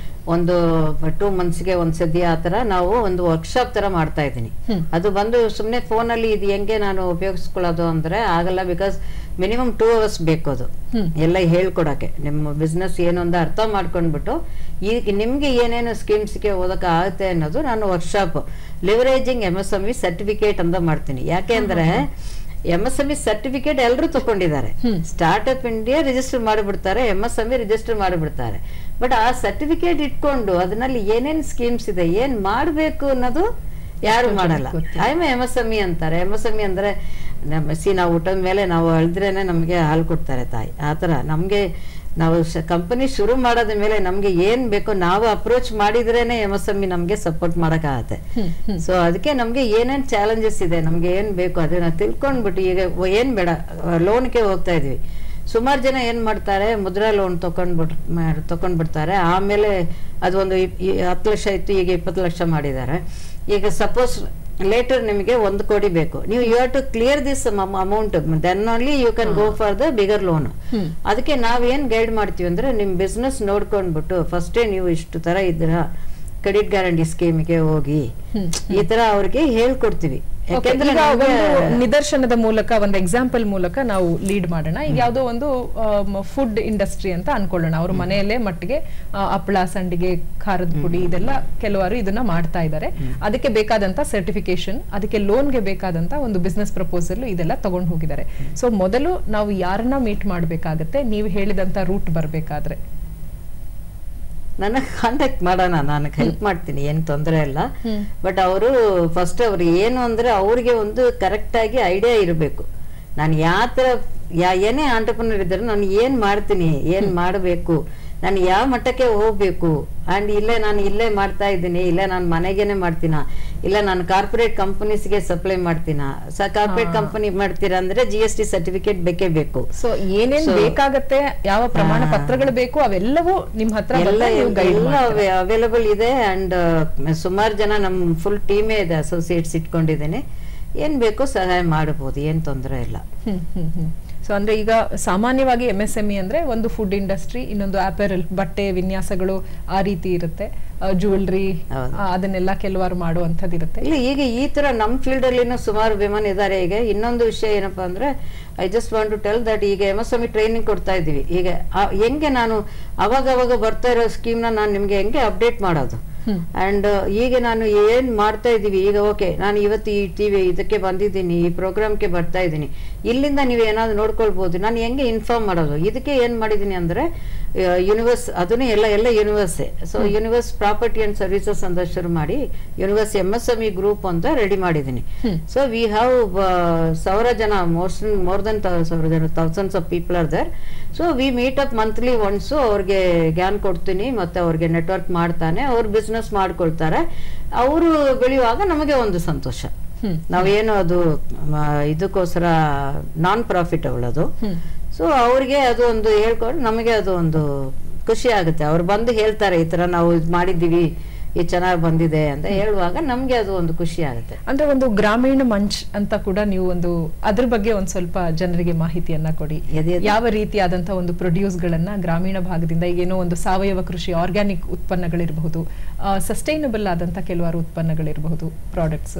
ಒಂದು 2 monthsಗೆ ಒಂದ್ಸತಿ ಆ ತರ ನಾವು ಒಂದು ವರ್ಕ್ಶಾಪ್ ತರ ಮಾಡ್ತಾ ಇದ್ದೀನಿ. ಅದು ಬಂದು ಸುಮ್ನೆ ಫೋನಲ್ಲಿ ಇದು ಹೆಂಗೆ ನಾನು ಉಪಯೋಗಿಸ್ಕೊಳ್ಳೋದು ಅಂದ್ರೆ ಆಗಲ್ಲ. ಬಿಕಾಸ್ ಮಿನಿಮಮ್ 2 hours ಬೇಕು ಅದು ಎಲ್ಲ ಹೇಳ್ಕೊಡಕ್ಕೆ. ನಿಮ್ಮ ಬಿಸ್ನೆಸ್ ಏನು ಅಂತ ಅರ್ಥ ಮಾಡ್ಕೊಂಡ್ಬಿಟ್ಟು ಈಗ ನಿಮ್ಗೆ ಏನೇನು ಸ್ಕೀಮ್ಸ್ಗೆ ಓದಕ್ಕೆ ಆಗುತ್ತೆ ಅನ್ನೋದು ನಾನು ವರ್ಕ್ಶಾಪ್ ಲಿವರೇಜಿಂಗ್ MSME ಸರ್ಟಿಫಿಕೇಟ್ ಅಂತ ಮಾಡ್ತೀನಿ. ಯಾಕೆ ಅಂದ್ರೆ MSME ಸರ್ಟಿಫಿಕೇಟ್ ಎಲ್ಲರೂ ತಗೊಂಡಿದ್ದಾರೆ. ಸ್ಟಾರ್ಟ್ಅಪ್ ಇಂಡಿಯಾ ರಿಜಿಸ್ಟರ್ ಮಾಡಿಬಿಡ್ತಾರೆ, MSME ರಿಜಿಸ್ಟರ್ ಮಾಡಿಬಿಡ್ತಾರೆ. ಬಟ್ ಆ ಸರ್ಟಿಫಿಕೇಟ್ ಇಟ್ಕೊಂಡು ಅದರಲ್ಲಿ ಏನೇನ್ ಸ್ಕೀಮ್ಸ್ ಇದೆ, ಏನ್ ಮಾಡ್ಬೇಕು ಅನ್ನೋದು ಯಾರು ಮಾಡಲ್ಲ. MSME ಅಂತಾರೆ. MSME ಅಂದ್ರೆ ನಾವು ಊಟದ ಮೇಲೆ ನಾವು ಅಳ್ದ್ರೇನೆ ನಮ್ಗೆ ಹಾಲು ಕೊಡ್ತಾರೆ ತಾಯಿ. ಆತರ ನಮ್ಗೆ ನಾವು ಕಂಪನಿ ಶುರು ಮಾಡೋದ ಮೇಲೆ ನಮ್ಗೆ ಏನ್ ಬೇಕೋ ನಾವು ಅಪ್ರೋಚ್ ಮಾಡಿದ್ರೇನೆ MSME ನಮ್ಗೆ ಸಪೋರ್ಟ್ ಮಾಡಕ್ಕಾಗತ್ತೆ. ಸೊ ಅದಕ್ಕೆ ನಮ್ಗೆ ಏನೇನ್ ಚಾಲೆಂಜಸ್ ಇದೆ, ನಮ್ಗೆ ಏನ್ ಬೇಕು ಅದನ್ನ ತಿಳ್ಕೊಂಡ್ಬಿಟ್ಟು, ಈಗ ಏನ್ ಬೇಡ ಲೋನ್ಗೆ ಹೋಗ್ತಾ ಇದೀವಿ. ಸುಮಾರು ಜನ ಏನ್ ಮಾಡ್ತಾರೆ, ಮುದ್ರಾ ಲೋನ್ ತಕೊಂಡ್ಬಿಡ್ತಾರೆ. ಆಮೇಲೆ ಅದು ಒಂದು 10 ಲಕ್ಷ ಇತ್ತು, ಈಗ 20 ಲಕ್ಷ ಮಾಡಿದ್ದಾರೆ. ಈಗ ಸಪೋಸ್ ಲೇಟರ್ ನಿಮಗೆ 1 ಕೋಟಿ ಬೇಕು, ನೀವು you have to clear this amount, then only you can go for the bigger loan. ಅದಕ್ಕೆ ನಾವೇನ್ ಗೈಡ್ ಮಾಡ್ತೀವಿ ಅಂದ್ರೆ, ನಿಮ್ ಬಿಸ್ನೆಸ್ ನೋಡ್ಕೊಂಡ್ಬಿಟ್ಟು ಫಸ್ಟೇ ನೀವು ಇಷ್ಟು ತರ ಇದ್ರ ಕ್ರೆಡಿಟ್ ಗ್ಯಾರಂಟಿ ಸ್ಕೀಮ್ಗೆ ಹೋಗಿ, ಈ ತರ ಅವ್ರಿಗೆ ಹೇಳ್ಕೊಡ್ತೀವಿ. ಯಾಕೆಂದ್ರೆ ನಿದರ್ಶನದ ಮೂಲಕ, ಒಂದು ಎಕ್ಸಾಂಪಲ್ ಮೂಲಕ ನಾವು ಲೀಡ್ ಮಾಡೋಣ. ಈಗ ಯಾವುದೋ ಒಂದು ಫುಡ್ ಇಂಡಸ್ಟ್ರಿ ಅಂತ ಅನ್ಕೊಳ್ಳೋಣ. ಅವ್ರ ಮನೆಯಲ್ಲೇ ಮಟ್ಟಿಗೆ ಹಪ್ಪಳ, ಸಂಡಿಗೆ, ಖಾರದ ಪುಡಿ ಇದೆಲ್ಲ ಕೆಲವರು ಇದನ್ನ ಮಾಡ್ತಾ ಇದ್ದಾರೆ. ಅದಕ್ಕೆ ಬೇಕಾದಂತ ಸರ್ಟಿಫಿಕೇಶನ್, ಅದಕ್ಕೆ ಲೋನ್ಗೆ ಬೇಕಾದಂತ ಒಂದು ಬಿಸ್ನೆಸ್ ಪ್ರಪೋಸಲ್ ಇದೆಲ್ಲ ತಗೊಂಡು ಹೋಗಿದ್ದಾರೆ. ಸೊ ಮೊದಲು ನಾವು ಯಾರನ್ನ ಮೀಟ್ ಮಾಡ್ಬೇಕಾಗತ್ತೆ, ನೀವು ಹೇಳಿದಂತ ರೂಟ್ ಬರ್ಬೇಕಾದ್ರೆ? ನನಗೆ ಕಾಂಟ್ಯಾಕ್ಟ್ ಮಾಡೋಣ, ನಾನು ಹೆಲ್ಪ್ ಮಾಡ್ತೀನಿ, ಏನ್ ತೊಂದರೆ ಇಲ್ಲ. ಬಟ್ ಅವರು ಫಸ್ಟ್ ಅವ್ರು ಏನು ಅಂದ್ರೆ ಅವ್ರಿಗೆ ಒಂದು ಕರೆಕ್ಟ್ ಆಗಿ ಐಡಿಯಾ ಇರಬೇಕು. ನಾನು ಯಾವ ತರ ಏನೇ ಆಂಟರ್ಪ್ರನರ್ ಇದ್ದಾರೆ, ನಾನು ಏನ್ ಮಾಡ್ತೀನಿ, ಏನ್ ಮಾಡಬೇಕು, ನಾನು ಯಾವ ಮಟ್ಟಕ್ಕೆ ಹೋಗ್ಬೇಕು, ಅಂಡ್ ನಾನು ಇಲ್ಲೇ ಮಾಡ್ತಾ ಇದ್ದೀನಿ, ಇಲ್ಲ ನಾನು ಮನೆಗೇನೆ ಮಾಡ್ತೀನ, ಇಲ್ಲ ನಾನು ಕಾರ್ಪೊರೇಟ್ ಕಂಪನೀಸ್ಗೆ ಸಪ್ಲೈ ಮಾಡ್ತೀನ. ಕಾರ್ಪೊರೇಟ್ ಕಂಪನಿ ಮಾಡ್ತೀರಾ ಅಂದ್ರೆ GST ಸರ್ಟಿಫಿಕೇಟ್ ಬೇಕೇ ಬೇಕು. ಸೊ ಏನೇನ್ ಬೇಕಾಗತ್ತೆ, ಯಾವ ಪ್ರಮಾಣ ಪತ್ರಗಳು ಬೇಕು, ಅವೆಲ್ಲವೂ ನಿಮ್ ಹತ್ರ ಎಲ್ಲ ಅವೈಲಬಲ್ ಇದೆ. ಅಂಡ್ ಸುಮಾರು ಜನ ನಮ್ ಫುಲ್ ಟೀಮೇ ಇದೆ, ಅಸೋಸಿಯೇಟ್ಸ್ ಇಟ್ಕೊಂಡಿದ್ದೇನೆ. ಏನ್ ಬೇಕೋ ಸಹಾಯ ಮಾಡಬಹುದು, ಏನ್ ತೊಂದರೆ ಇಲ್ಲ. ಸೊ ಅಂದ್ರೆ ಈಗ ಸಾಮಾನ್ಯವಾಗಿ MSME ಅಂದ್ರೆ ಒಂದು ಫುಡ್ ಇಂಡಸ್ಟ್ರಿ, ಇನ್ನೊಂದು ಅಪೆರಲ್, ಬಟ್ಟೆ ವಿನ್ಯಾಸಗಳು ಆ ರೀತಿ ಇರುತ್ತೆ, ಜ್ಯುವೆಲ್ರಿ ಅದನ್ನೆಲ್ಲ ಕೆಲವರು ಮಾಡುವಂಥದ್ದು ಇರುತ್ತೆ. ಇಲ್ಲ, ಈಗ ಈ ತರ ನಮ್ ಫೀಲ್ಡ್ ಅಲ್ಲಿ ಸುಮಾರು ವಿಮನ್ ಇದ್ದಾರೆ. ಈಗ ಇನ್ನೊಂದು ವಿಷಯ ಏನಪ್ಪಾ ಅಂದ್ರೆ, I just want to tell that ಈಗ MSME ಟ್ರೈನಿಂಗ್ ಕೊಡ್ತಾ ಇದೀವಿ. ಈಗ ಹೆಂಗೆ ನಾನು ಅವಾಗ ಬರ್ತಾ ಇರೋ ಸ್ಕೀಮ್ ನಾನು ನಿಮ್ಗೆ ಹೆಂಗೆ ಅಪ್ಡೇಟ್ ಮಾಡೋದು, ಅಂಡ್ ಈಗ ನಾನು ಏನ್ ಮಾಡ್ತಾ ಇದೀವಿ, ಈಗ ಓಕೆ ನಾನು ಇವತ್ತು ಈ ಟಿವಿ ಇದಕ್ಕೆ ಬಂದಿದ್ದೀನಿ, ಈ ಪ್ರೋಗ್ರಾಮ್ಗೆ ಬರ್ತಾ ಇದ್ದೀನಿ, ಇಲ್ಲಿಂದ ನೀವು ಏನಾದ್ರು ನೋಡ್ಕೊಳ್ಬಹುದು, ನಾನು ಹೆಂಗೆ ಇನ್ಫಾರ್ಮ್ ಮಾಡೋದು. ಇದಕ್ಕೆ ಏನ್ ಮಾಡಿದೀನಿ ಅಂದ್ರೆ, ಯೂನಿವರ್ಸ್ ಅದನ್ನೇ ಎಲ್ಲ ಯೂನಿವರ್ಸೇ. So universe property and services ಅಂತ ಶುರು ಮಾಡಿ ಯೂನಿವರ್ಸ್ MSME ಗ್ರೂಪ್ ಅಂತ ರೆಡಿ ಮಾಡಿದೀನಿ. ಸೊ ವಿ ಹ್ಯಾವ್ 1,000 ಜನ, ಮೋರ್ ದೆನ್ 1,000 ಜನ, thousands of people are there. So we meet up monthly once. ಅವ್ರಿಗೆ ಜ್ಞಾನ ಕೊಡ್ತೀನಿ, ಮತ್ತೆ ಅವ್ರಿಗೆ ನೆಟ್ವರ್ಕ್ ಮಾಡ್ತಾನೆ, ಅವ್ರು ಬಿಸ್ನೆಸ್ ಮಾಡ್ಕೊಳ್ತಾರೆ. ಅವರು ಬೆಳೆಯುವಾಗ ನಮಗೆ ಒಂದು ಸಂತೋಷ. ನಾವೇನು ಅದು ಇದಕ್ಕೋಸ್ಕರ ನಾನ್ ಪ್ರಾಫಿಟಬಲ್ ಅದು. ಸೊ ಅವ್ರಿಗೆ ಅದು ಒಂದು ಹೇಳ್ಕೊಂಡು ನಮಗೆ ಅದು ಒಂದು ಖುಷಿ ಆಗುತ್ತೆ. ಅವ್ರು ಬಂದು ಹೇಳ್ತಾರೆ ಈ ತರ ನಾವು ಇದು ಮಾಡಿದ್ದೀವಿ, ಇದು ಚೆನ್ನಾಗಿ ಬಂದಿದೆ ಅಂತ ಹೇಳುವಾಗ ನಮ್ಗೆ ಅದು ಒಂದು ಖುಷಿ ಆಗುತ್ತೆ. ಅಂದ್ರೆ ಒಂದು ಗ್ರಾಮೀಣ ಮಂಚ್ ಅಂತ ಕೂಡ ನೀವು ಒಂದು ಅದ್ರ ಬಗ್ಗೆ ಒಂದ್ ಸ್ವಲ್ಪ ಜನರಿಗೆ ಮಾಹಿತಿಯನ್ನ ಕೊಡಿ. ಯಾವ ರೀತಿಯಾದಂತಹ ಒಂದು ಪ್ರೊಡ್ಯೂಸ್ ಗಳನ್ನ ಗ್ರಾಮೀಣ ಭಾಗದಿಂದ, ಈಗೇನೋ ಒಂದು ಸಾವಯವ ಕೃಷಿ ಆರ್ಗ್ಯಾನಿಕ್ ಉತ್ಪನ್ನಗಳಿರಬಹುದು, ಸಸ್ಟೈನಬಲ್ ಆದಂತ ಕೆಲವಾರು ಉತ್ಪನ್ನಗಳಿರಬಹುದು, ಪ್ರಾಡಕ್ಟ್ಸ್,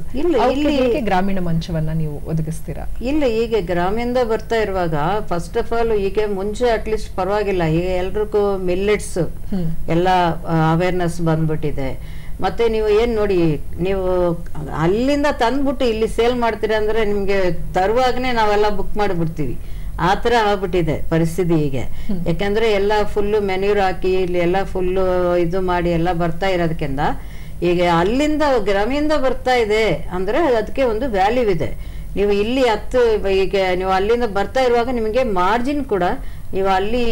ಇಲ್ಲಿ ಗ್ರಾಮೀಣ ಮಂಚವನ್ನ ನೀವು ಒದಗಿಸ್ತೀರಾ? ಇಲ್ಲ, ಈಗ ಗ್ರಾಮೀಣದ ಬರ್ತಾ ಇರುವಾಗ ಫಸ್ಟ್ ಆಫ್ ಆಲ್ ಈಗ ಮುಂಚೆ ಅಟ್ಲೀಸ್ಟ್ ಪರವಾಗಿಲ್ಲ, ಈಗ ಎಲ್ರಿಗೂ ಮಿಲ್ಲೆಟ್ಸ್ ಎಲ್ಲ ಅವೇರ್ನೆಸ್ ಬಂದ್ಬಿಟ್ಟಿದೆ. ಮತ್ತೆ ನೀವು ಏನ್ ನೋಡಿ, ನೀವು ಅಲ್ಲಿಂದ ತಂದ್ಬಿಟ್ಟು ಇಲ್ಲಿ ಸೇಲ್ ಮಾಡ್ತೀರಾ ಅಂದ್ರೆ ನಿಮ್ಗೆ ತರುವಾಗನೇ ನಾವೆಲ್ಲ ಬುಕ್ ಮಾಡಿಬಿಡ್ತೀವಿ. ಆ ತರ ಆಗ್ಬಿಟ್ಟಿದೆ ಪರಿಸ್ಥಿತಿ ಈಗ. ಯಾಕಂದ್ರೆ ಎಲ್ಲ ಫುಲ್ಲು ಮೆನ್ಯೂರ್ ಹಾಕಿ ಇಲ್ಲಿ ಎಲ್ಲ ಫುಲ್ಲು ಇದು ಮಾಡಿ ಎಲ್ಲ ಬರ್ತಾ ಇರೋದಕ್ಕಿಂತ ಈಗ ಅಲ್ಲಿಂದ ಗ್ರಾಮೀಣದ ಬರ್ತಾ ಇದೆ ಅಂದ್ರೆ ಅದಕ್ಕೆ ಒಂದು ವ್ಯಾಲ್ಯೂ ಇದೆ. ನೀವು ಇಲ್ಲಿ ಈಗ ನೀವು ಅಲ್ಲಿಂದ ಬರ್ತಾ ಇರುವಾಗ ನಿಮಗೆ ಮಾರ್ಜಿನ್ ಕೂಡ ನೀವು ಅಲ್ಲಿ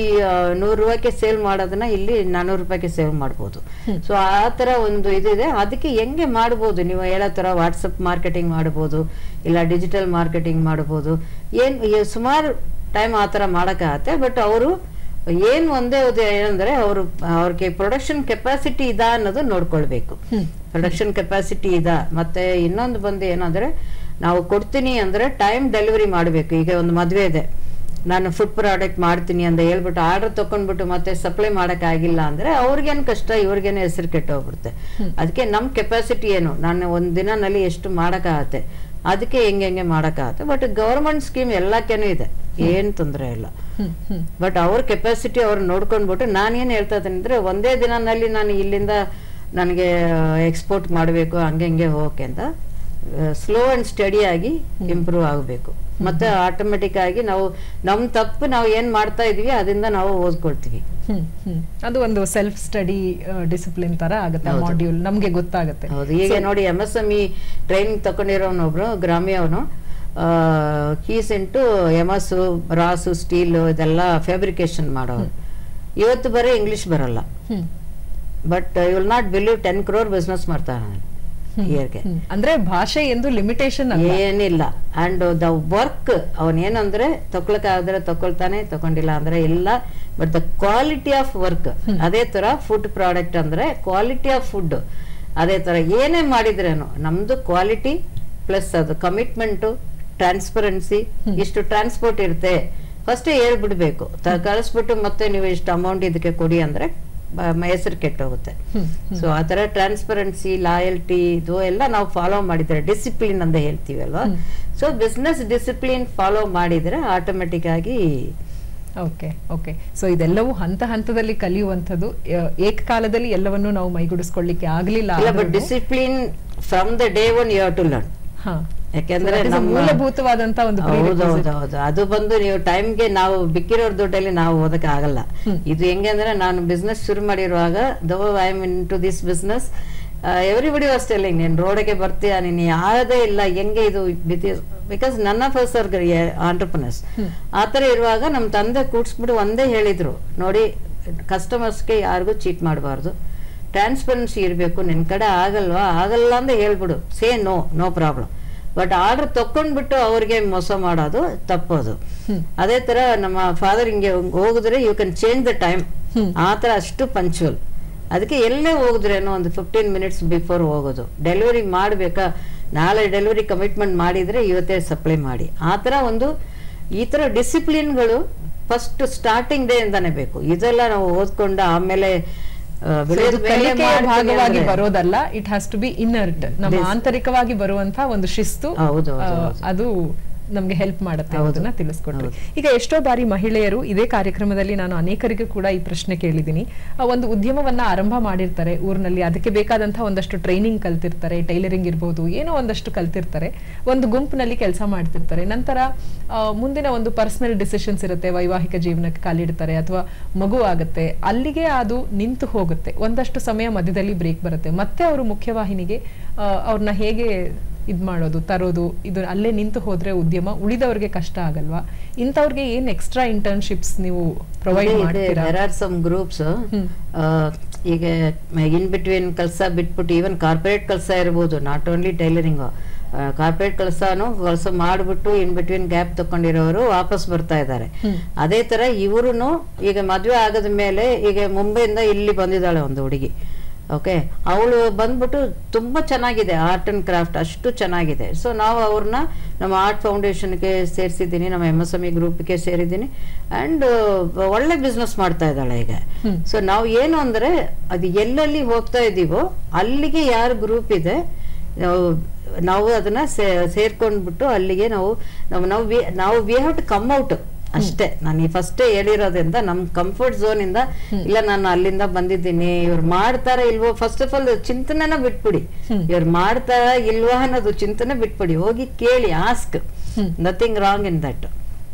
100 ರೂಪಾಯಿಗೆ ಸೇಲ್ ಮಾಡೋದನ್ನ ಇಲ್ಲಿ 400 ರೂಪಾಯಿಗೆ ಸೇಲ್ ಮಾಡ್ಬೋದು. ಸೊ ಆ ತರ ಒಂದು ಇದಿದೆ. ಅದಕ್ಕೆ ಹೆಂಗೆ ಮಾಡ್ಬೋದು, ನೀವು ಹೇಳೋ ತರ ವಾಟ್ಸಪ್ ಮಾರ್ಕೆಟಿಂಗ್ ಮಾಡ್ಬೋದು, ಇಲ್ಲ ಡಿಜಿಟಲ್ ಮಾರ್ಕೆಟಿಂಗ್ ಮಾಡ್ಬೋದು. ಸುಮಾರು ಟೈಮ್ ಆ ತರ ಮಾಡಕ್ಕಾಗತ್ತೆ. ಬಟ್ ಅವರು ಏನ್ ಒಂದೇ ಏನಂದ್ರೆ ಅವ್ರಿಗೆ ಪ್ರೊಡಕ್ಷನ್ ಕೆಪಾಸಿಟಿ ಇದಾ ಅನ್ನೋದು ನೋಡ್ಕೊಳ್ಬೇಕು. ಪ್ರೊಡಕ್ಷನ್ ಕೆಪಾಸಿಟಿ ಇದಾ. ಮತ್ತೆ ಇನ್ನೊಂದು ಬಂದು ಏನಂದ್ರೆ, ನಾವು ಕೊಡ್ತೀನಿ ಅಂದ್ರೆ ಟೈಮ್ ಡೆಲಿವರಿ ಮಾಡಬೇಕು. ಈಗ ಒಂದು ಮದುವೆ ಇದೆ, ನಾನು ಫುಡ್ ಪ್ರಾಡಕ್ಟ್ ಮಾಡ್ತೀನಿ ಅಂತ ಹೇಳ್ಬಿಟ್ಟು ಆರ್ಡರ್ ತಕೊಂಡ್ಬಿಟ್ಟು ಮತ್ತೆ ಸಪ್ಲೈ ಮಾಡಕ್ ಆಗಿಲ್ಲ ಅಂದ್ರೆ ಅವ್ರಿಗೇನು ಕಷ್ಟ, ಇವ್ರಿಗೇನು ಹೆಸರು ಕೆಟ್ಟೋಗ್ಬಿಡುತ್ತೆ. ಅದಕ್ಕೆ ನಮ್ ಕೆಪಾಸಿಟಿ ಏನು, ನಾನು ಒಂದ್ ದಿನನಲ್ಲಿ ಎಷ್ಟು ಮಾಡಕ್ಕಾಗತ್ತೆ, ಅದಕ್ಕೆ ಹೆಂಗೆ ಮಾಡಕ್ಕಾಗತ್ತೆ. ಬಟ್ ಗವರ್ಮೆಂಟ್ ಸ್ಕೀಮ್ ಎಲ್ಲಕ್ಕೇನು ಇದೆ, ಏನ್ ತೊಂದರೆ ಇಲ್ಲ. ಬಟ್ ಅವ್ರ ಕೆಪಾಸಿಟಿ ಅವ್ರು ನೋಡ್ಕೊಂಡ್ಬಿಟ್ಟು ನಾನೇನ್ ಹೇಳ್ತಾ ಇದ್ದೀನಿ ಅಂದ್ರೆ, ಒಂದೇ ದಿನದಲ್ಲಿ ನಾನು ಇಲ್ಲಿಂದ ನನಗೆ ಎಕ್ಸ್ಪೋರ್ಟ್ ಮಾಡಬೇಕು ಹಂಗೆ ಹೋಗಕ್ಕೆ ಅಂತ ಸ್ಲೋ ಅಂಡ್ ಸ್ಟಡಿ ಆಗಿ ಇಂಪ್ರೂವ್ ಆಗಬೇಕು. ಮತ್ತೆ ಆಟೋಮೆಟಿಕ್ ಆಗಿ ನಾವು ನಮ್ ತಪ್ಪು ನಾವು ಏನ್ ಮಾಡ್ತಾ ಇದೀವಿ ಅದರಿಂದ ನಾವು ಓದ್ಕೊಳ್ತೀವಿ. ಅದು ಒಂದು ಸೆಲ್ಫ್ ಸ್ಟಡಿ ಡಿಸಿಪ್ಲಿನ್ ತರ ಆಗುತ್ತೆ, ಮಾಡ್ಯೂಲ್ ನಮ್ಗೆ ಗೊತ್ತಾಗುತ್ತೆ. ಹೌದು. ಈಗ ನೋಡಿ MSME ಟ್ರೈನಿಂಗ್ ತಕೊಂಡಿರೋನೊಬ್ರು ಗ್ರಾಮ್ಯವನು, ಕೀಸ್ ಇಂಟು ಎಮಸು, ರಾಸು, ಸ್ಟೀಲು ಇದೆಲ್ಲ ಫ್ಯಾಬ್ರಿಕೇಶನ್ ಮಾಡೋರು. ಇವತ್ತು ಬರೀ ಇಂಗ್ಲಿಷ್ ಬರಲ್ಲ, but you will not believe 10 crore business ಮಾಡ್ತಾನೆ ಇಯರ್ಗೆ. ಅಂದ್ರೆ ಭಾಷೆ ಎಂದು ಲಿಮಿಟೇಷನ್ ಏನಿಲ್ಲ. ಅಂಡ್ ದ ವರ್ಕ್ ಅವನೇನಂದ್ರೆ ತಗೊಳಕಾದ್ರೆ ತಗೊಳ್ತಾನೆ, ತಗೊಂಡಿಲ್ಲ ಅಂದ್ರೆ ಇಲ್ಲ. But the quality of work ಅದೇ ತರ. ಫುಡ್ ಪ್ರಾಡಕ್ಟ್ ಅಂದ್ರೆ ಕ್ವಾಲಿಟಿ ಆಫ್ ಫುಡ್ ಅದೇ ತರ. ಏನೇ ಮಾಡಿದ್ರೇನು ನಮ್ದು ಕ್ವಾಲಿಟಿ ಪ್ಲಸ್ ಅದು ಕಮಿಟ್ಮೆಂಟು, ಟ್ರಾನ್ಸ್ಪರೆನ್ಸಿ. ಇಷ್ಟು ಟ್ರಾನ್ಸ್ಪೋರ್ಟ್ ಇರುತ್ತೆ ಫಸ್ಟ್ ಹೇಳ್ಬಿಡ್ಬೇಕು. ಕಳಿಸ್ಬಿಟ್ಟು ಮತ್ತೆ ನೀವು ಇಷ್ಟು ಅಮೌಂಟ್ ಇದಕ್ಕೆ ಕೊಡಿ ಅಂದ್ರೆ ಹೆಸರು ಕೆಟ್ಟೋಗುತ್ತೆ. ಸೊ ಆ ತರ ಟ್ರಾನ್ಸ್ಪರೆನ್ಸಿ, ಲಾಯಲ್ಟಿ ಇದು ಎಲ್ಲ ನಾವು ಫಾಲೋ ಮಾಡಿದ್ರೆ, ಡಿಸಿಪ್ಲಿನ್ ಅಂತ ಹೇಳ್ತೀವಿ ಅಲ್ವಾ. ಸೊ ಬಿಸ್ನೆಸ್ ಡಿಸಿಪ್ಲಿನ್ ಫಾಲೋ ಮಾಡಿದ್ರೆ ಆಟೋಮೆಟಿಕ್ ಆಗಿ ಓಕೆ. ಸೊ ಇದೆಲ್ಲವೂ ಹಂತದಲ್ಲಿ ಕಲಿಯುವಂಥದ್ದು. ಏಕಕಾಲದಲ್ಲಿ ಎಲ್ಲವನ್ನೂ ನಾವು ಮೈಗೂಡಿಸ್ಕೊಳ್ಳಿಕ್ಕೆ ಆಗ್ಲಿಲ್ಲ. But discipline from the day one you have to learn. ಯಾಕೆಂದ್ರೆ ಮೂಲಭೂತವಾದಂತ ಒಂದು ಹೌದೌದು. ಅದು ಬಂದು ನೀವು ಟೈಮ್ಗೆ ನಾವು ಬಿಕ್ಕಿರೋರ್ ದುಡ್ಡಲ್ಲಿ ನಾವು ಓದಕ್ಕೆ ಆಗಲ್ಲ. ಇದು ಹೆಂಗೆ ಅಂದ್ರೆ, ನಾನು ಬಿಸ್ನೆಸ್ ಶುರು ಮಾಡಿರುವಾಗ though I am in to this business, everybody was telling, ನೀನ್ ರೋಡಿಗೆ ಬರ್ತೀಯಾ, ನೀನು ಯಾರದೇ ಇಲ್ಲ, ಹೆಂಗೆ ಇದು because none of us R entrepreneurs. ಆತರ ಇರುವಾಗ ನಮ್ ತಂದೆ ಕೂಡ್ಸ್ಬಿಟ್ಟು ಒಂದೇ ಹೇಳಿದ್ರು, ನೋಡಿ ಕಸ್ಟಮರ್ಸ್ಗೆ ಯಾರಿಗೂ ಚೀಟ್ ಮಾಡಬಾರ್ದು, ಟ್ರಾನ್ಸ್ಪರೆನ್ಸಿ ಇರಬೇಕು, ನಿನ್ ಕಡೆ ಆಗಲ್ಲ ಅಂತ ಹೇಳ್ಬಿಡು, say no problem. But order ತಕೊಂಡ್ಬಿಟ್ಟು ಅವ್ರಿಗೆ ಮೋಸ ಮಾಡೋದು ತಪ್ಪೋದು. ಅದೇ ತರ ನಮ್ಮ ಫಾದರ್ ಹಿಂಗೆ ಹೋಗಿದ್ರೆ you can change the time. ಆ ತರ ಅಷ್ಟು ಪಂಚುವಲ್. ಅದಕ್ಕೆ ಎಲ್ಲೇ ಹೋಗಿದ್ರೇನೋ ಒಂದು 15 minutes ಬಿಫೋರ್ ಹೋಗೋದು. ಡೆಲಿವರಿ ಮಾಡ್ಬೇಕಾ, ನಾಳೆ ಡೆಲಿವರಿ ಕಮಿಟ್ಮೆಂಟ್ ಮಾಡಿದ್ರೆ ಇವತ್ತೇ ಸಪ್ಲೈ ಮಾಡಿ. ಆ ತರ ಒಂದು ಈ ತರ ಡಿಸಿಪ್ಲಿನ್ಗಳು ಫಸ್ಟ್ ಸ್ಟಾರ್ಟಿಂಗ್ ಡೇ ಇಂದಾನೆ ಬೇಕು. ಇದೆಲ್ಲ ನಾವು ಓದ್ಕೊಂಡು ಆಮೇಲೆ ಭಾಗವಾಗಿ ಬರೋದಲ್ಲ, it has to be inert. ನಮ್ಮ ಆಂತರಿಕವಾಗಿ ಬರುವಂತಹ ಒಂದು ಶಿಸ್ತು, ಅದು ನಮ್ಗೆ ಹೆಲ್ಪ್ ಮಾಡುತ್ತೆ ಅದನ್ನ ತಿಳಿಸ್ಕೊಟ್ರಿ. ಈಗ ಎಷ್ಟೋ ಬಾರಿ ಮಹಿಳೆಯರು ಇದೇ ಕಾರ್ಯಕ್ರಮದಲ್ಲಿ ನಾನು ಅನೇಕರಿಗೂ ಕೂಡ ಈ ಪ್ರಶ್ನೆ ಕೇಳಿದ್ದೀನಿ. ಒಂದು ಉದ್ಯಮವನ್ನ ಆರಂಭ ಮಾಡಿರ್ತಾರೆ ಊರಿನಲ್ಲಿ, ಅದಕ್ಕೆ ಬೇಕಾದಂತಹ ಒಂದಷ್ಟು ಟ್ರೈನಿಂಗ್ ಕಲ್ತಿರ್ತಾರೆ, ಟೈಲರಿಂಗ್ ಇರ್ಬೋದು, ಏನೋ ಒಂದಷ್ಟು ಕಲ್ತಿರ್ತಾರೆ, ಒಂದು ಗುಂಪಿನಲ್ಲಿ ಕೆಲಸ ಮಾಡ್ತಿರ್ತಾರೆ. ನಂತರ ಮುಂದಿನ ಒಂದು ಪರ್ಸನಲ್ ಡಿಸಿಷನ್ಸ್ ಇರುತ್ತೆ, ವೈವಾಹಿಕ ಜೀವನಕ್ಕೆ ಕಾಲಿಡ್ತಾರೆ ಅಥವಾ ಮಗು ಆಗುತ್ತೆ, ಅಲ್ಲಿಗೆ ಅದು ನಿಂತು ಹೋಗುತ್ತೆ. ಒಂದಷ್ಟು ಸಮಯ ಮಧ್ಯದಲ್ಲಿ ಬ್ರೇಕ್ ಬರುತ್ತೆ, ಮತ್ತೆ ಅವರು ಮುಖ್ಯವಾಹಿನಿಗೆ ಅವ್ರನ್ನ ಹೇಗೆ ಇದ್ ಮಾಡೋದು, ತರೋದು, ಇದು ಅಲ್ಲೇ ನಿಂತು ಹೋದ್ರೆ ಉದ್ಯಮ ಉಳಿದವ್ರಿಗೆ ಕಷ್ಟ ಆಗಲ್ವಾ? ಇಂಥವ್ರಿಗೆ ಏನ್ ಎಕ್ಸ್ಟ್ರಾ ಇಂಟರ್ನ್ಶಿಪ್ಸ್ ನೀವು ಪ್ರೊವೈಡ್ ಮಾಡ್ತೀರಾ? There are some groups. ಈಗ ಇನ್ ಬಿಟ್ವೀನ್ ಕೆಲಸ ಬಿಟ್ಬಿಟ್ಟು ಈವನ್ ಕಾರ್ಪೊರೇಟ್ ಕೆಲಸ ಇರ್ಬೋದು, ನಾಟ್ ಓನ್ಲಿ ಟೈಲರಿಂಗ್, ಕಾರ್ಪೊರೇಟ್ ಕೆಲಸ ಮಾಡಿಬಿಟ್ಟು ಇನ್ ಬಿಟ್ವೀನ್ ಗ್ಯಾಪ್ ತಕೊಂಡಿರೋರು ವಾಪಸ್ ಬರ್ತಾ ಇದ್ದಾರೆ. ಅದೇ ತರ ಇವ್ರು ಈಗ ಮದುವೆ ಆಗದ ಮೇಲೆ ಈಗ ಮುಂಬೈಯಿಂದ ಇಲ್ಲಿ ಬಂದಿದ್ದಾಳೆ ಒಂದು ಹುಡುಗಿ. ಓಕೆ, ಅವಳು ಬಂದ್ಬಿಟ್ಟು ತುಂಬಾ ಚೆನ್ನಾಗಿದೆ, ಆರ್ಟ್ ಅಂಡ್ ಕ್ರಾಫ್ಟ್ ಅಷ್ಟು ಚೆನ್ನಾಗಿದೆ. ಸೊ ನಾವು ಅವ್ರನ್ನ ನಮ್ಮ ಆರ್ಟ್ ಫೌಂಡೇಶನ್ಗೆ ಸೇರಿಸಿದ್ದೀನಿ, ನಮ್ಮ MSME ಗ್ರೂಪ್ಗೆ ಸೇರಿದ್ದೀನಿ, ಅಂಡ್ ಒಳ್ಳೆ ಬಿಸ್ನೆಸ್ ಮಾಡ್ತಾ ಇದ್ದಾಳೆ ಈಗ. ಸೊ ನಾವು ಏನು ಅಂದ್ರೆ ಅದು ಎಲ್ಲೆಲ್ಲಿ ಹೋಗ್ತಾ ಇದ್ದೀವೋ ಅಲ್ಲಿಗೆ ಯಾರು ಗ್ರೂಪ್ ಇದೆ ನಾವು ಅದನ್ನ ಸೇರ್ಕೊಂಡ್ಬಿಟ್ಟು ಅಲ್ಲಿಗೆ ನಾವು we have to come out ಅಷ್ಟೇ. ನಾನು ಫಸ್ಟೇ ಹೇಳಿರೋದ್ರಿಂದ ನಮ್ ಕಂಫರ್ಟ್ ಝೋನ್ ಇಂದ ಇಲ್ಲ ನಾನು ಅಲ್ಲಿಂದ ಬಂದಿದ್ದೀನಿ, ಇವ್ರು ಮಾಡ್ತಾರ ಇಲ್ವೋ ಫಸ್ಟ್ ಆಫ್ ಆಲ್ ಚಿಂತನೆನ ಬಿಟ್ಬಿಡಿ. ಇವ್ರು ಮಾಡ್ತಾರ ಇಲ್ವಾ ಅನ್ನೋದು ಚಿಂತನೆ ಬಿಟ್ಬಿಡಿ, ಹೋಗಿ ಕೇಳಿ, ask, nothing wrong in that.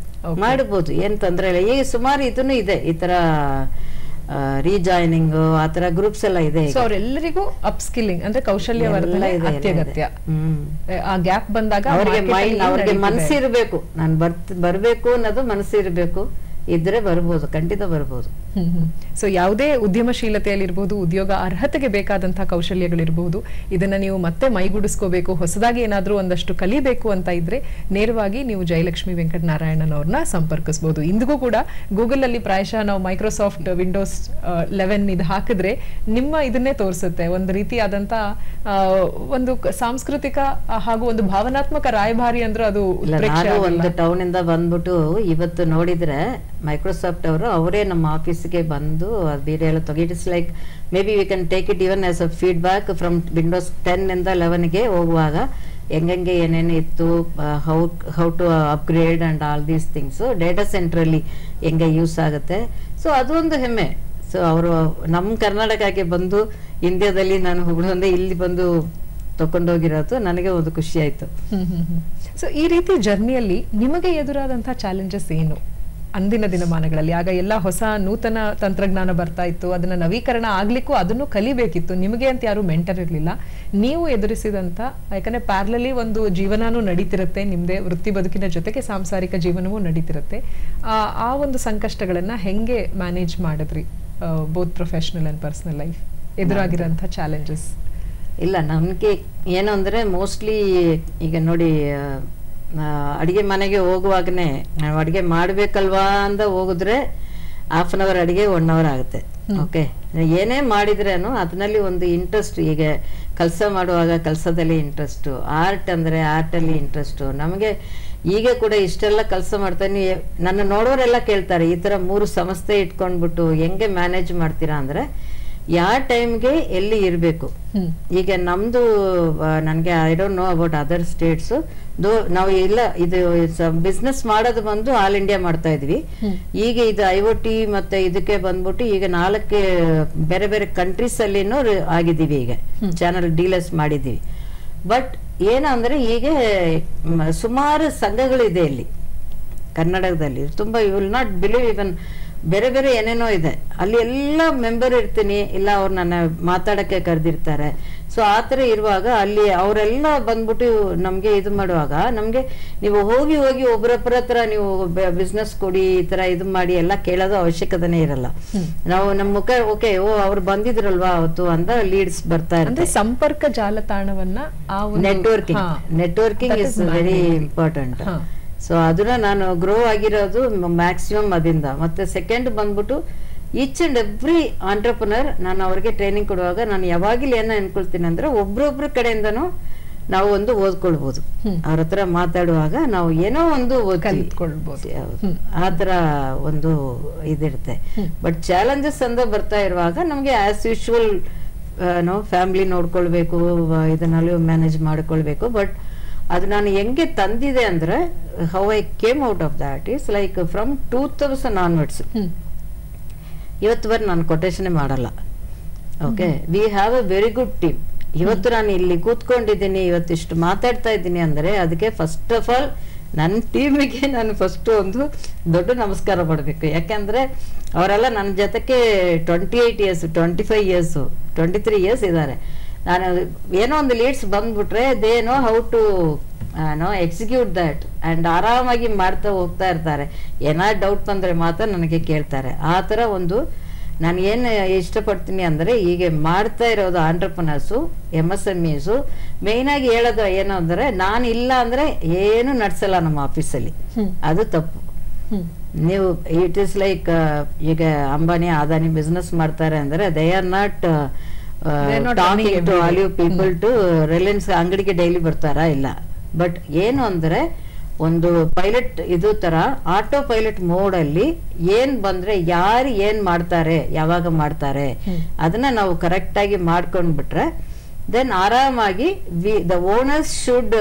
ಮಾಡಬಹುದು, ಏನ್ ತೊಂದ್ರೆ ಇಲ್ಲ. ಈಗ ಸುಮಾರು ಇದನ್ನು ಇದೆ, ಈ ತರ ರೀಜಾಯ್ನಿಂಗ್ ಆ ತರ ಗ್ರೂಪ್ಸ್ ಎಲ್ಲ ಇದೆ. ಅವರೆಲ್ಲರಿಗೂ ಅಪ್ಸ್ಕಿಲ್ಲಿಂಗ್ ಅಂದ್ರೆ ಕೌಶಲ್ಯವರ್ಧನೆ ಅತ್ಯಗತ್ಯ. ಆ ಗ್ಯಾಪ್ ಬಂದಾಗ ಅವ್ರಿಗೆ ಮನಸ್ಸಿರ್ಬೇಕು, ನಾನು ಬರ್ಬೇಕು ಅನ್ನೋದು ಮನಸ್ಸಿರ್ಬೇಕು, ಇದ್ರೆ ಬರ್ಬೋದು, ಖಂಡಿತ ಬರ್ಬೋದು. ಸೊ ಯಾವುದೇ ಉದ್ಯಮಶೀಲತೆಯಲ್ಲಿರ್ಬೋದು, ಉದ್ಯೋಗ ಅರ್ಹತೆಗೆ ಬೇಕಾದಂತಹ ಕೌಶಲ್ಯಗಳಿರ್ಬೋದು, ಇದನ್ನ ನೀವು ಮತ್ತೆ ಮೈಗೂಡಿಸ್ಕೋಬೇಕು, ಹೊಸದಾಗಿ ಏನಾದ್ರೂ ಒಂದಷ್ಟು ಕಲಿಬೇಕು ಅಂತ ಇದ್ರೆ ನೇರವಾಗಿ ನೀವು ಜಯಲಕ್ಷ್ಮಿ ವೆಂಕಟನಾರಾಯಣನ್ ಅವ್ರನ್ನ ಸಂಪರ್ಕಿಸಬಹುದು. ಇಂದಿಗೂ ಕೂಡ ಗೂಗಲ್ ಅಲ್ಲಿ ಪ್ರಾಯಶಃ ನಾವು ಮೈಕ್ರೋಸಾಫ್ಟ್ ವಿಂಡೋಸ್ 11 ಇದು ಹಾಕಿದ್ರೆ ನಿಮ್ಮ ಇದನ್ನೇ ತೋರಿಸುತ್ತೆ. ಒಂದು ರೀತಿಯಾದಂತ ಒಂದು ಸಾಂಸ್ಕೃತಿಕ ಹಾಗೂ ಒಂದು ಭಾವನಾತ್ಮಕ ರಾಯಭಾರಿ ಅಂದ್ರೆ ಅದು ಒಂದು ಟೌನ್ ಇಂದ ಬಂದ್ಬಿಟ್ಟು ಇವತ್ತು ನೋಡಿದ್ರೆ ಮೈಕ್ರೋಸಾಫ್ಟ್ ಅವರೇ ನಮ್ಮ ಆಫೀಸ್ಗೆ ಬಂದು ಬೇರೆ ಎಲ್ಲ it is like maybe we can take it even as a feedback from Windows 10 ಇಂದ 11ಗೆ ಹೋಗುವಾಗ ಹೆಂಗೆ ಏನೇನು ಇತ್ತು, how to upgrade and all these things, data centre ಅಲ್ಲಿ ಹೆಂಗೆ ಯೂಸ್ ಆಗುತ್ತೆ. ಸೊ ಅದೊಂದು ಹೆಮ್ಮೆ. ಸೊ ಅವರು ನಮ್ಮ ಕರ್ನಾಟಕಕ್ಕೆ ಬಂದು ಇಂಡಿಯಾದಲ್ಲಿ ನಾನು ಹುಡುಗಂದೆ ಇಲ್ಲಿ ಬಂದು ತಕೊಂಡೋಗಿರೋದು ನನಗೆ ಒಂದು ಖುಷಿ ಆಯ್ತು. ಸೊ ಈ ರೀತಿ ಜರ್ನಿಯಲ್ಲಿ ನಿಮಗೆ ಎದುರಾದಂತಹ ಚಾಲೆಂಜಸ್ ಏನು ಅಂದಿನ ದಿನಮಾನಗಳಲ್ಲಿ? ಆಗ ಎಲ್ಲ ಹೊಸ ನೂತನ ತಂತ್ರಜ್ಞಾನ ಬರ್ತಾ ಇತ್ತು, ಅದನ್ನ ನವೀಕರಣ ಆಗ್ಲಿಕ್ಕೂ ಅದನ್ನು ಕಲಿಬೇಕಿತ್ತು. ನಿಮಗೆ ಅಂತ ಯಾರು ಮೆಂಟರ್ ಇರಲಿಲ್ಲ. ನೀವು ಎದುರಿಸಿದಂತ, ಯಾಕಂದ್ರೆ ಪ್ಯಾರಲಲಿ ಒಂದು ಜೀವನನೂ ನಡೀತಿರುತ್ತೆ, ನಿಮ್ದೇ ವೃತ್ತಿ ಬದುಕಿನ ಜೊತೆಗೆ ಸಾಂಸಾರಿಕ ಜೀವನವೂ ನಡೀತಿರುತ್ತೆ. ಆ ಒಂದು ಸಂಕಷ್ಟಗಳನ್ನ ಹೆಂಗೆ ಮ್ಯಾನೇಜ್ ಮಾಡಿದ್ರಿ, both professional and personal life ಎದುರಾಗಿರೋಂಥ ಚಾಲೆಂಜಸ್? ಇಲ್ಲ, ನಮಗೆ ಏನು ಅಂದರೆ ಮೋಸ್ಟ್ಲಿ ಈಗ ನೋಡಿ ಅಡುಗೆ ಮನೆಗೆ ಹೋಗುವಾಗನೇ ನಾವು ಅಡುಗೆ ಮಾಡಬೇಕಲ್ವಾ ಅಂತ ಹೋಗಿದ್ರೆ ಹಾಫ್ ಅನ್ ಅವರ್ ಅಡುಗೆ 1 ಅವರ್ ಆಗುತ್ತೆ. ಓಕೆ, ಏನೇ ಮಾಡಿದ್ರೇನು ಅದರಲ್ಲಿ ಒಂದು ಇಂಟ್ರೆಸ್ಟ್. ಈಗ ಕೆಲಸ ಮಾಡುವಾಗ ಕೆಲಸದಲ್ಲಿ ಇಂಟ್ರೆಸ್ಟು, ಆರ್ಟ್ ಅಂದರೆ ಆರ್ಟಲ್ಲಿ ಇಂಟ್ರೆಸ್ಟು. ನಮಗೆ ಈಗ ಕೂಡ ಇಷ್ಟೆಲ್ಲ ಕೆಲಸ ಮಾಡ್ತಾನೆ, ನನ್ನ ನೋಡೋರೆಲ್ಲ ಕೇಳ್ತಾರೆ ಈ ಥರ 3 ಸಂಸ್ಥೆ ಇಟ್ಕೊಂಡ್ಬಿಟ್ಟು ಹೆಂಗೆ ಮ್ಯಾನೇಜ್ ಮಾಡ್ತೀರಾ ಅಂದರೆ ಯಾವ ಟೈಮ್ಗೆ ಎಲ್ಲಿ ಇರಬೇಕು. ಈಗ ನಮ್ದು ನನಗೆ I don't know about other States, ನಾವು ಇಲ್ಲ ಇದು ಬಿಸ್ನೆಸ್ ಮಾಡೋದು ಬಂದು ಆಲ್ ಇಂಡಿಯಾ ಮಾಡ್ತಾ ಇದ್ವಿ. ಈಗ ಇದು IoT ಮತ್ತೆ ಇದಕ್ಕೆ ಬಂದ್ಬಿಟ್ಟು ಈಗ 4 ಬೇರೆ ಬೇರೆ ಕಂಟ್ರೀಸ್ ಅಲ್ಲಿನೂ ಆಗಿದ್ದೀವಿ. ಈಗ ಚಾನಲ್ ಡೀಲರ್ಸ್ ಮಾಡಿದ್ದೀವಿ. ಬಟ್ ಏನಂದ್ರೆ ಈಗ ಸುಮಾರು ಸಂಘಗಳಿದೆ ಇಲ್ಲಿ ಕರ್ನಾಟಕದಲ್ಲಿ, ತುಂಬಾ ಯು ವಿಲ್ ನಾಟ್ ಬಿಲೀವ್, ಇವನ್ ಬೇರೆ ಬೇರೆ ಏನೇನೋ ಇದೆ. ಅಲ್ಲಿ ಎಲ್ಲ ಮೆಂಬರ್ ಇರ್ತೀನಿ, ಇಲ್ಲ ಅವ್ರು ನನ್ನ ಮಾತಾಡಕ್ಕೆ ಕರೆದಿರ್ತಾರೆ. ಸೊ ಆ ಥರ ಇರುವಾಗ ಅಲ್ಲಿ ಅವರೆಲ್ಲ ಬಂದ್ಬಿಟ್ಟು ನಮಗೆ ಇದು ಮಾಡುವಾಗ ನಮಗೆ ನೀವು ಹೋಗಿ ಒಬ್ಬರೊಬ್ಬರ ಹತ್ರ ನೀವು ಬಿಸ್ನೆಸ್ ಕೊಡಿ, ಈ ಥರ ಇದು ಮಾಡಿ ಎಲ್ಲ ಕೇಳೋದು ಅವಶ್ಯಕತೆನೇ ಇರಲ್ಲ. ನಾವು ನಮ್ಮ ಮುಖ ಓಕೆ ಅವ್ರು ಬಂದಿದ್ರಲ್ವಾ ಅವತ್ತು ಅಂತ ಲೀಡ್ಸ್ ಬರ್ತಾ ಇರುತ್ತೆ. ಸಂಪರ್ಕ ಜಾಲತಾಣವನ್ನ networking is very important. So ಅದನ್ನ ನಾನು ಗ್ರೋ ಆಗಿರೋದು ಮ್ಯಾಕ್ಸಿಮಮ್ ಅದರಿಂದ. ಮತ್ತೆ ಸೆಕೆಂಡ್ ಬಂದ್ಬಿಟ್ಟು ಈಚ್ ಅಂಡ್ ಎವ್ರಿ ಆಂಟ್ರಪ್ರನರ್ ನಾನು ಅವ್ರಿಗೆ ಟ್ರೈನಿಂಗ್ ಕೊಡುವಾಗ ನಾನು ಯಾವಾಗಲೂ ಏನೋ ಅನ್ಕೊಳ್ತೀನಿ ಅಂದ್ರೆ ಒಬ್ರೊಬ್ರ ಕಡೆಯಿಂದನೂ ನಾವು ಒಂದು ಓದ್ಕೊಳ್ಬಹುದು. ಅವ್ರ ಹತ್ರ ಮಾತಾಡುವಾಗ ನಾವು ಏನೋ ಒಂದು ಕಲಿತ್ಕೊಳ್ಬಹುದು, ಆ ಥರ ಒಂದು ಇದಿರುತ್ತೆ. ಬಟ್ ಚಾಲೆಂಜಸ್ ಅಂತ ಬರ್ತಾ ಇರುವಾಗ ನಮಗೆ ಆಸ್ ಯೂಶುವಲ್ ನಾವು ಫ್ಯಾಮಿಲಿ ನೋಡ್ಕೊಳ್ಬೇಕು, ಇದನ್ನಲ್ಲೂ ಮ್ಯಾನೇಜ್ ಮಾಡ್ಕೊಳ್ಬೇಕು. ಬಟ್ ಅದು ನಾನು ಹೆಂಗೆ ತಂದಿದೆ ಅಂದ್ರೆ how I came out of that is like from 2000 onwards ಇವತ್ತುವರೆಗೆ ನಾನು ಕೊಟೇಶನ್ ಮಾಡಲ್ಲ. Okay, we have a very good team. ಇವತ್ತು ನಾನು ಇಲ್ಲಿ ಕೂತ್ಕೊಂಡಿದ್ದೀನಿ, ಇವತ್ತಿಷ್ಟು ಮಾತಾಡ್ತಾ ಇದ್ದೀನಿ ಅಂದರೆ ಅದಕ್ಕೆ ಫಸ್ಟ್ ಆಫ್ ಆಲ್ ನನ್ನ ಟೀಮಿಗೆ ನಾನು ಫಸ್ಟ್ ಒಂದು ದೊಡ್ಡ ನಮಸ್ಕಾರ ಮಾಡಬೇಕು. ಯಾಕೆಂದರೆ ಅವರೆಲ್ಲ ನನ್ನ ಜೊತೆಗೆ 28 ಇಯರ್ಸ್ 25 ಇಯರ್ಸು 23 ಇಯರ್ಸ್ ಇದ್ದಾರೆ. ನಾನು ಏನೋ ಒಂದು ಲೀಡ್ಸ್ ಬಂದ್ಬಿಟ್ರೆ they know how to execute that and ಆರಾಮಾಗಿ ಮಾಡ್ತಾ ಹೋಗ್ತಾ ಇರ್ತಾರೆ. ಏನಾದ್ರು ಡೌಟ್ ಬಂದರೆ ಮಾತ್ರ ನನಗೆ ಕೇಳ್ತಾರೆ. ಆ ಥರ ಒಂದು ನಾನು ಏನು ಇಷ್ಟಪಡ್ತೀನಿ ಅಂದರೆ ಈಗ ಮಾಡ್ತಾ ಇರೋದು ಆಂಟ್ರಪ್ರನರ್ಸು MSMEಸು ಮೇಯ್ನಾಗಿ ಹೇಳೋದು ಏನು ಅಂದರೆ ನಾನು ಇಲ್ಲ ಅಂದರೆ ಏನು ನಡೆಸಲ್ಲ ನಮ್ಮ ಆಫೀಸಲ್ಲಿ. ಅದು ತಪ್ಪು. ನೀವು ಇಟ್ ಈಸ್ ಲೈಕ್ ಈಗ ಅಂಬಾನಿ ಅದಾನಿ ಬಿಸ್ನೆಸ್ ಮಾಡ್ತಾರೆ ಅಂದರೆ they are not talking to all you people to Reliance ಅಂಗಡಿಗೆ ಡೈಲಿ ಬರ್ತಾರಾ? ಇಲ್ಲ. ಬಟ್ ಏನು ಅಂದರೆ ಒಂದು ಪೈಲಟ್ ಇದು ತರ ಆಟೋ ಪೈಲಟ್ ಮೋಡ್ ಅಲ್ಲಿ ಏನ್ ಬಂದ್ರೆ ಯಾರು ಏನ್ ಮಾಡ್ತಾರೆ, ಯಾವಾಗ ಮಾಡ್ತಾರೆ ಅದನ್ನ ನಾವು ಕರೆಕ್ಟ್ ಆಗಿ ಮಾಡ್ಕೊಂಡ್ಬಿಟ್ರೆ ದೆನ್ ಆರಾಮಾಗಿ the owners should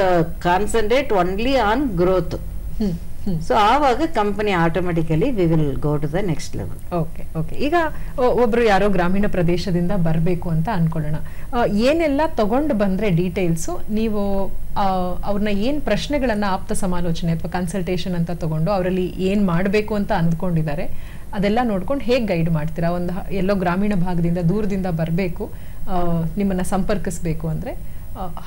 concentrate only on growth. So ಆವಾಗ company automatically we will go to the next level. Okay okay. ಈಗ ಒಬ್ರು ಯಾರೋ ಗ್ರಾಮೀಣ ಪ್ರದೇಶದಿಂದ ಬರಬೇಕು ಅಂತ ಅನ್ಕೊಳ್ಳೋಣ, ಏನೆಲ್ಲ ತಗೊಂಡು ಬಂದ್ರೆ ಡೀಟೇಲ್ಸು ನೀವು ಅವ್ರನ್ನ ಏನ್ ಪ್ರಶ್ನೆಗಳನ್ನ ಆಪ್ತ ಸಮಾಲೋಚನೆ ಅಥವಾ ಕನ್ಸಲ್ಟೇಷನ್ ಅಂತ ತಗೊಂಡು ಅವರಲ್ಲಿ ಏನ್ ಮಾಡಬೇಕು ಅಂತ ಅಂದ್ಕೊಂಡಿದ್ದಾರೆ ಅದೆಲ್ಲ ನೋಡ್ಕೊಂಡು ಹೇಗೆ ಗೈಡ್ ಮಾಡ್ತೀರಾ? ಒಂದು ಎಲ್ಲೋ ಗ್ರಾಮೀಣ ಭಾಗದಿಂದ ದೂರದಿಂದ ಬರಬೇಕು, ನಿಮ್ಮನ್ನ ಸಂಪರ್ಕಿಸಬೇಕು ಅಂದ್ರೆ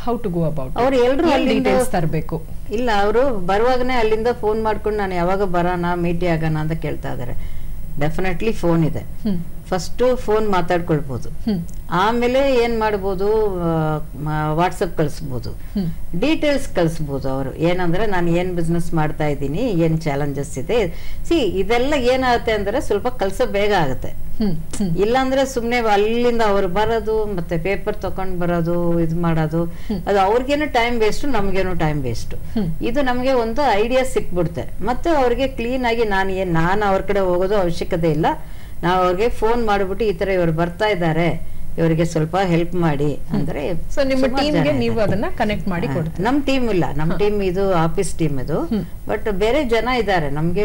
ಹೌ ಟು ಗೋ ಅಬೌಟ್? ಅವ್ರು ಎಲ್ರು ಡೀಟೇಲ್ಸ್ ತರಬೇಕು? ಇಲ್ಲ, ಅವರು ಬರುವಾಗನೇ ಅಲ್ಲಿಂದ ಫೋನ್ ಮಾಡ್ಕೊಂಡು ನಾನು ಯಾವಾಗ ಬರೋಣ ಮೀಟಿ ಆಗೋಣ ಅಂತ ಕೇಳ್ತಾ ಇದಾರೆ. ಡೆಫಿನೆಟ್ಲಿ ಫೋನ್ ಇದೆ. ಫಸ್ಟ್ ಫೋನ್ ಮಾತಾಡ್ಕೊಳ್ಬಹುದು, ಆಮೇಲೆ ಏನ್ ಮಾಡ್ಬೋದು, ವಾಟ್ಸಪ್ ಕಳಿಸ್ಬೋದು, ಡೀಟೇಲ್ಸ್ ಕಳಿಸ್ಬೋದು. ಅವರು ಏನಂದ್ರೆ ನಾನು ಏನ್ ಬಿಸ್ನೆಸ್ ಮಾಡ್ತಾ ಇದ್ದೀನಿ, ಏನ್ ಚಾಲೆಂಜಸ್ ಇದೆ, ಇದೆಲ್ಲ ಏನಾಗುತ್ತೆ ಅಂದ್ರೆ ಸ್ವಲ್ಪ ಕೆಲಸ ಬೇಗ ಆಗುತ್ತೆ. ಇಲ್ಲಾಂದ್ರೆ ಸುಮ್ನೆ ಅಲ್ಲಿಂದ ಅವ್ರು ಬರೋದು ಮತ್ತೆ ಪೇಪರ್ ತಕೊಂಡ್ ಬರೋದು ಇದು ಮಾಡೋದು, ಅದು ಅವ್ರಿಗೇನು ಟೈಮ್ ವೇಸ್ಟ್, ನಮ್ಗೇನು ಟೈಮ್ ವೇಸ್ಟ್. ಇದು ನಮ್ಗೆ ಒಂದು ಐಡಿಯಾ ಸಿಕ್ಬಿಡುತ್ತೆ. ಮತ್ತೆ ಅವ್ರಿಗೆ ಕ್ಲೀನ್ ಆಗಿ ನಾನು ಅವ್ರ ಕಡೆ ಹೋಗೋದು ಅವಶ್ಯಕತೆ ಇಲ್ಲ. ನಾವು ಅವ್ರಿಗೆ ಫೋನ್ ಮಾಡ್ಬಿಟ್ಟು ಈ ತರ ಇವ್ರು ಬರ್ತಾ ಇದ್ದಾರೆ, ಇವರಿಗೆ ಸ್ವಲ್ಪ ಹೆಲ್ಪ್ ಮಾಡಿ ಅಂದ್ರೆ ಸೊ ನಿಮ್ಮ ಟೀಮ್ಗೆ ನೀವು ಅದನ್ನ ಕನೆಕ್ಟ್ ಮಾಡಿ ಕೊಡ್ತೀರಾ? ನಮ್ ಟೀಮ್ ಇಲ್ಲ, ನಮ್ ಟೀಮ್ ಇದು ಆಫೀಸ್ ಟೀಮ್ ಇದು. ಬಟ್ ಬೇರೆ ಜನ ಇದ್ದಾರೆ ನಮ್ಗೆ,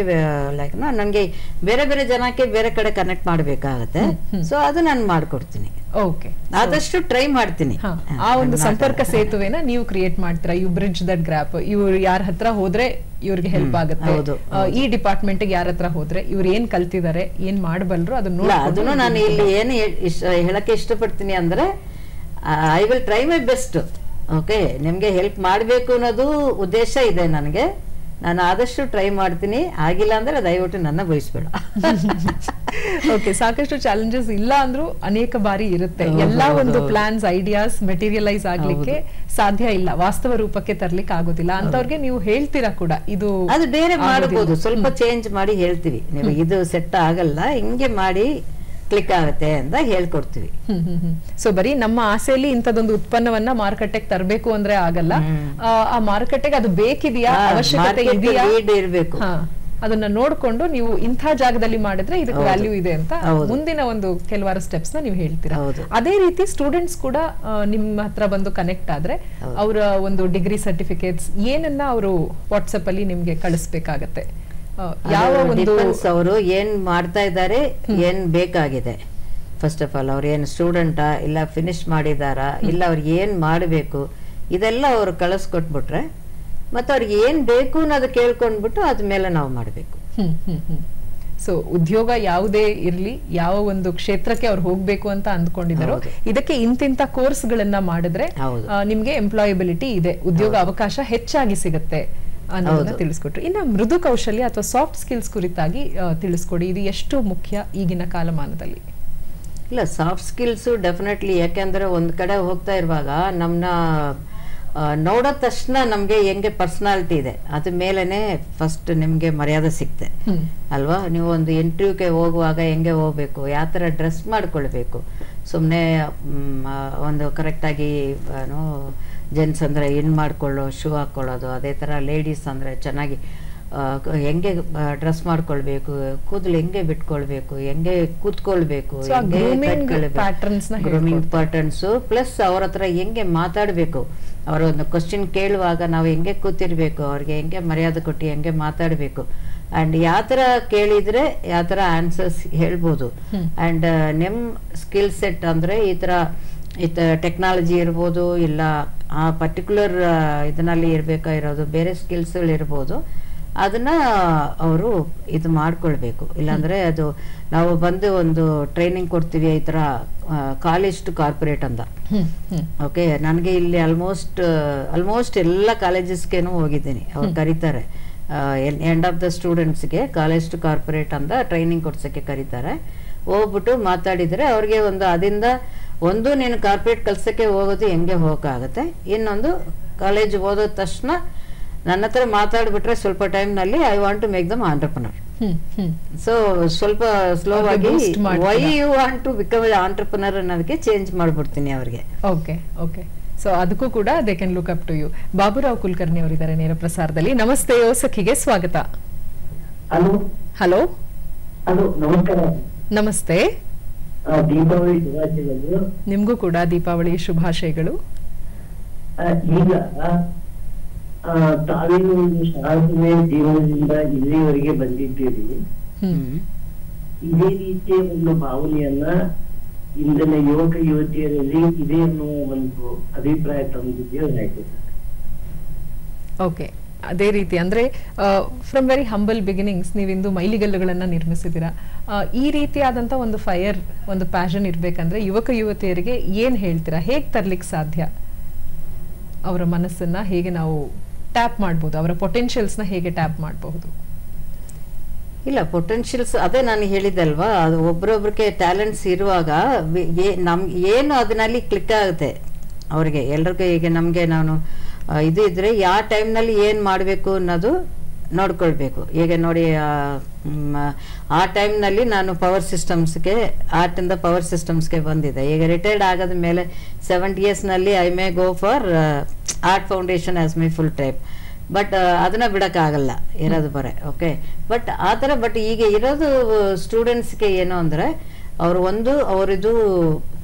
ಲೈಕ್ ನಂಗೆ ಬೇರೆ ಬೇರೆ ಜನಕ್ಕೆ ಬೇರೆ ಕಡೆ ಕನೆಕ್ಟ್ ಮಾಡ್ಬೇಕಾಗತ್ತೆ. ಸೊ ಅದು ನಾನು ಮಾಡ್ಕೊಡ್ತೀನಿ. ಓಕೆ, ಆದಷ್ಟು ಟ್ರೈ ಮಾಡ್ತೀನಿ. ಆ ಒಂದು ಸಂಪರ್ಕ ಸೇತುವೆನ ನೀವು ಕ್ರಿಯೇಟ್ ಮಾಡ್ತೀರಾ. You bridge that gap. ಇವ್ರು ಯಾರ ಹತ್ರ ಹೋದ್ರೆ ಇವ್ರಿಗೆ ಹೆಲ್ಪ್ ಆಗುತ್ತೆ, ಈ ಡಿಪಾರ್ಟ್ಮೆಂಟ್ ಯಾರ ಹತ್ರ ಹೋದ್ರೆ ಇವ್ರು ಏನ್ ಕಲ್ತಿದ್ದಾರೆ, ಏನ್ ಮಾಡಬಲ್ರು ಅದನ್ನು ನಾನು ಇಲ್ಲಿ ಏನು ಹೇಳಕ್ಕೆ ಇಷ್ಟಪಡ್ತೀನಿ ಅಂದ್ರೆ I will try my best. Okay, ನಿಮ್ಗೆ ಹೆಲ್ಪ್ ಮಾಡ್ಬೇಕು ಅನ್ನೋದು ಉದ್ದೇಶ ಇದೆ ನನಗೆ. ನಾನು ಆದಷ್ಟು ಟ್ರೈ ಮಾಡ್ತೀನಿ. ಆಗಿಲ್ಲ ಅಂದ್ರೆ ದಯವಿಟ್ಟು ನನ್ನ ಬಯಸ್ಬೇಡ. ಓಕೆ, ಸಾಕಷ್ಟು ಚಾಲೆಂಜಸ್ ಇಲ್ಲ ಅಂದ್ರೂ ಅನೇಕ ಬಾರಿ ಇರುತ್ತೆ. ಎಲ್ಲಾ ಒಂದು ಪ್ಲಾನ್ಸ್ ಐಡಿಯಾಸ್ ಮೆಟೀರಿಯಲೈಸ್ ಆಗ್ಲಿಕ್ಕೆ ಸಾಧ್ಯ ಇಲ್ಲ, ವಾಸ್ತವ ರೂಪಕ್ಕೆ ತರ್ಲಿಕ್ಕೆ ಆಗೋದಿಲ್ಲ. ಅಂತವ್ರಿಗೆ ನೀವು ಹೇಳ್ತೀರಾ ಕೂಡ ಇದು ಅದು ಬೇರೆ ಮಾಡಬಹುದು, ಸ್ವಲ್ಪ ಚೇಂಜ್ ಮಾಡಿ ಹೇಳ್ತೀವಿ. ನೀವು ಇದು ಸೆಟ್ ಆಗಲ್ಲ, ಹಿಂಗೆ ಮಾಡಿ ಕ್ಲಿಕ್ ಆಗುತ್ತೆ ಅಂತ ಹೇಳ್ಕೊಡ್ತೀವಿ. ಸೊ ಬರೀ ನಮ್ಮ ಆಸೆಯಲ್ಲಿ ಇಂಥದೊಂದು ಉತ್ಪನ್ನವನ್ನ ಮಾರುಕಟ್ಟೆಗೆ ತರಬೇಕು ಅಂದ್ರೆ ಆಗಲ್ಲ. ಆ ಮಾರುಕಟ್ಟೆಗೆ ಅದು ಬೇಕಿದೆಯಾ, ಅವಶ್ಯಕತೆ ಇದೆಯಾ ಇರಬೇಕು, ಅದನ್ನ ನೋಡ್ಕೊಂಡು ನೀವು ಇಂಥ ಜಾಗದಲ್ಲಿ ಮಾಡಿದ್ರೆ ಇದಕ್ಕೆ ವ್ಯಾಲ್ಯೂ ಇದೆ ಅಂತ ಮುಂದಿನ ಒಂದು ಕೆಲವಾರು ಸ್ಟೆಪ್ಸ್ ನ ನೀವು ಹೇಳ್ತೀರಾ. ಅದೇ ರೀತಿ ಸ್ಟೂಡೆಂಟ್ಸ್ ಕೂಡ ನಿಮ್ಮ ಹತ್ರ ಬಂದು ಕನೆಕ್ಟ್ ಆದ್ರೆ ಅವರ ಒಂದು ಡಿಗ್ರಿ ಸರ್ಟಿಫಿಕೇಟ್ಸ್ ಏನನ್ನ ಅವರು ವಾಟ್ಸಪ್ ಅಲ್ಲಿ ನಿಮ್ಗೆ ಕಳಿಸ್ಬೇಕಾಗತ್ತೆ? ಯಾವ ಒಂದು ಅವರು ಏನ್ ಮಾಡ್ತಾ ಇದ್ದಾರೆ, ಏನ್ ಬೇಕಾಗಿದೆ, ಫಸ್ಟ್ ಆಫ್ ಆಲ್ ಅವ್ರು ಏನು ಸ್ಟೂಡೆಂಟಾ ಇಲ್ಲ ಫಿನಿಶ್ ಮಾಡಿದಾರಾ, ಇಲ್ಲ ಅವ್ರಿಗೆ ಏನ್ ಮಾಡಬೇಕು, ಇದೆಲ್ಲ ಅವ್ರು ಕಳಿಸ್ಕೊಟ್ಬಿಟ್ರೆ ಮತ್ತೆ ಅವ್ರಿಗೆ ಏನ್ ಬೇಕು ಅನ್ನೋದು ಕೇಳ್ಕೊಂಡ್ಬಿಟ್ಟು ಅದ್ಮೇಲೆ ನಾವು ಮಾಡ್ಬೇಕು. ಸೊ ಉದ್ಯೋಗ ಯಾವುದೇ ಇರ್ಲಿ, ಯಾವ ಒಂದು ಕ್ಷೇತ್ರಕ್ಕೆ ಅವ್ರು ಹೋಗ್ಬೇಕು ಅಂತ ಅಂದ್ಕೊಂಡಿದ್ದಾರೋ ಇದಕ್ಕೆ ಇಂತಿಂತ ಕೋರ್ಸ್ ಗಳನ್ನ ಮಾಡಿದ್ರೆ ನಿಮ್ಗೆ ಎಂಪ್ಲಾಯಬಿಲಿಟಿ ಇದೆ, ಉದ್ಯೋಗ ಅವಕಾಶ ಹೆಚ್ಚಾಗಿ ಸಿಗುತ್ತೆ ಅನ್ನೋದನ್ನ ತಿಳಿಸ್ಕೊಟ್ರು. ಇನ್ನು ಮೃದು ಕೌಶಲ್ಯ ಅಥವಾ ಸಾಫ್ಟ್ ಸ್ಕಿಲ್ಸ್ ಕುರಿತಾಗಿ ತಿಳಿಸ್ಕೊಡಿ. ಇದು ಎಷ್ಟು ಮುಖ್ಯ ಈಗಿನ ಕಾಲಮಾನದಲ್ಲಿ? ಇಲ್ಲ, ಸಾಫ್ಟ್ ಸ್ಕಿಲ್ಸ್ ಡೆಫಿನೆಟ್ಲಿ. ಯಾಕೆಂದ್ರೆ ಒಂದ್ ಕಡೆ ಹೋಗ್ತಾ ಇರುವಾಗ ನಮ್ನ ನೋಡೋ ತಕ್ಷಣ ನಮ್ಗೆ ಹೆಂಗೆ ಪರ್ಸನಾಲಿಟಿ ಇದೆ ಅದ್ರ ಮೇಲೆನೆ ಫಸ್ಟ್ ನಿಮ್ಗೆ ಮರ್ಯಾದೆ ಸಿಕ್ತೆ ಅಲ್ವಾ? ನೀವು ಒಂದು ಇಂಟರ್ವ್ಯೂಗೆ ಹೋಗುವಾಗ ಹೆಂಗೆ ಹೋಗ್ಬೇಕು, ಯಾವ ಥರ ಡ್ರೆಸ್ ಮಾಡ್ಕೊಳ್ಬೇಕು, ಸುಮ್ಮನೆ ಒಂದು ಕರೆಕ್ಟಾಗಿ ಜೆಂಟ್ಸ್ ಅಂದರೆ ಇನ್ ಮಾಡ್ಕೊಳ್ಳೋ ಶೂ ಹಾಕ್ಕೊಳ್ಳೋದು, ಅದೇ ಥರ ಲೇಡೀಸ್ ಅಂದರೆ ಚೆನ್ನಾಗಿ ಹೆಂಗೆ ಡ್ರೆಸ್ ಮಾಡ್ಕೊಳ್ಬೇಕು, ಕೂದಲು ಹೆಂಗೆ ಬಿಟ್ಕೊಳ್ಬೇಕು, ಹೆಂಗೆ ಕೂತ್ಕೊಳ್ಬೇಕು, ಗ್ರೂಮಿಂಗ್ ಪ್ಯಾಟರ್ನ್ಸು, ಪ್ಲಸ್ ಅವ್ರ ಹತ್ರ ಹೆಂಗೆ ಮಾತಾಡಬೇಕು, ಅವರ ಒಂದು ಕ್ವಶನ್ ಕೇಳುವಾಗ ನಾವು ಹೆಂಗೆ ಕೂತಿರ್ಬೇಕು, ಅವ್ರಿಗೆ ಹೆಂಗೆ ಮರ್ಯಾದೆ ಕೊಟ್ಟು ಹೆಂಗೆ ಮಾತಾಡಬೇಕು, ಆ್ಯಂಡ್ ಯಾವ ಥರ ಕೇಳಿದರೆ ಯಾವ ಥರ ಆನ್ಸರ್ಸ್ ಹೇಳ್ಬೋದು. ಆ್ಯಂಡ್ ನಿಮ್ಮ ಸ್ಕಿಲ್ ಸೆಟ್ ಅಂದರೆ ಈ ಥರ ಟೆಕ್ನಾಲಜಿ ಇರ್ಬೋದು, ಇಲ್ಲ ಆ ಪರ್ಟಿಕ್ಯುಲರ್ ಇದರಲ್ಲಿ ಇರಬೇಕಾಗಿರೋದು ಬೇರೆ ಸ್ಕಿಲ್ಸ್ಗಳು ಇರ್ಬೋದು, ಅದನ್ನ ಅವರು ಇದು ಮಾಡ್ಕೊಳ್ಬೇಕು. ಇಲ್ಲಾಂದ್ರೆ ಅದು ನಾವು ಬಂದು ಒಂದು ಟ್ರೈನಿಂಗ್ ಕೊಡ್ತೀವಿ ಈ ಥರ ಕಾಲೇಜ್ ಟು ಕಾರ್ಪೊರೇಟ್ ಅಂತ. ಓಕೆ, ನನಗೆ ಇಲ್ಲಿ ಆಲ್ಮೋಸ್ಟ್ ಎಲ್ಲ ಕಾಲೇಜಸ್ಗೇನು ಹೋಗಿದ್ದೀನಿ. ಅವ್ರು ಕರೀತಾರೆ ಎಂಡ್ ಆಫ್ ದ ಸ್ಟೂಡೆಂಟ್ಸ್ಗೆ ಕಾಲೇಜ್ ಟು ಕಾರ್ಪೊರೇಟ್ ಅಂತ ಟ್ರೈನಿಂಗ್ ಕೊಡ್ಸೋಕ್ಕೆ ಕರೀತಾರೆ. ಹೋಗ್ಬಿಟ್ಟು ಮಾತಾಡಿದ್ರೆ ಅವ್ರಿಗೆ ಒಂದು ಅದರಿಂದ ಒಂದು ನೀನು ಕಾರ್ಪೊರೇಟ್ ಕೆಲಸಕ್ಕೆ ಹೋಗೋದು ಹೆಂಗೆ ಹೋಗೋಕ್ಕಾಗತ್ತೆ, ಇನ್ನೊಂದು ಕಾಲೇಜ್ ಓದೋದ ತಕ್ಷಣ ನನ್ನ ಹತ್ರ ಮಾತಾಡ್ಬಿಟ್ರೆ ಸ್ವಲ್ಪ ಟೈಮ್ನಲ್ಲಿ I want to make them entrepreneur. So ಸ್ವಲ್ಪ ಸ್ಲೋ ಆಗಿ why you want to become entrepreneur ಅನ್ನೋದಕ್ಕೆ ಚೇಂಜ್ ಮಾಡ್ಬಿಡ್ತೀನಿ ಅವ್ರಿಗೆ. ಓಕೆ ಓಕೆ, ಸೊ ಅದಕ್ಕೂ ಕೂಡ they can look up to you. Baburao Kulkarni ಅವರಿದ್ದಾರೆ ನೇರ ಪ್ರಸಾರದಲ್ಲಿ. ನಮಸ್ತೆ, ಸಖಿಗೆ ಸ್ವಾಗತ. ಹಲೋ ಹಲೋ ಹಲೋ, ನಮಸ್ಕಾರ. ನಮಸ್ತೆ, ದೀಪಾವಳಿ ಶುಭಾಶಯಗಳು. ನಿಮ್ಗೂ ಕೂಡ ದೀಪಾವಳಿ ಶುಭಾಶಯಗಳು. ಈಗ ತಾವೇನು ಒಂದು ಶಾಸನ ಜೀವನದಿಂದ ಇಲ್ಲಿವರೆಗೆ ಬಂದಿದ್ದೀರಿ, ಇದೇ ರೀತಿಯ ಒಂದು ಭಾವನೆಯನ್ನ ಇಂದಿನ ಯುವಕ ಯುವತಿಯರಲ್ಲಿ ಇದೆ ಅನ್ನೋ ಒಂದು ಅಭಿಪ್ರಾಯ ತಂದಿದೆಯೋ ಹೇಗೆ? ಓಕೆ, ಅದೇ ರೀತಿ ಅಂದ್ರೆ ಫ್ರಮ್ ವೆರಿ ಹಂಬಲ್ ಬಿಗಿನಿಂಗ್ಸ್ ನೀವಿಂದು ಮೈಲಿಗಲ್ಲುಗಳನ್ನ ನಿರ್ಮಿಸಿದ್ದೀರಾ. ಈ ರೀತಿಯಾದಂತ ಒಂದು ಫೈರ್, ಒಂದು ಪ್ಯಾಷನ್ ಇರ್ಬೇಕಂದ್ರೆ ಯುವಕ ಯುವತಿಯರಿಗೆ ಏನ್ ಹೇಳ್ತೀರಾ? ಹೇಗ್ ತರ್ಲಿಕ್ಕೆ ಸಾಧ್ಯ? ಅವರ ಮನಸ್ಸನ್ನ ಹೇಗೆ ನಾವು ಟ್ಯಾಪ್ ಮಾಡ್ಬೋದು? ಅವರ ಪೊಟೆನ್ಷಿಯಲ್ಸ್ನ ಹೇಗೆ ಟ್ಯಾಪ್ ಮಾಡಬಹುದು? ಇಲ್ಲ, ಪೊಟೆನ್ಷಿಯಲ್ಸ್ ಅದೇ ನಾನು ಹೇಳಿದ್ದಲ್ವಾ, ಅದು ಒಬ್ರೊಬ್ರಿಗೆ ಟ್ಯಾಲೆಂಟ್ಸ್ ಇರುವಾಗ ನಮ್ಗೆ ಏನು ಅದರಲ್ಲಿ ಕ್ಲಿಕ್ ಆಗುತ್ತೆ ಅವ್ರಿಗೆ ಎಲ್ರಿಗೂ. ಈಗ ನಮಗೆ ನಾನು ಇದು ಇದ್ರೆ ಯಾವ ಟೈಮ್ನಲ್ಲಿ ಏನು ಮಾಡಬೇಕು ಅನ್ನೋದು ನೋಡ್ಕೊಳ್ಬೇಕು. ಈಗ ನೋಡಿ, ಆ ಟೈಮ್ನಲ್ಲಿ ನಾನು ಪವರ್ ಸಿಸ್ಟಮ್ಸ್ಗೆ, ಆರ್ಟಿಂದ ಪವರ್ ಸಿಸ್ಟಮ್ಸ್ಗೆ ಬಂದಿದ್ದೆ. ಈಗ ರಿಟೈರ್ಡ್ ಆಗೋದ ಮೇಲೆ 70 ಇಯರ್ಸ್ನಲ್ಲಿ I may go for art foundation as my full time. But ಅದನ್ನ ಬಿಡೋಕ್ಕಾಗಲ್ಲ, ಇರೋದು ಬರೇ. ಓಕೆ, ಬಟ್ ಆ ಥರ. ಬಟ್ ಈಗ ಇರೋದು ಸ್ಟೂಡೆಂಟ್ಸ್ಗೆ ಏನು ಅಂದರೆ, ಅವರಿದು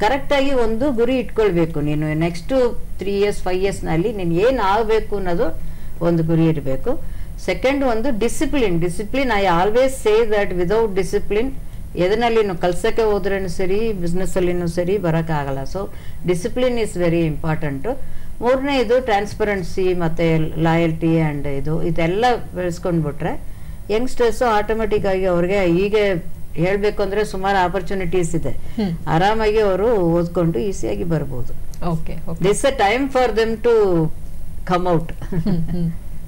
ಕರೆಕ್ಟಾಗಿ ಒಂದು ಗುರಿ ಇಟ್ಕೊಳ್ಬೇಕು. ನೀನು ನೆಕ್ಸ್ಟು 3 ಇಯರ್ಸ್ 5 ಇಯರ್ಸ್ನಲ್ಲಿ ನೀನು ಏನು ಆಗಬೇಕು ಅನ್ನೋದು ಒಂದು ಗುರಿ ಇರಬೇಕು. ಸೆಕೆಂಡ್ ಒಂದು discipline. I always say that without discipline ಎದರಲ್ಲಿ ಕಲ್ಸಕ್ಕೆ ಹೋದ್ರೂ ಸರಿ, ಬಿಸ್ನೆಸ್ಸಲ್ಲಿನೂ ಸರಿ ಬರೋಕ್ಕಾಗಲ್ಲ. So discipline is very important. ಮೂರನೇ ಇದು ಟ್ರಾನ್ಸ್ಪರೆನ್ಸಿ ಮತ್ತು ಲಾಯಲ್ಟಿ ಆ್ಯಂಡ್ ಇದೆಲ್ಲ ಬೆಳೆಸ್ಕೊಂಡ್ಬಿಟ್ರೆ ಯಂಗ್ಸ್ಟರ್ಸು ಆಟೋಮೆಟಿಕ್ ಆಗಿ ಅವ್ರಿಗೆ ಈಗ ಹೇಳಬೇಕು ಅಂದರೆ ಸುಮಾರು ಆಪರ್ಚುನಿಟೀಸ್ ಇದೆ. ಆರಾಮಾಗಿ ಅವರು ಓದ್ಕೊಂಡು ಈಸಿಯಾಗಿ ಬರ್ಬೋದು. Okay, this a time for them to come out.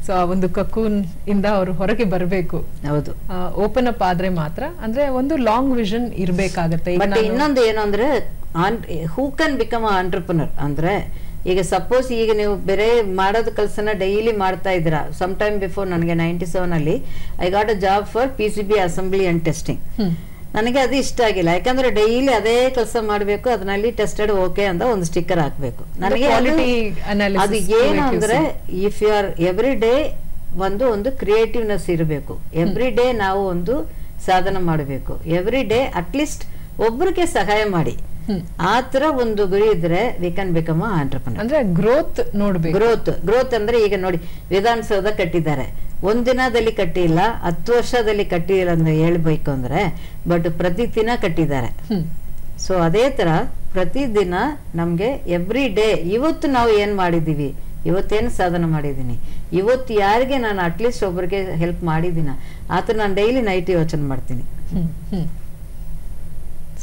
So ಆ ಒಂದು ಕಕೂನ್ ಇಂದ ಅವರು ಹೊರಗೆ ಬರಬೇಕು. ಹೌದು, ಓಪನ್ ಅಪ್ ಆದ್ರೆ ಮಾತ್ರ. ಅಂದ್ರೆ ಒಂದು ಲಾಂಗ್ ವಿಷನ್ ಇರ್ಬೇಕಾಗತ್ತೆ. ಬಟ್ ಇನ್ನೊಂದು ಏನು ಅಂದ್ರೆ, ಹೂ ಕ್ಯಾನ್ ಬಿಕಮ್ ಆಂಟರ್ಪ್ರನರ್ ಅಂದ್ರೆ, ಈಗ ಸಪೋಸ್ ಈಗ ನೀವು ಬೇರೆ ಮಾಡೋದು ಕೆಲಸನ ಡೈಲಿ ಮಾಡ್ತಾ ಇದ್ದೀರಾ. ಸಮ್ ಟೈಮ್ ಬಿಫೋರ್ ನನಗೆ 97 I got a job for PCB assembly and testing. ನನಗೆ ಅದು ಇಷ್ಟ ಆಗಿಲ್ಲ, ಯಾಕಂದ್ರೆ ಡೈಲಿ ಅದೇ ಕೆಲಸ ಮಾಡಬೇಕು, ಅದರಲ್ಲಿ ಟೆಸ್ಟೆಡ್ ಓಕೆ ಅಂತ ಒಂದು ಸ್ಟಿಕ್ಕರ್ ಹಾಕ್ಬೇಕು. ನನಗೆ ಅದು ಏನು ಅಂದ್ರೆ, if you are every day ಒಂದು ಕ್ರಿಯೇಟಿವ್ನೆಸ್ ಇರಬೇಕು. ಎವ್ರಿ ಡೇ ನಾವು ಒಂದು ಸಾಧನೆ ಮಾಡಬೇಕು. ಎವ್ರಿ ಡೇ ಅಟ್ಲೀಸ್ಟ್ ಒಬ್ಬರಿಗೆ ಸಹಾಯ ಮಾಡಿ. ಆ ತರ ಒಂದು ಗುರಿ ಇದ್ರೆ ವಿ ಕ್ಯಾನ್ ಬಿಕಮ್ ಆಂಟರ್ಪ್ರನರ್. ಅಂದ್ರೆ ಗ್ರೋತ್ ನೋಡ್ಬೇಕು. ಗ್ರೋತ್ ಅಂದ್ರೆ ಈಗ ನೋಡಿ, ವಿಧಾನಸೌಧ ಕಟ್ಟಿದ್ದಾರೆ, ಒಂದಿನದಲ್ಲಿ ಕಟ್ಟಿಲ್ಲ, 10 ವರ್ಷದಲ್ಲಿ ಕಟ್ಟಿಲ್ಲ ಅಂದ್ರೆ ಹೇಳ್ಬೇಕು ಅಂದ್ರೆ, ಬಟ್ ಪ್ರತಿದಿನ ಕಟ್ಟಿದ್ದಾರೆ. ಸೊ ಅದೇ ತರ ಪ್ರತಿದಿನ ನಮ್ಗೆ ಎವ್ರಿ ಡೇ, ಇವತ್ತು ನಾವು ಏನ್ ಮಾಡಿದೀವಿ, ಇವತ್ತೇನು ಸಾಧನೆ ಮಾಡಿದ್ದೀನಿ, ಇವತ್ತು ಯಾರಿಗೆ ನಾನು ಅಟ್ಲೀಸ್ಟ್ ಒಬ್ಬರಿಗೆ ಹೆಲ್ಪ್ ಮಾಡಿದ್ದೀನ, ಆತ ನಾನು ಡೈಲಿ ನೈಟ್ ಯೋಚನೆ ಮಾಡ್ತೀನಿ.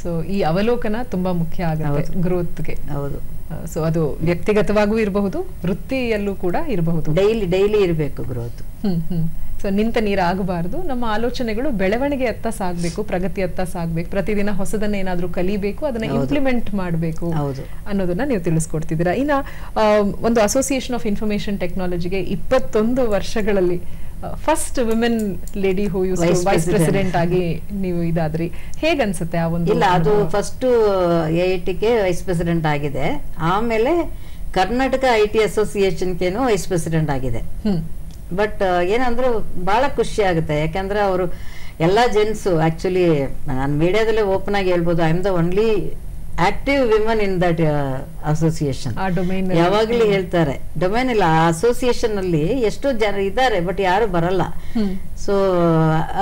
ಸೊ ಈ ಅವಲೋಕನ ತುಂಬಾ ಮುಖ್ಯ ಆಗುತ್ತೆ ಗ್ರೋತ್ಗೆ. ಹೌದು. ಸೊ ಅದು ವ್ಯಕ್ತಿಗತವಾಗೂ ಇರಬಹುದು, ವೃತ್ತಿಯಲ್ಲೂ ಕೂಡ ಇರಬಹುದು. ಡೈಲಿ ಇರಬೇಕು ಗ್ರೋತ್. ಸೊ ನಿಂತ ನೀರಾಗಬಾರ್ದು. ನಮ್ಮ ಆಲೋಚನೆಗಳು ಬೆಳವಣಿಗೆ ಅತ್ತ ಸಾಗ್ಬೇಕು, ಪ್ರಗತಿ ಅತ್ತ ಸಾಗ್ಬೇಕು. ಪ್ರತಿದಿನ ಹೊಸದನ್ನ ಏನಾದ್ರೂ ಕಲಿಬೇಕು, ಅದನ್ನ ಇಂಪ್ಲಿಮೆಂಟ್ ಮಾಡಬೇಕು ಅನ್ನೋದನ್ನ ನೀವು ತಿಳಿಸ್ಕೊಡ್ತಿದ್ದೀರಾ. ಇನ್ನ ಒಂದು ಅಸೋಸಿಯೇಷನ್ ಆಫ್ ಇನ್ಫಾರ್ಮೇಶನ್ ಟೆಕ್ನಾಲಜಿಗೆ 21 ವರ್ಷಗಳಲ್ಲಿ first women lady who vice president ಆಗಿ ನೀವು ಇದಾದ್ರಿ. ಹೇಗನ್ಸುತ್ತೆ ಆ ಒಂದು? ಇಲ್ಲ, ಅದು ಫಸ್ಟ್ AITಗೆ ವೈಸ್ ಪ್ರೆಸಿಡೆಂಟ್ ಆಗಿದೆ, ಆಮೇಲೆ ಕರ್ನಾಟಕ IT ಅಸೋಸಿಯೇಷನ್ಗೇನು ವೈಸ್ ಪ್ರೆಸಿಡೆಂಟ್ ಆಗಿದೆ. ಬಟ್ ಏನಂದ್ರೆ ಬಹಳ ಖುಷಿ ಆಗುತ್ತೆ, ಯಾಕಂದ್ರೆ ಅವರು ಎಲ್ಲ ಜೆಂಟ್ಸು, ಆಕ್ಚುಲಿ ನಾನು ಮೀಡಿಯಾದಲ್ಲೇ ಓಪನ್ ಆಗಿ ಹೇಳ್ಬೋದು, I am the only active women in that association. ಯಾವಾಗ್ಲೂ ಹೇಳ್ತಾರೆ, ಡೊಮೈನ್ ಇಲ್ಲ, ಅಸೋಸಿಯೇಷನ್ ಅಲ್ಲಿ ಎಷ್ಟೋ ಜನ ಇದ್ದಾರೆ, ಬಟ್ ಯಾರು ಬರಲ್ಲ. ಸೊ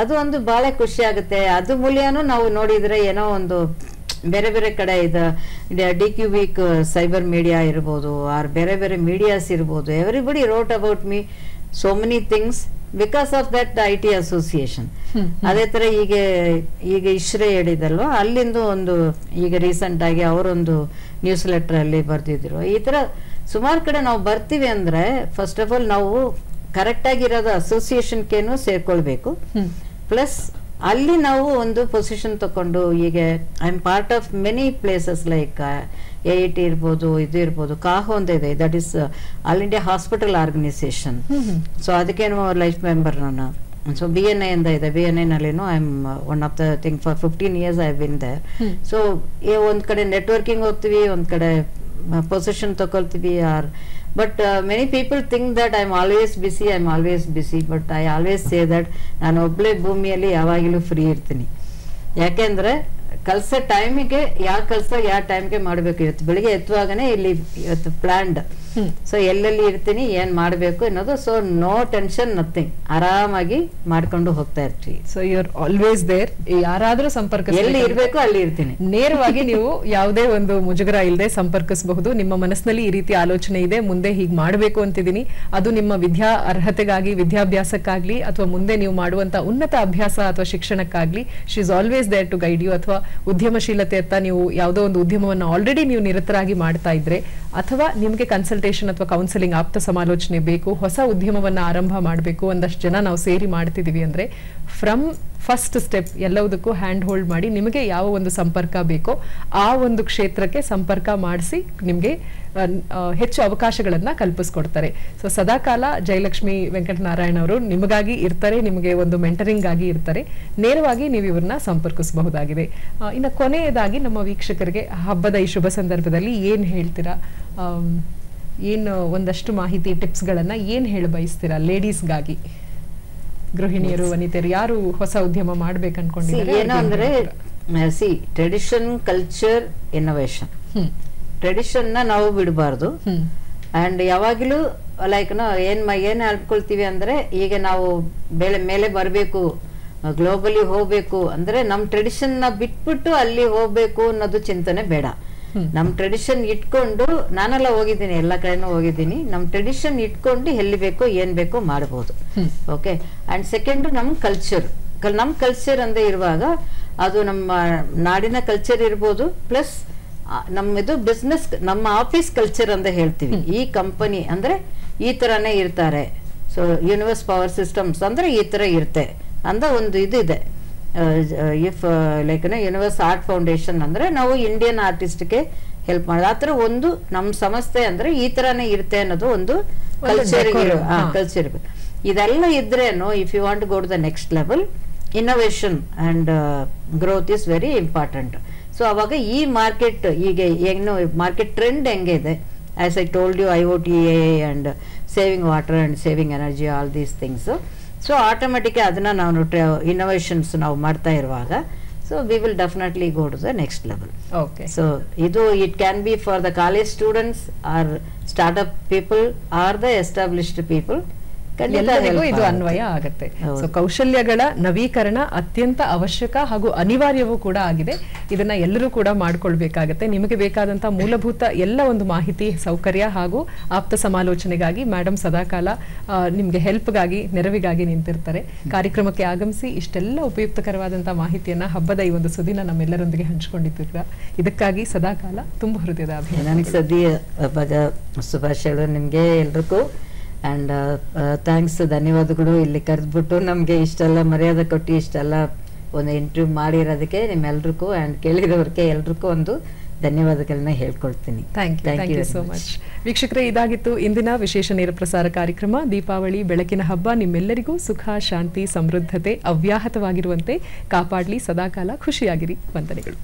ಅದು ಒಂದು ಬಹಳ ಖುಷಿ ಆಗುತ್ತೆ. ಅದು ಮೂಲನೂ ನಾವು ನೋಡಿದ್ರೆ ಏನೋ ಒಂದು ಬೇರೆ ಬೇರೆ ಕಡೆ ಇದು DQ ವೀಕ್ ಸೈಬರ್ ಮೀಡಿಯಾ ಇರ್ಬೋದು, ಆರ್ ಬೇರೆ ಬೇರೆ ಮೀಡಿಯಾಸ್ ಇರ್ಬೋದು, everybody wrote about me so many things because of that IT association. ಅದೇ ತರ ಈಗ ಇಶ್ರೇ ಹೇಳಿದಲ್ವ, ಅಲ್ಲಿಂದ ಒಂದು ಈಗ ರೀಸೆಂಟ್ ಆಗಿ ಅವರೊಂದು ನ್ಯೂಸ್ ಲೆಟರ್ ಅಲ್ಲಿ ಬರ್ದಿದ್ರು. ಈ ತರ ಸುಮಾರು ಕಡೆ ನಾವು ಬರ್ತೀವಿ ಅಂದ್ರೆ, ಫಸ್ಟ್ ಆಫ್ ಆಲ್ ನಾವು ಕರೆಕ್ಟ್ ಆಗಿರೋದು ಅಸೋಸಿಯೇಷನ್ಗೇನು ಸೇರ್ಕೊಳ್ಬೇಕು, ಪ್ಲಸ್ ಅಲ್ಲಿ ನಾವು ಒಂದು ಪೊಸಿಷನ್ ತಗೊಂಡು ಈಗ I am part of many places like AIT ಇರ್ಬೋದು, ಇದು ಇರ್ಬೋದು, ಕಾಹೋ ಅಂತ ಇದೆ, that is all India hospital organisation. So ಅದಕ್ಕೇನು ಲೈಫ್ ಮೆಂಬರ್ ನಾನು. ಸೊ BNI ಅಂತ ಇದೆ, BNI ನಲ್ಲಿನೂ I am one of the thing for 15 years I been there. So ಒಂದ್ ಕಡೆ ನೆಟ್ವರ್ಕಿಂಗ್ ಹೋಗ್ತೀವಿ, ಒಂದ್ ಕಡೆ ಪೊಸಿಷನ್ ತಗೊಳ್ತೀವಿ. But many people think that I am always busy, but I always say that ನಾನು ಒಬ್ಳೆ ಭೂಮಿಯಲ್ಲಿ ಯಾವಾಗಲೂ ಫ್ರೀ ಇರ್ತೀನಿ. ಯಾಕೆಂದ್ರೆ ಕೆಲಸ ಟೈಮಿಗೆ ಯಾವ ಕೆಲಸ ಯಾವ ಟೈಮ್ಗೆ ಮಾಡಬೇಕು. ಇವತ್ತು ಬೆಳಿಗ್ಗೆ ಎತ್ತುವಾಗನೇ ಇಲ್ಲಿ ಇವತ್ತು ಪ್ಲಾನ್ಡ್, ಸೊ ಎಲ್ಲೆಲ್ಲಿ ಇರ್ತೀನಿ, ಏನ್ ಮಾಡಬೇಕು ಅನ್ನೋದು. ಸೊ ನೋ ಟೆನ್ಷನ್, ನಥಿಂಗ್, ಆರಾಮಾಗಿ ಮಾಡ್ಕೊಂಡು ಹೋಗ್ತಾ ಇರ್ತೀವಿ. So you are always there. ಯಾರಾದ್ರೂ ಸಂಪರ್ಕ ಎಲ್ಲಿ ಇರ್ಬೇಕು ಅಲ್ಲಿ ಇರ್ತೀನಿ. ನೇರವಾಗಿ ನೀವು ಯಾವುದೇ ಒಂದು ಮುಜುಗರ ಇಲ್ಲದೆ ಸಂಪರ್ಕಿಸಬಹುದು. ನಿಮ್ಮ ಮನಸ್ಸಿನಲ್ಲಿ ಈ ರೀತಿ ಆಲೋಚನೆ ಇದೆ, ಮುಂದೆ ಹೀಗೆ ಮಾಡಬೇಕು ಅಂತಿದ್ದೀನಿ, ಅದು ನಿಮ್ಮ ಅರ್ಹತೆಗಾಗಿ, ವಿದ್ಯಾಭ್ಯಾಸಕ್ಕಾಗ್ಲಿ ಅಥವಾ ಮುಂದೆ ನೀವು ಮಾಡುವಂತ ಉನ್ನತ ಅಭ್ಯಾಸ ಅಥವಾ ಶಿಕ್ಷಣಕ್ಕಾಗ್ಲಿ, she is always there to guide you. ಅಥವಾ ಉದ್ಯಮಶೀಲತೆ ಅಂತ ನೀವು ಯಾವುದೋ ಒಂದು ಉದ್ಯಮವನ್ನು ಆಲ್ರೆಡಿ ನೀವು ನಿರತರಾಗಿ ಮಾಡ್ತಾ ಇದ್ರೆ, ಅಥವಾ ನಿಮಗೆ ಕನ್ಸಲ್ಟೇಷನ್ ಅಥವಾ ಕೌನ್ಸಿಲಿಂಗ್, ಆಪ್ತ ಸಮಾಲೋಚನೆ ಬೇಕು, ಹೊಸ ಉದ್ಯಮವನ್ನ ಆರಂಭ ಮಾಡಬೇಕು, ಒಂದಷ್ಟು ಜನ ನಾವು ಸೇರಿ ಮಾಡ್ತಿದೀವಿ ಅಂದ್ರೆ ಫ್ರಮ್ ಫಸ್ಟ್ ಸ್ಟೆಪ್ ಎಲ್ಲದಕ್ಕೂ ಹ್ಯಾಂಡ್ ಹೋಲ್ಡ್ ಮಾಡಿ ನಿಮಗೆ ಯಾವ ಒಂದು ಸಂಪರ್ಕ ಬೇಕೋ ಆ ಒಂದು ಕ್ಷೇತ್ರಕ್ಕೆ ಸಂಪರ್ಕ ಮಾಡಿಸಿ ನಿಮಗೆ ಹೆಚ್ಚು ಅವಕಾಶಗಳನ್ನ ಕಲ್ಪಿಸ್ಕೊಡ್ತಾರೆ. ಸೊ ಸದಾಕಾಲ ಜಯಲಕ್ಷ್ಮಿ ವೆಂಕಟನಾರಾಯಣ ಅವರು ನಿಮಗಾಗಿ ಇರ್ತಾರೆ, ನಿಮಗೆ ಒಂದು ಮೆಂಟರಿಂಗ್ ಆಗಿ ಇರ್ತಾರೆ. ನೇರವಾಗಿ ನೀವು ಇವ್ರನ್ನ ಸಂಪರ್ಕಿಸಬಹುದಾಗಿದೆ. ಇನ್ನು ಕೊನೆಯದಾಗಿ ನಮ್ಮ ವೀಕ್ಷಕರಿಗೆ ಹಬ್ಬದ ಈ ಶುಭ ಸಂದರ್ಭದಲ್ಲಿ ಏನ್ ಹೇಳ್ತೀರಾ? ಏನು ಒಂದಷ್ಟು ಮಾಹಿತಿ, ಟಿಪ್ಸ್ಗಳನ್ನ ಏನ್ ಹೇಳ ಬಯಸ್ತೀರಾ ಲೇಡೀಸ್ಗಾಗಿ? ಗೃಹಿಣಿಯರು, ವನಿತೆಯರು ಯಾರು ಹೊಸ ಉದ್ಯಮ ಮಾಡ್ಬೇಕು ಅನ್ಕೊಂಡಿದ್ದಾರೆ? ಏನೋ ಅಂದ್ರೆ ಟ್ರೆಡಿಷನ್, ಕಲ್ಚರ್, ಇನ್ನೋವೇಷನ್. ಟ್ರೆಡಿಷನ್ ನ ನಾವು ಬಿಡಬಾರ್ದು. ಅಂಡ್ ಯಾವಾಗಲೂ ಲೈಕ್ ಏನ್ ಅನ್ಕೊಳ್ತೀವಿ ಅಂದ್ರೆ, ಈಗ ನಾವು ಮೇಲೆ ಬರಬೇಕು, ಗ್ಲೋಬಲಿ ಹೋಗ್ಬೇಕು ಅಂದ್ರೆ ನಮ್ ಟ್ರೆಡಿಷನ್ ನ ಬಿಟ್ಬಿಟ್ಟು ಅಲ್ಲಿ ಹೋಗ್ಬೇಕು ಅನ್ನೋದು ಚಿಂತನೆ ಬೇಡ. ನಮ್ ಟ್ರೆಡಿಷನ್ ಇಟ್ಕೊಂಡು, ನಾನೆಲ್ಲ ಹೋಗಿದ್ದೀನಿ, ಎಲ್ಲ ಕಡೆನೂ ಹೋಗಿದ್ದೀನಿ, ನಮ್ ಟ್ರೆಡಿಷನ್ ಇಟ್ಕೊಂಡು ಎಲ್ಲಿ ಬೇಕೋ ಏನ್ ಬೇಕೋ ಮಾಡಬಹುದು. ಓಕೆ. ಅಂಡ್ ಸೆಕೆಂಡ್ ನಮ್ ಕಲ್ಚರ್. ನಮ್ ಕಲ್ಚರ್ ಅಂದ್ರೆ ಇರುವಾಗ ಅದು ನಮ್ಮ ನಾಡಿನ ಕಲ್ಚರ್ ಇರ್ಬೋದು, ಪ್ಲಸ್ ನಮ್ಮದು ಬಿಸ್ನೆಸ್, ನಮ್ಮ ಆಫೀಸ್ ಕಲ್ಚರ್ ಅಂತ ಹೇಳ್ತೀವಿ. ಈ ಕಂಪನಿ ಅಂದ್ರೆ ಈ ತರಾನೇ ಇರ್ತಾರೆ. ಸೊ ಯೂನಿವರ್ಸ್ ಪವರ್ ಸಿಸ್ಟಮ್ಸ್ ಅಂದ್ರೆ ಈ ತರ ಇರುತ್ತೆ ಅಂತ ಒಂದು ಇದು ಇದೆ. If like universe art foundation ಅಂದ್ರೆ ನಾವು ಇಂಡಿಯನ್ ಆರ್ಟಿಸ್ಟ್ಗೆ ಹೆಲ್ಪ್ ಮಾಡೋದು. ಆತರ ಒಂದು ನಮ್ಮ ಸಂಸ್ಥೆ ಅಂದ್ರೆ ಈ ತರಾನೇ ಇರುತ್ತೆ ಅನ್ನೋದು ಒಂದು ಕಲ್ಚರ್ ಇರಬೇಕು. ಇದೆಲ್ಲ ಇದ್ರೇನು, if you want to go to the next level, innovation and growth is very important. So ಅವಾಗ ಈ ಮಾರ್ಕೆಟ್ ಈಗ ಏನು ಮಾರ್ಕೆಟ್ ಟ್ರೆಂಡ್ ಹೆಂಗೆ ಇದೆ, as I told you, IoT and saving water and saving energy, all these things. So automatic ಅದನ್ನ ನಾವು ಇನ್ನೋವೇಷನ್ಸ್ ನಾವು ಮಾಡ್ತಾ ಇರುವಾಗ, so we will definitely go to the next level. Okay. So ಇದು it can be for the college students R startup people are the established people. ಎಲ್ಲರಿಗೂ ಇದು ಅನ್ವಯ ಆಗುತ್ತೆ. ಸೊ ಕೌಶಲ್ಯಗಳ ನವೀಕರಣ ಅತ್ಯಂತ ಅವಶ್ಯಕ ಹಾಗೂ ಅನಿವಾರ್ಯವೂ ಕೂಡ ಆಗಿದೆ. ಇದನ್ನ ಎಲ್ಲರೂ ಕೂಡ ಮಾಡ್ಕೊಳ್ಬೇಕಾಗತ್ತೆ. ನಿಮಗೆ ಬೇಕಾದಂತ ಮೂಲಭೂತ ಎಲ್ಲ ಒಂದು ಮಾಹಿತಿ, ಸೌಕರ್ಯ ಹಾಗೂ ಆಪ್ತ ಸಮಾಲೋಚನೆಗಾಗಿ ಮೇಡಮ್ ಸದಾಕಾಲ ನಿಮ್ಗೆ ಹೆಲ್ಪ್ಗಾಗಿ, ನೆರವಿಗಾಗಿ ನಿಂತಿರ್ತಾರೆ. ಕಾರ್ಯಕ್ರಮಕ್ಕೆ ಆಗಮಿಸಿ ಇಷ್ಟೆಲ್ಲ ಉಪಯುಕ್ತಕರವಾದಂತಹ ಮಾಹಿತಿಯನ್ನ ಹಬ್ಬದ ಈ ಒಂದು ಸುದಿನ ನಮ್ಮೆಲ್ಲರೊಂದಿಗೆ ಹಂಚಿಕೊಂಡಿದ್ದೀರಾ. ಇದಕ್ಕಾಗಿ ಸದಾಕಾಲ ತುಂಬ ಹೃದಯದ ಅಭಿನಂದನೆ. ಸದ್ಯ ಹಬ್ಬದ ಶುಭಾಶಯಗಳು ನಿಮ್ಗೆ ಎಲ್ರಿಗೂ. ಅಂಡ್ ಥ್ಯಾಂಕ್ಸ್, ಧನ್ಯವಾದಗಳು. ಇಲ್ಲಿ ಕರೆದ್ಬಿಟ್ಟು ನಮ್ಗೆ ಇಷ್ಟೆಲ್ಲ ಮರ್ಯಾದೆ ಕೊಟ್ಟು ಇಷ್ಟೆಲ್ಲ ಒಂದು ಇಂಟರ್ವ್ಯೂ ಮಾಡಿರೋದಕ್ಕೆ ನಿಮ್ಮೆಲ್ರಿಗೂ ಅಂಡ್ ಕೇಳಿರೋರಿಗೆ ಎಲ್ರಿಗೂ ಒಂದು ಧನ್ಯವಾದಗಳನ್ನ ಹೇಳ್ಕೊಳ್ತೀನಿ. Thank you so much. ವೀಕ್ಷಕರೇ, ಇದಾಗಿತ್ತು ಇಂದಿನ ವಿಶೇಷ ನೇರ ಪ್ರಸಾರ ಕಾರ್ಯಕ್ರಮ. ದೀಪಾವಳಿ ಬೆಳಕಿನ ಹಬ್ಬ ನಿಮ್ಮೆಲ್ಲರಿಗೂ ಸುಖ, ಶಾಂತಿ, ಸಮೃದ್ಧತೆ ಅವ್ಯಾಹತವಾಗಿರುವಂತೆ ಕಾಪಾಡಲಿ. ಸದಾಕಾಲ ಖುಷಿಯಾಗಿರಿ. ವಂದನೆಗಳು.